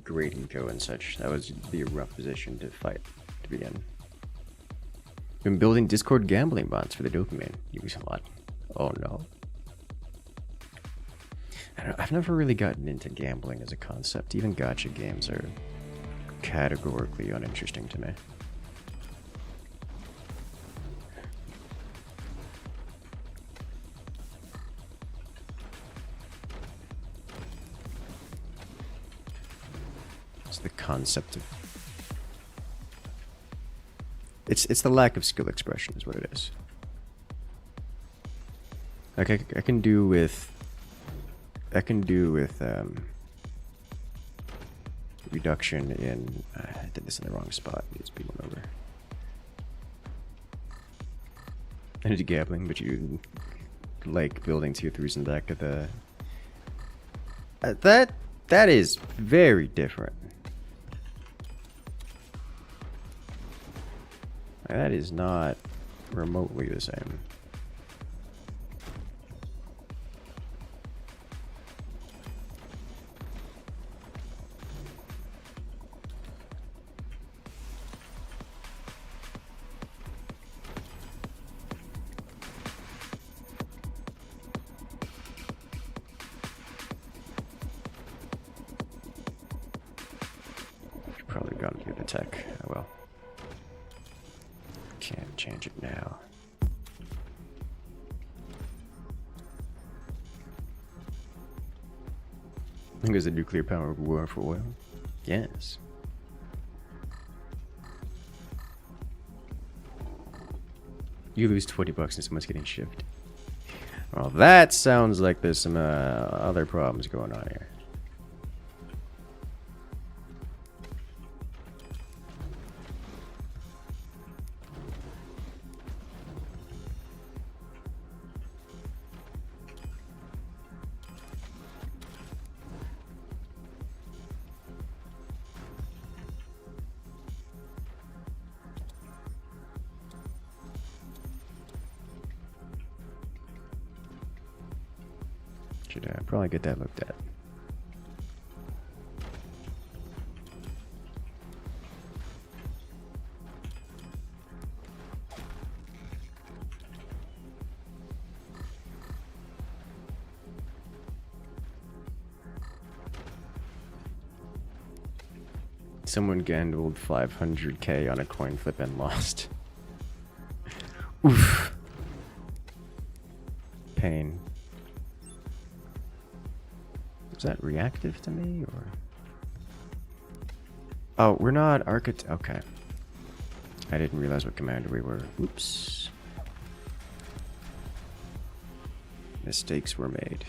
great eco and such. That was the rough position to fight to begin. Been building Discord gambling bots for the dopamine. Use a lot. Oh no. I've never really gotten into gambling as a concept. Even gacha games are categorically uninteresting to me. It's the concept of... It's the lack of skill expression is what it is. Like I can do with reduction in I did this in the wrong spot. It needs to be one over. I need gambling, but you like building tier 3s in the back of the that is very different. That is not remotely the same. You've probably gone through the tech. Oh well. Can't change it now. I think there's a nuclear powered war for oil. Yes. You lose $20 and someone's getting shipped. Well, that sounds like there's some other problems going on here. Should probably get that looked at. Someone gambled 500k on a coin flip and lost. Oof. Pain. Is that reactive to me, or? Oh, we're not architect. Okay. I didn't realize what commander we were. Oops. Mistakes were made.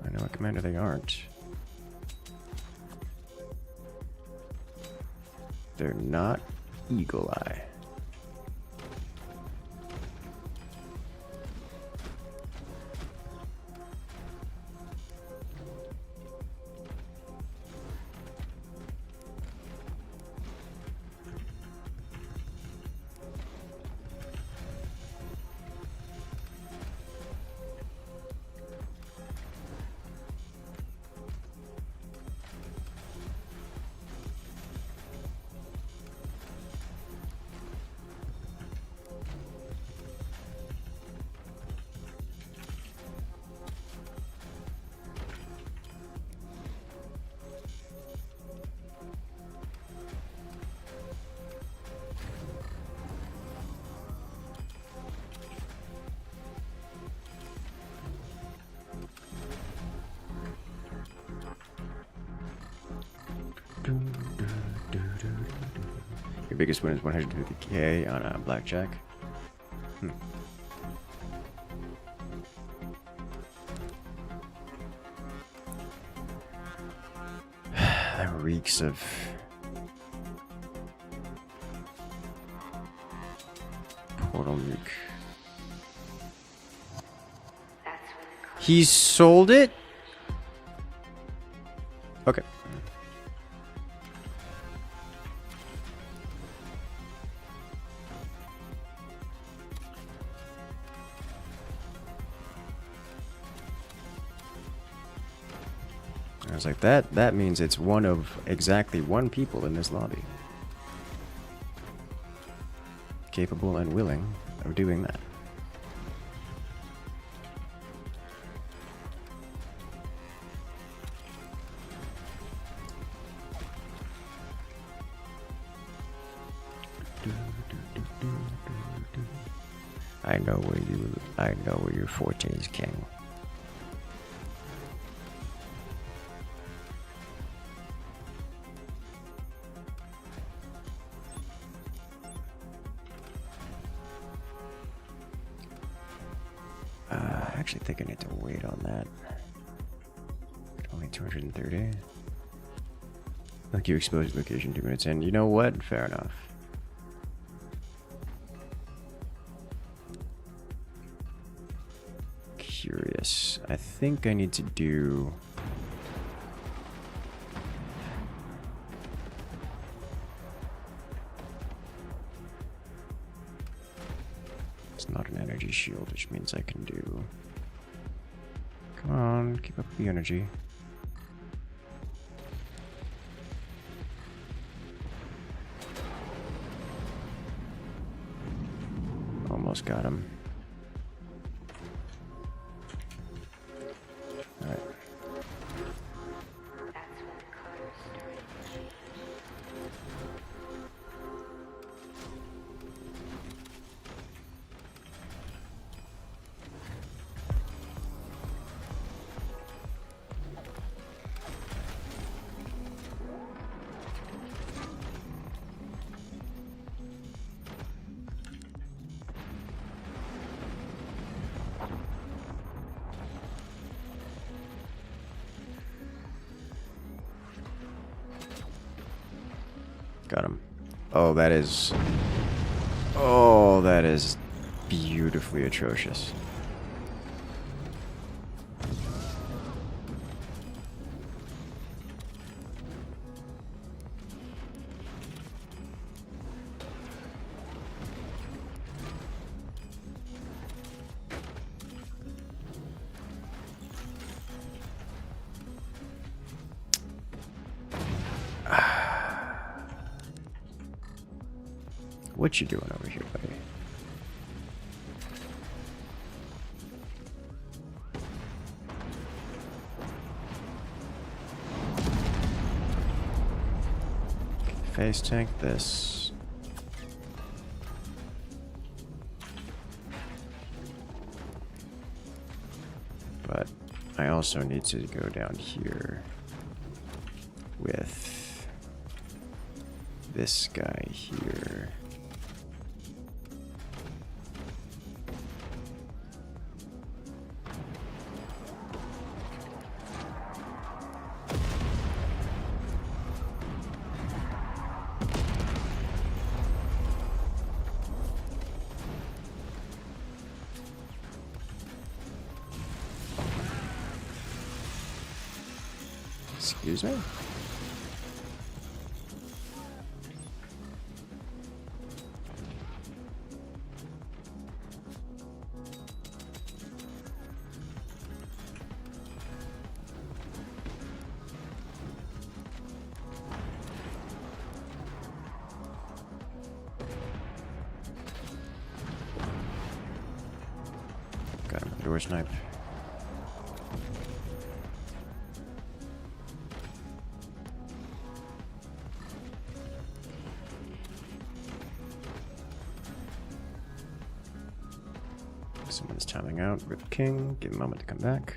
I know what commander they aren't. They're not Eagle Eye. Your biggest win is 150k on a blackjack. That reeks of portal nuke. He sold it? Okay. I was like, that means it's one of exactly one people in this lobby. Capable and willing of doing that. I know where your forte is, King. I actually think I need to wait on that. Only 230. Like you exposed location 2 minutes in. You know what? Fair enough. Curious. I think I need to do... It's not an energy shield, which means I can do... Come on, keep up the energy. Almost got him. Alright. Got him. Oh, that is... Oh, that is beautifully atrocious. What you doing over here, buddy? Face tank this. But I also need to go down here with this guy here. Excuse me? Got him. Door snipe. Someone's timing out. Rip King. Give him a moment to come back.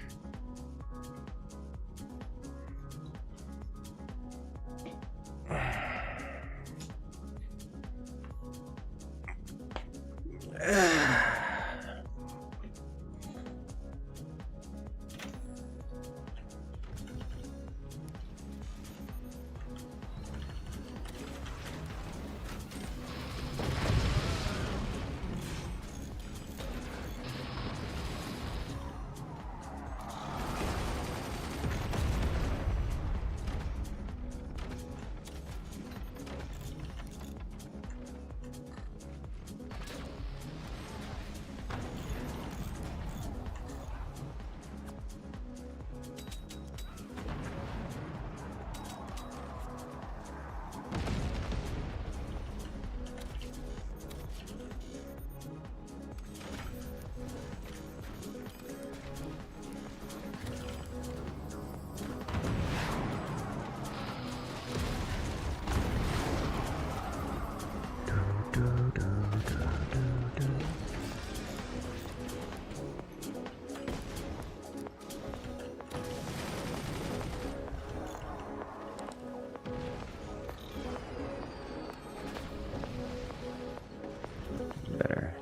Better.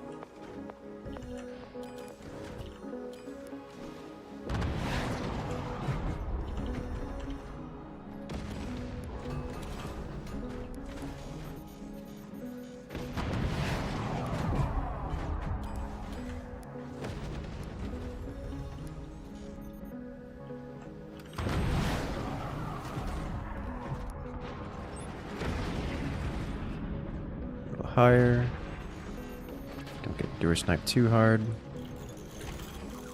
A little higher. Don't get door snipe too hard.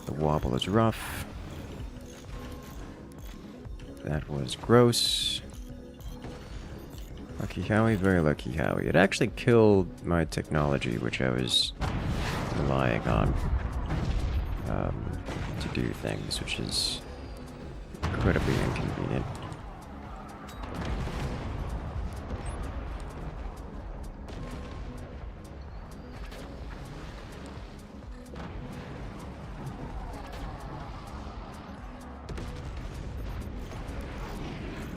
The wobble is rough. That was gross. Lucky Howie, very lucky Howie. It actually killed my technology, which I was relying on to do things, which is incredibly inconvenient.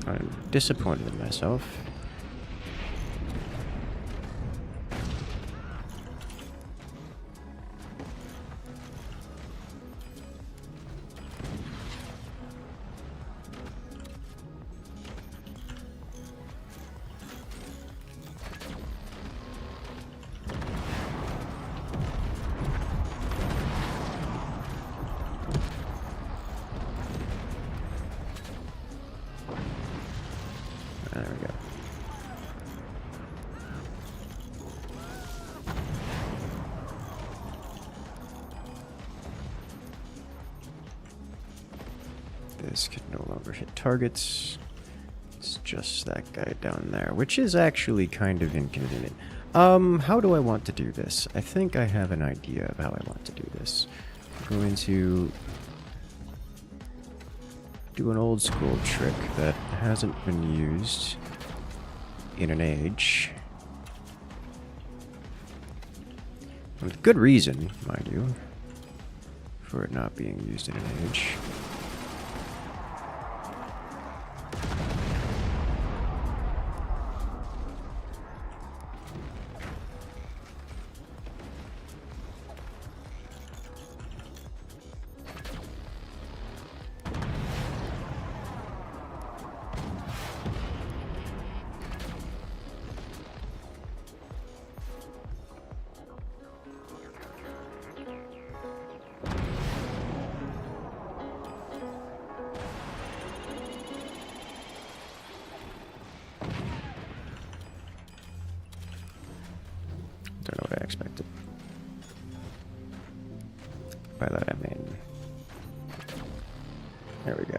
I'm disappointed in myself. This can no longer hit targets. It's just that guy down there, which is actually kind of inconvenient. How do I want to do this? I think I have an idea of how I want to do this. I'm going to do an old school trick that hasn't been used in an age. With good reason, mind you, for it not being used in an age. Don't know what I expected. By that I mean... There we go.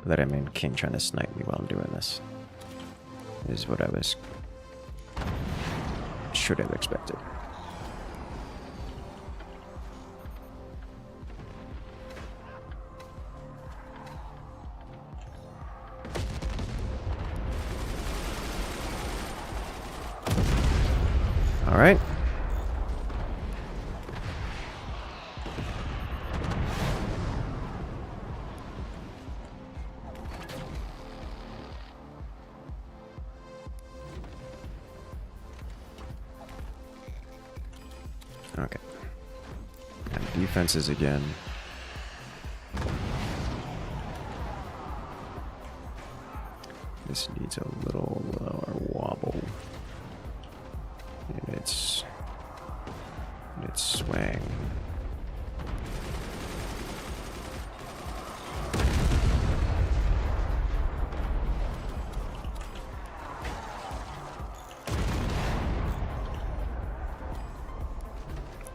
By that I mean King trying to snipe me while I'm doing this. Is what I was... should have expected. All right. Okay. And defenses again. This needs a little lower wobble. In its swing.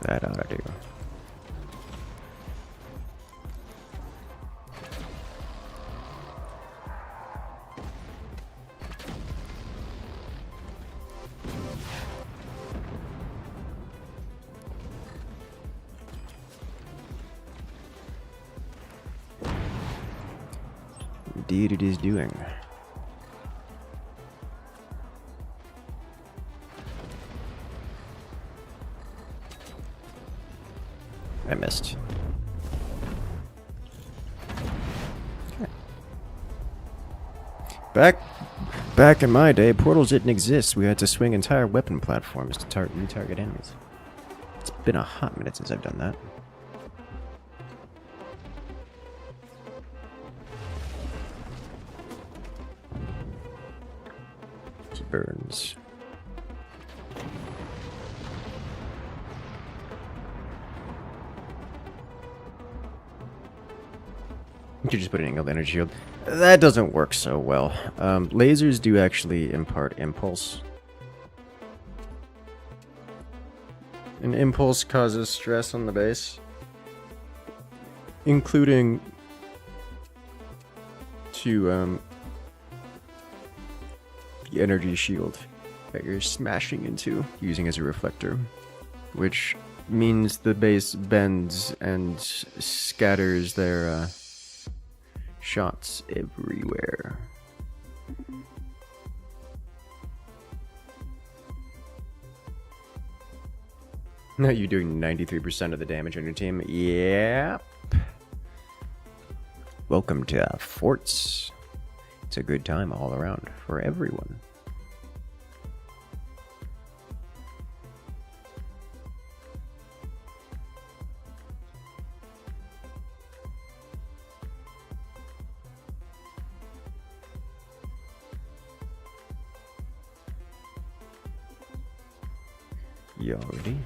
That ought to do. Indeed it is doing. I missed. Okay. Back in my day, portals didn't exist. We had to swing entire weapon platforms to retarget enemies. It's been a hot minute since I've done that. Burns. You could just put an angled energy shield. That doesn't work so well. Lasers do actually impart impulse. An impulse causes stress on the base, including to the energy shield that you're smashing into, using as a reflector, which means the base bends and scatters their shots everywhere. Now you're doing 93% of the damage on your team. Yep. Welcome to Forts. It's a good time all around for everyone. You already?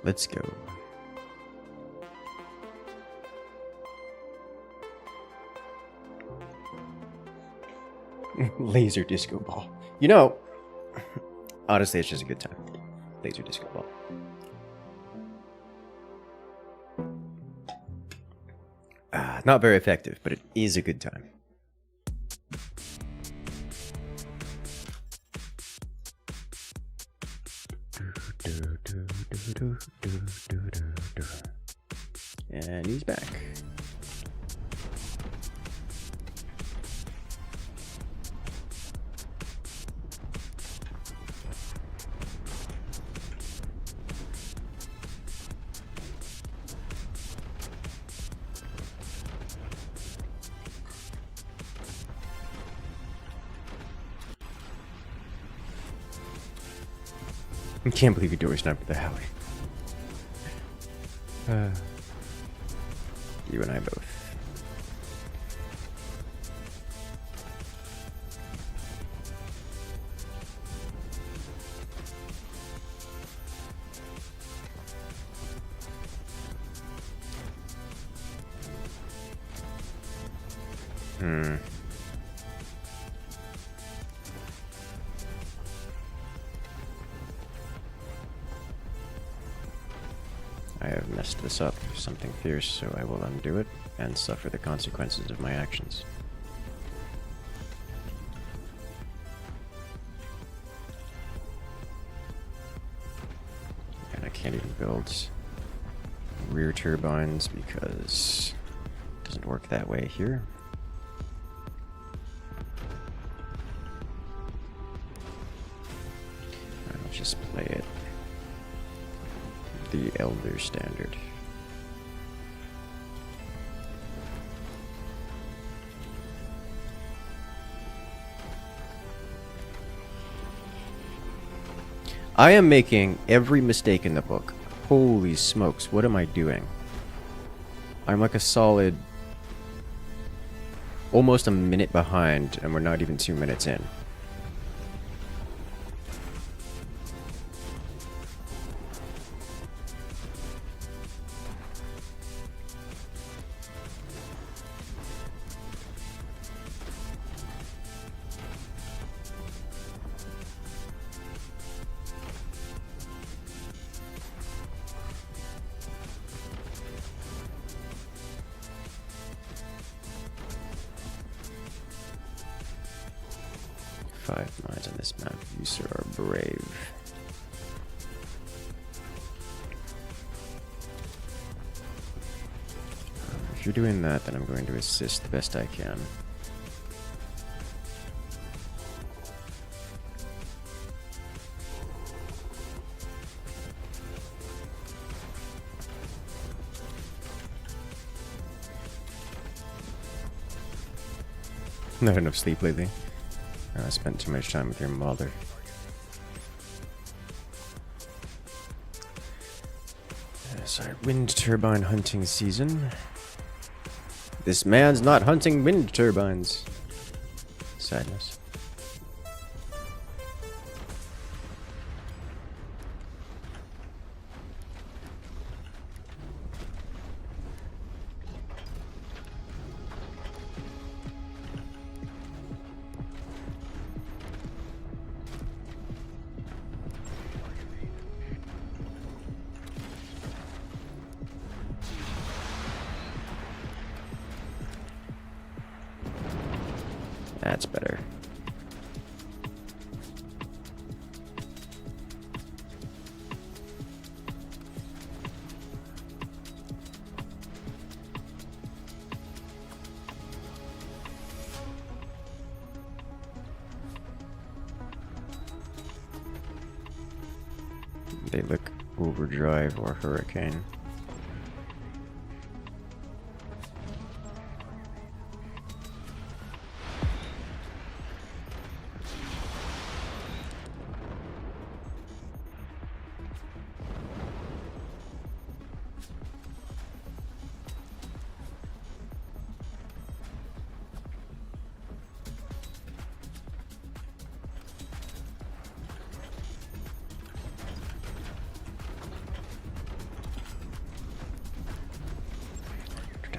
Let's go. Laser disco ball. You know, honestly, it's just a good time. Laser disco ball. Not very effective, but it is a good time. And he's back. I can't believe you door sniped the alley. You and I both. I have messed this up, something fierce, so I will undo it and suffer the consequences of my actions. And I can't even build rear turbines because it doesn't work that way here. I'll just play it the Elder Standard. I am making every mistake in the book. Holy smokes, what am I doing? I'm like a solid almost a minute behind, and we're not even 2 minutes in. Five mines on this map. You, sir, are brave. If you're doing that, then I'm going to assist the best I can. Not enough sleep lately. I spent too much time with your mother. Sorry, wind turbine hunting season. This man's not hunting wind turbines. Sadness. That's better. They look overdrive or hurricane.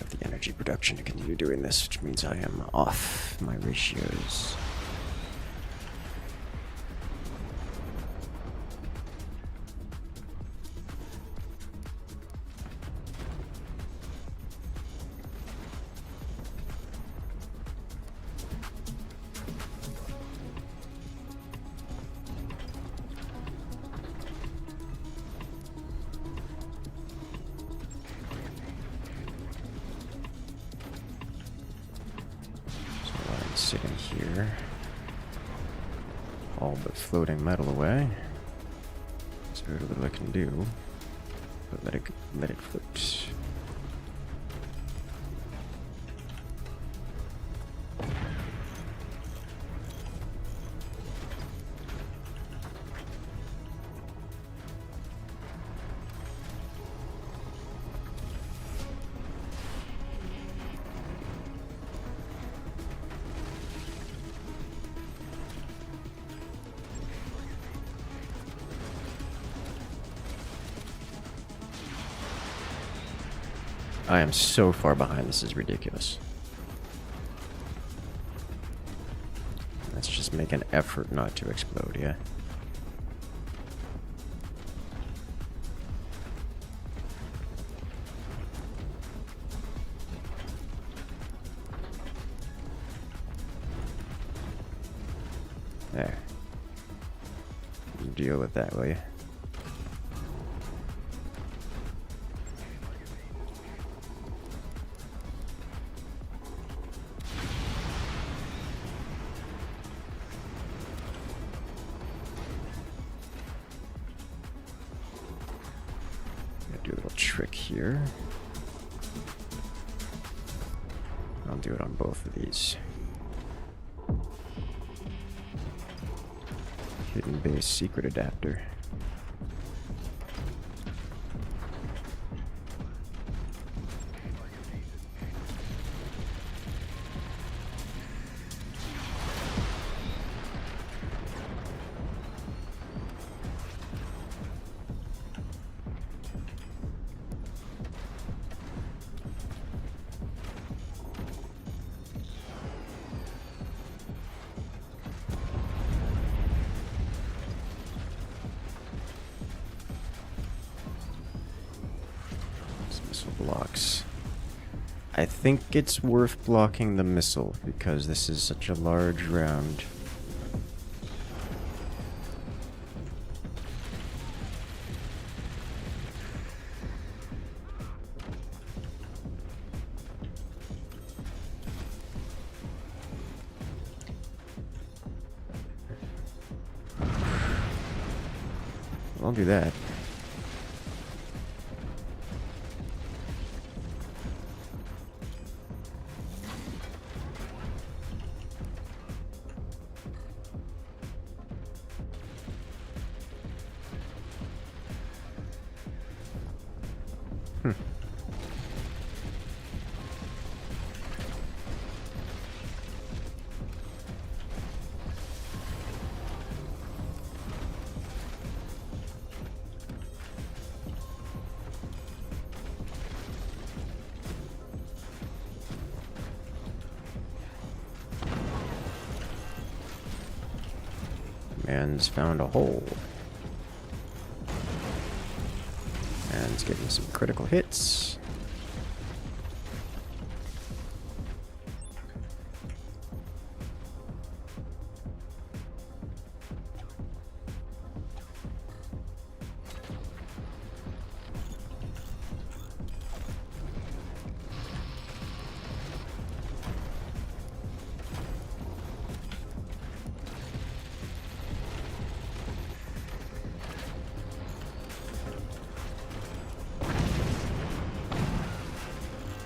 have the energy production to continue doing this, which means I am off my ratios. Sitting here, all but floating metal away. There's very little I can do, but let it float. I am so far behind, this is ridiculous. Let's just make an effort not to explode, yeah? There. Deal with that, will you? Do a little trick here. I'll do it on both of these. Hidden base secret adapter. Missile blocks. I think it's worth blocking the missile because this is such a large round. I'll do that. Man's found a hole. And it's getting some critical hits.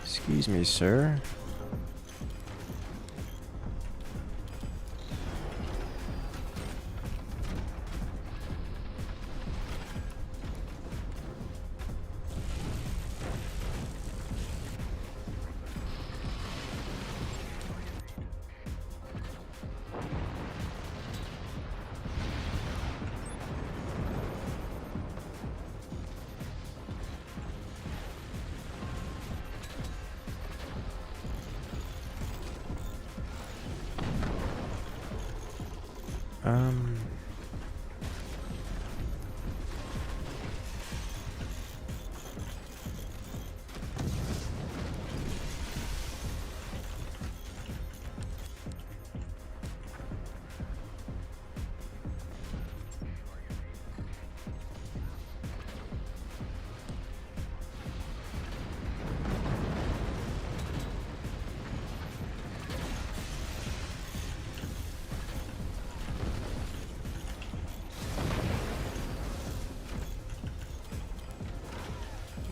Excuse me, sir. Um.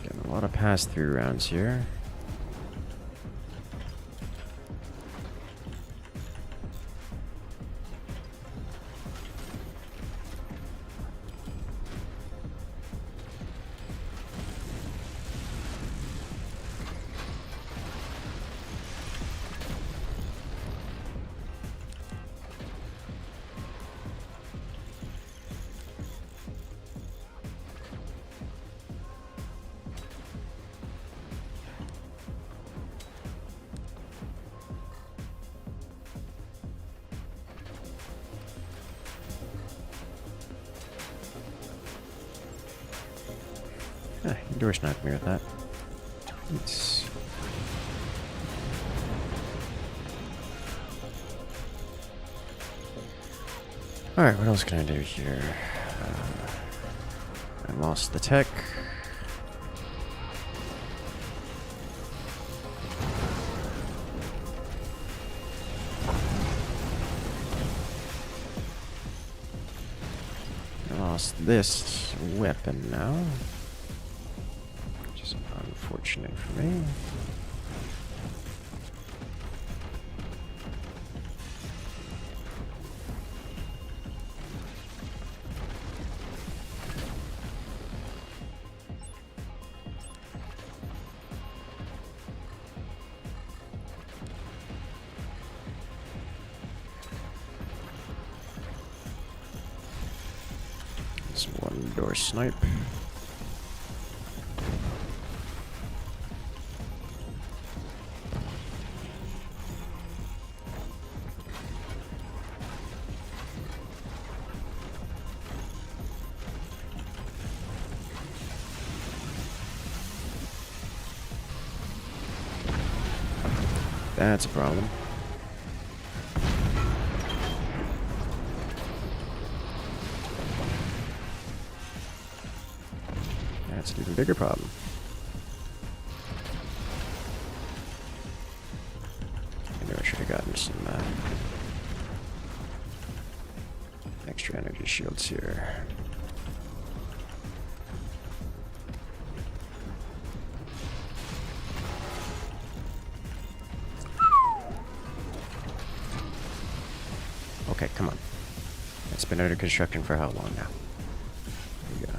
Getting a lot of pass-through rounds here. Ah, you door sniped me with that. It's... Alright, what else can I do here? I lost the tech. I lost this weapon now. Which is unfortunate for me. It's one door snipe. That's a problem. That's an even bigger problem. I knew I should have gotten some extra energy shields here. Okay, come on. It's been under construction for how long now? Here we go.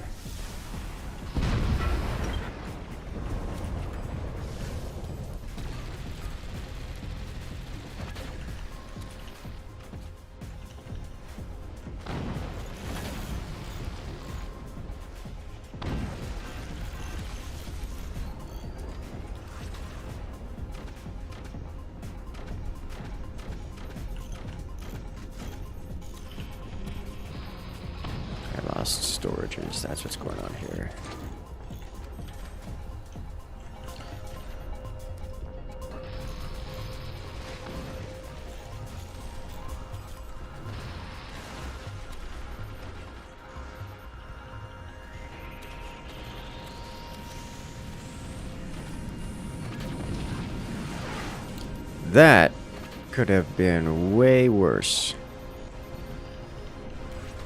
Storages, that's what's going on here. That could have been way worse.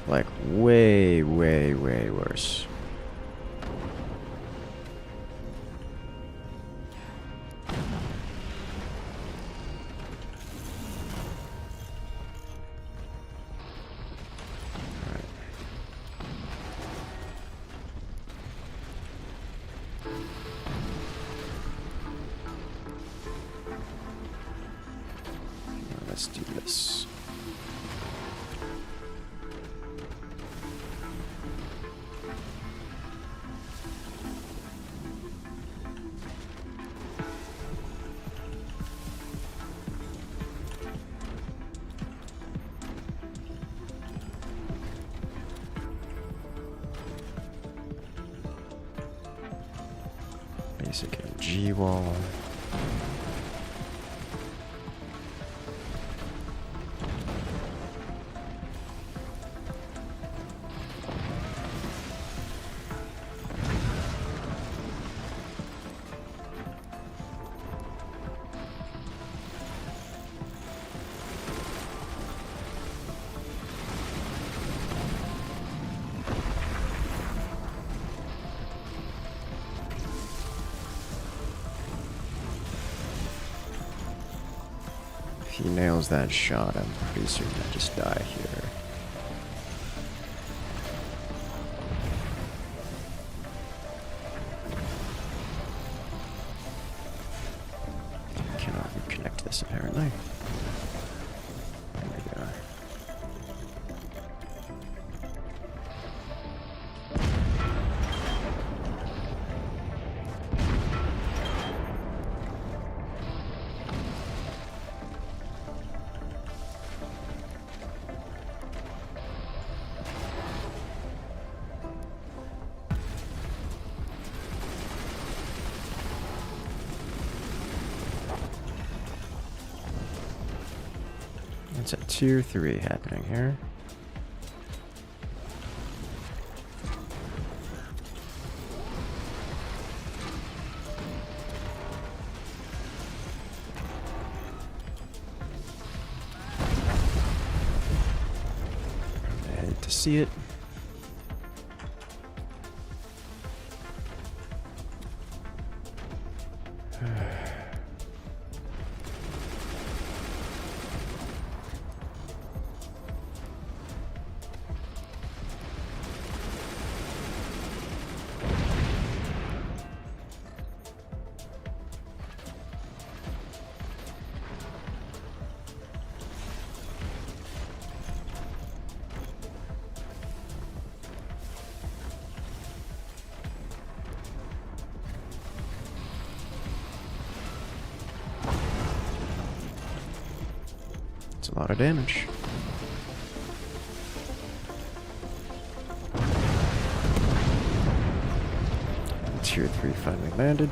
Like, way, way, way worse. Alright. Now let's do this. Basic MG wall. If he nails that shot, I'm pretty certain I just die here. Cannot reconnect this apparently. There we go. It's a tier 3 happening here. I hate to see it. It's a lot of damage. Tier 3 finally landed.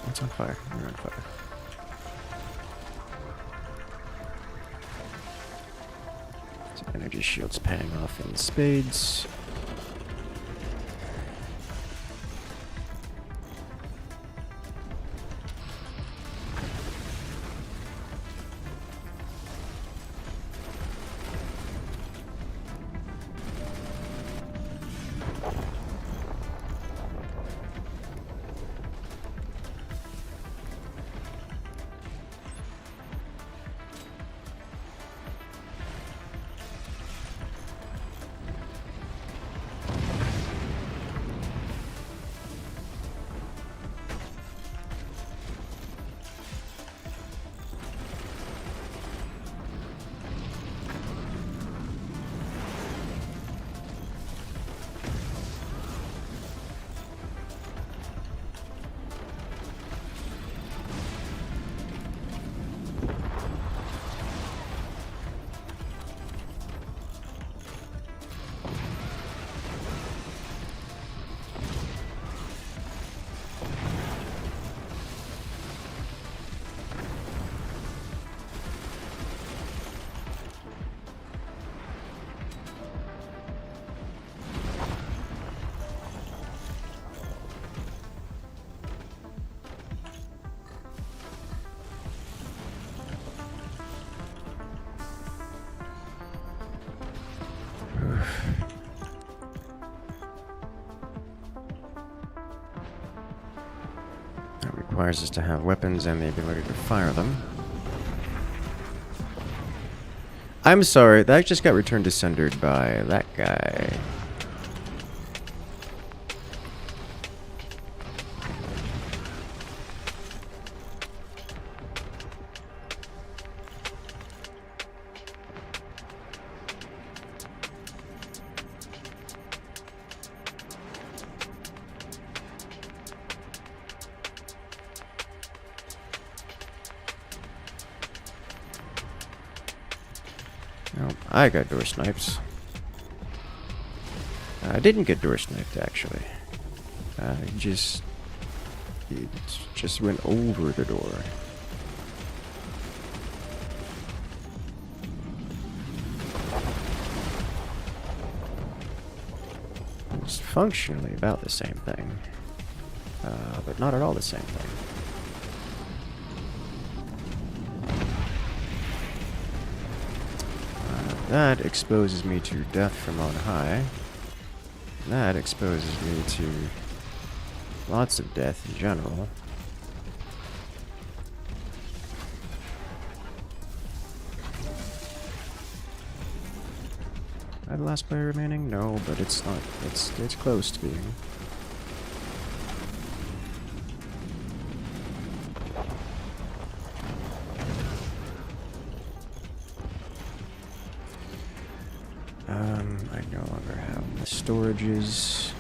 It's on fire. You're on fire. So energy shields paying off in spades. That requires us to have weapons and the ability to fire them. I'm sorry, that just got returned to sendered by that guy. I got door sniped. I didn't get door sniped, actually. It just went over the door. It's functionally about the same thing, but not at all the same thing. That exposes me to death from on high. That exposes me to lots of death in general. Am I the last player remaining? No, but it's not. It's close to being. I no longer have the storages.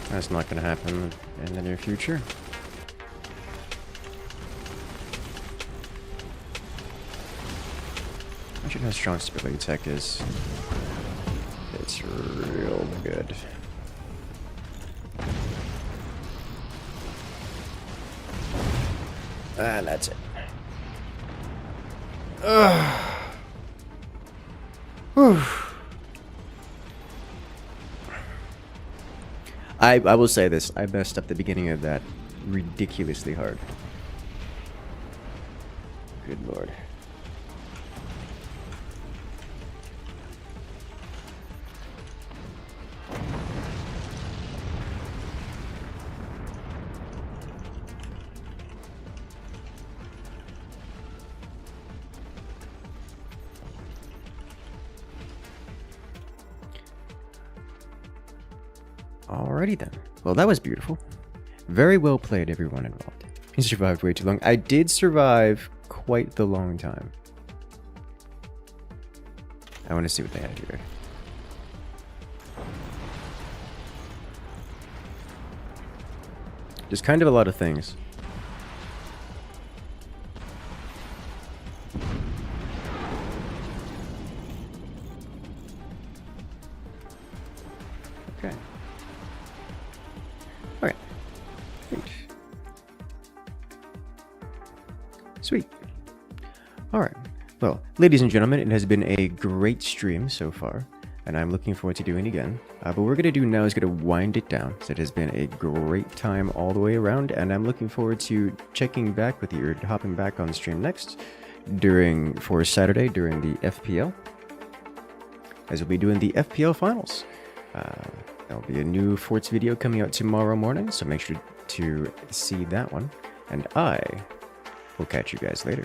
That's not going to happen in the near future. Imagine how strong stability tech is. It's real good. And that's it. Whew. I will say this, I messed up the beginning of that ridiculously hard. Good lord. Alrighty then. Well, that was beautiful. Very well played, everyone involved. You survived way too long. I did survive quite the long time. I want to see what they had here. Just kind of a lot of things. Okay. Okay. Great. Sweet. Alright. Well, ladies and gentlemen, it has been a great stream so far, and I'm looking forward to doing it again. But what we're going to do now is going to wind it down. So it has been a great time all the way around, and I'm looking forward to checking back with you, or hopping back on stream next for Saturday during the FPL, as we'll be doing the FPL finals. There'll be a new Forts video coming out tomorrow morning, so make sure to see that one. And I will catch you guys later.